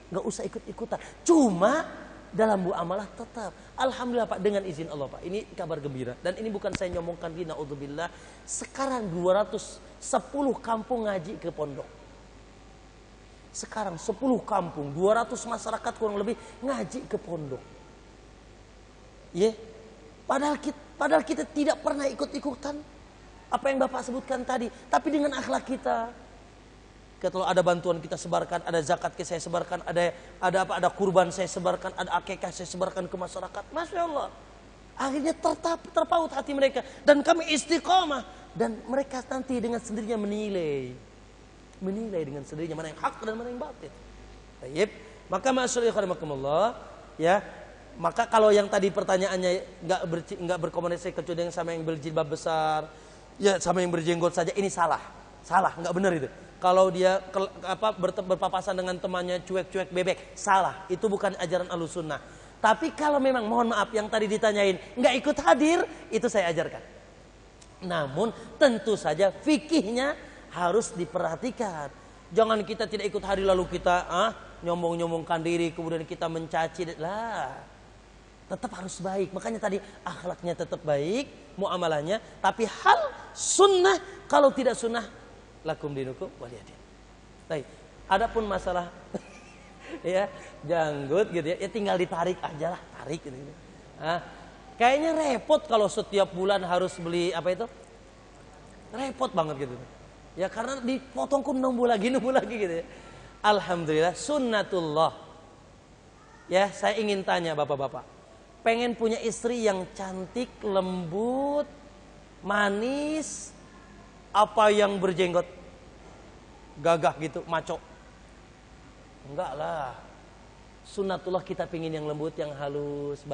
gak usah ikut-ikutan. Cuma dalam muamalah tetap. Alhamdulillah Pak, dengan izin Allah Pak, ini kabar gembira. Dan ini bukan saya nyomongkan di naudzubillah. Sekarang 210 kampung ngaji ke pondok. Sekarang 10 kampung, 200 masyarakat kurang lebih ngaji ke pondok. Ya, padahal kita tidak pernah ikut-ikutan. apa yang Bapak sebutkan tadi, tapi dengan akhlak kita. Kalau ada bantuan kita sebarkan, ada zakat saya sebarkan, ada kurban saya sebarkan, ada akikah saya sebarkan ke masyarakat. Masya Allah. Akhirnya terpaut hati mereka dan kami istiqomah dan mereka nanti dengan sendirinya menilai dengan sendirinya mana yang hak dan mana yang batil. Baik. Maka masyaallah ya. Maka kalau yang tadi pertanyaannya nggak berkomunikasi kecuali dengan sama yang berjilbab besar, ya sama yang berjenggot saja, ini salah, nggak benar itu. Kalau dia berpapasan dengan temannya cuek-cuek bebek, salah. Itu bukan ajaran Ahlussunnah. Tapi kalau memang mohon maaf yang tadi ditanyain nggak ikut hadir, itu saya ajarkan. Namun tentu saja fikihnya harus diperhatikan. Jangan kita tidak ikut hadir lalu kita nyombong-nyombongkan diri, kemudian kita mencaci. Lah, tetap harus baik. Makanya tadi akhlaknya tetap baik, muamalahnya. Tapi hal sunnah, kalau tidak sunnah, lakum dinukum waliyadin. Baik. Adapun masalah ya janggut gitu ya, tinggal ditarik aja lah, tarik gitu. Kayaknya repot kalau setiap bulan harus beli apa itu? Repot banget gitu. Ya karena dipotong pun nunggu lagi gitu ya. Alhamdulillah sunnatullah. Ya, saya ingin tanya Bapak-bapak. Pengen punya istri yang cantik, lembut, manis, apa yang berjenggot? Gagah gitu, maco? Enggak lah. Sunnatullah kita pingin yang lembut, yang halus,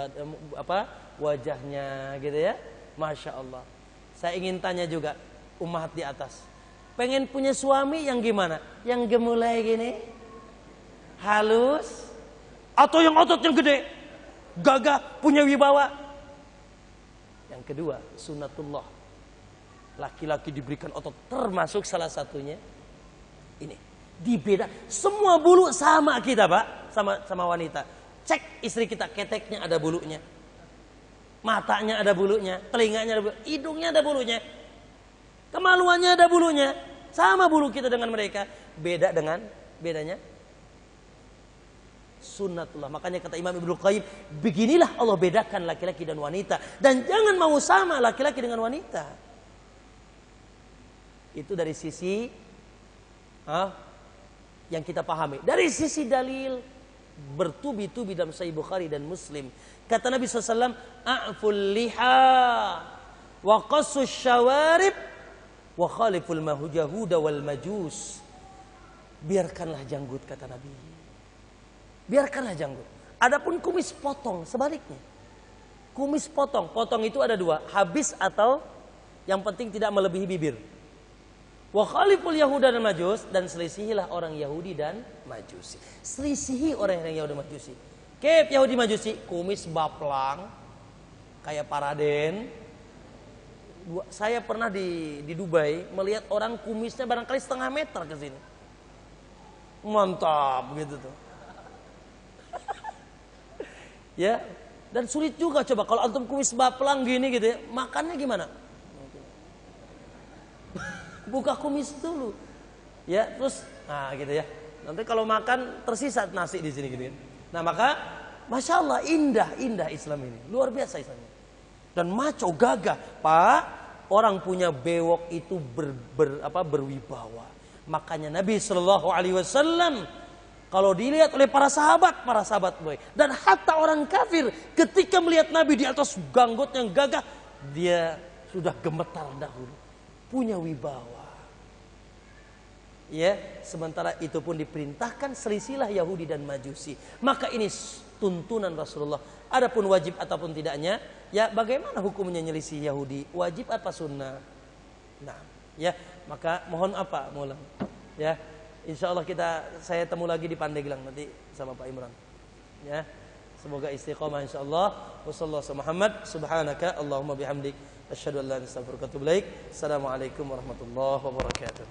wajahnya gitu ya. Masya Allah. Saya ingin tanya juga ummahat di atas. Pengen punya suami yang gimana? Yang gemulai gini, halus, atau yang ototnya gede, gagah, punya wibawa? Yang kedua, sunnatullah. Laki-laki diberikan otot, termasuk salah satunya ini. Dibeda, semua bulu sama kita Pak, sama wanita. Cek istri kita, keteknya ada bulunya, matanya ada bulunya, telinganya ada bulunya, hidungnya ada bulunya, kemaluannya ada bulunya. Sama bulu kita dengan mereka. Bedanya sunnatullah. Makanya kata Imam Ibnu Qayyim, beginilah Allah bedakan laki-laki dan wanita. Dan jangan mau sama laki-laki dengan wanita. Itu dari sisi yang kita pahami. Dari sisi dalil bertubi-tubi dalam Sahih Bukhari dan Muslim. Kata Nabi SAW, a'ful liha wa qassus syawarib wa khaliful yahuda wal majus. Biarkanlah janggut, kata Nabi. Biarkanlah janggut. Adapun kumis potong, sebaliknya. Kumis potong itu ada dua, habis atau yang penting tidak melebihi bibir. Wa khaliful yahuda dan majus, dan selisihilah orang Yahudi dan Majusi. Selisihi orang yang Yahudi dan Majusi. Kep Yahudi Majusi, kumis baplang kayak paraden. Saya pernah di Dubai melihat orang kumisnya barangkali 1/2 meter ke sini. Mantap gitu tuh. Ya, dan sulit juga coba kalau antum kumis baplang gini gitu ya, makannya gimana? Buka kumis dulu. Ya, terus gitu ya. Nanti kalau makan tersisa nasi di sini gitu. Nah, maka Masya Allah indah Islam ini. Luar biasa Islam ini. Dan maco gagah, Pak. Orang punya bewok itu berwibawa. Makanya Nabi Shallallahu Alaihi Wasallam kalau dilihat oleh para sahabat boy, dan hatta orang kafir ketika melihat Nabi di atas janggut yang gagah, dia sudah gemetar dahulu, punya wibawa. Ya, sementara itu pun diperintahkan selisilah Yahudi dan Majusi. Maka ini tuntunan Rasulullah. Adapun wajib ataupun tidaknya, ya bagaimana hukumnya nyelisih Yahudi? Wajib apa sunnah? Nah, ya maka mohon apa, Maulan? Ya, insya Allah saya temu lagi di Pandeglang nanti sama Pak Imran. Ya, semoga istiqomah insya Allah. Wassallallahu Muhammad, subhanaka Allahumma bihamdik, asyhadu an la ilaha illa anta astaghfiruka wa atubu ilaik. Assalamualaikum warahmatullahi wabarakatuh.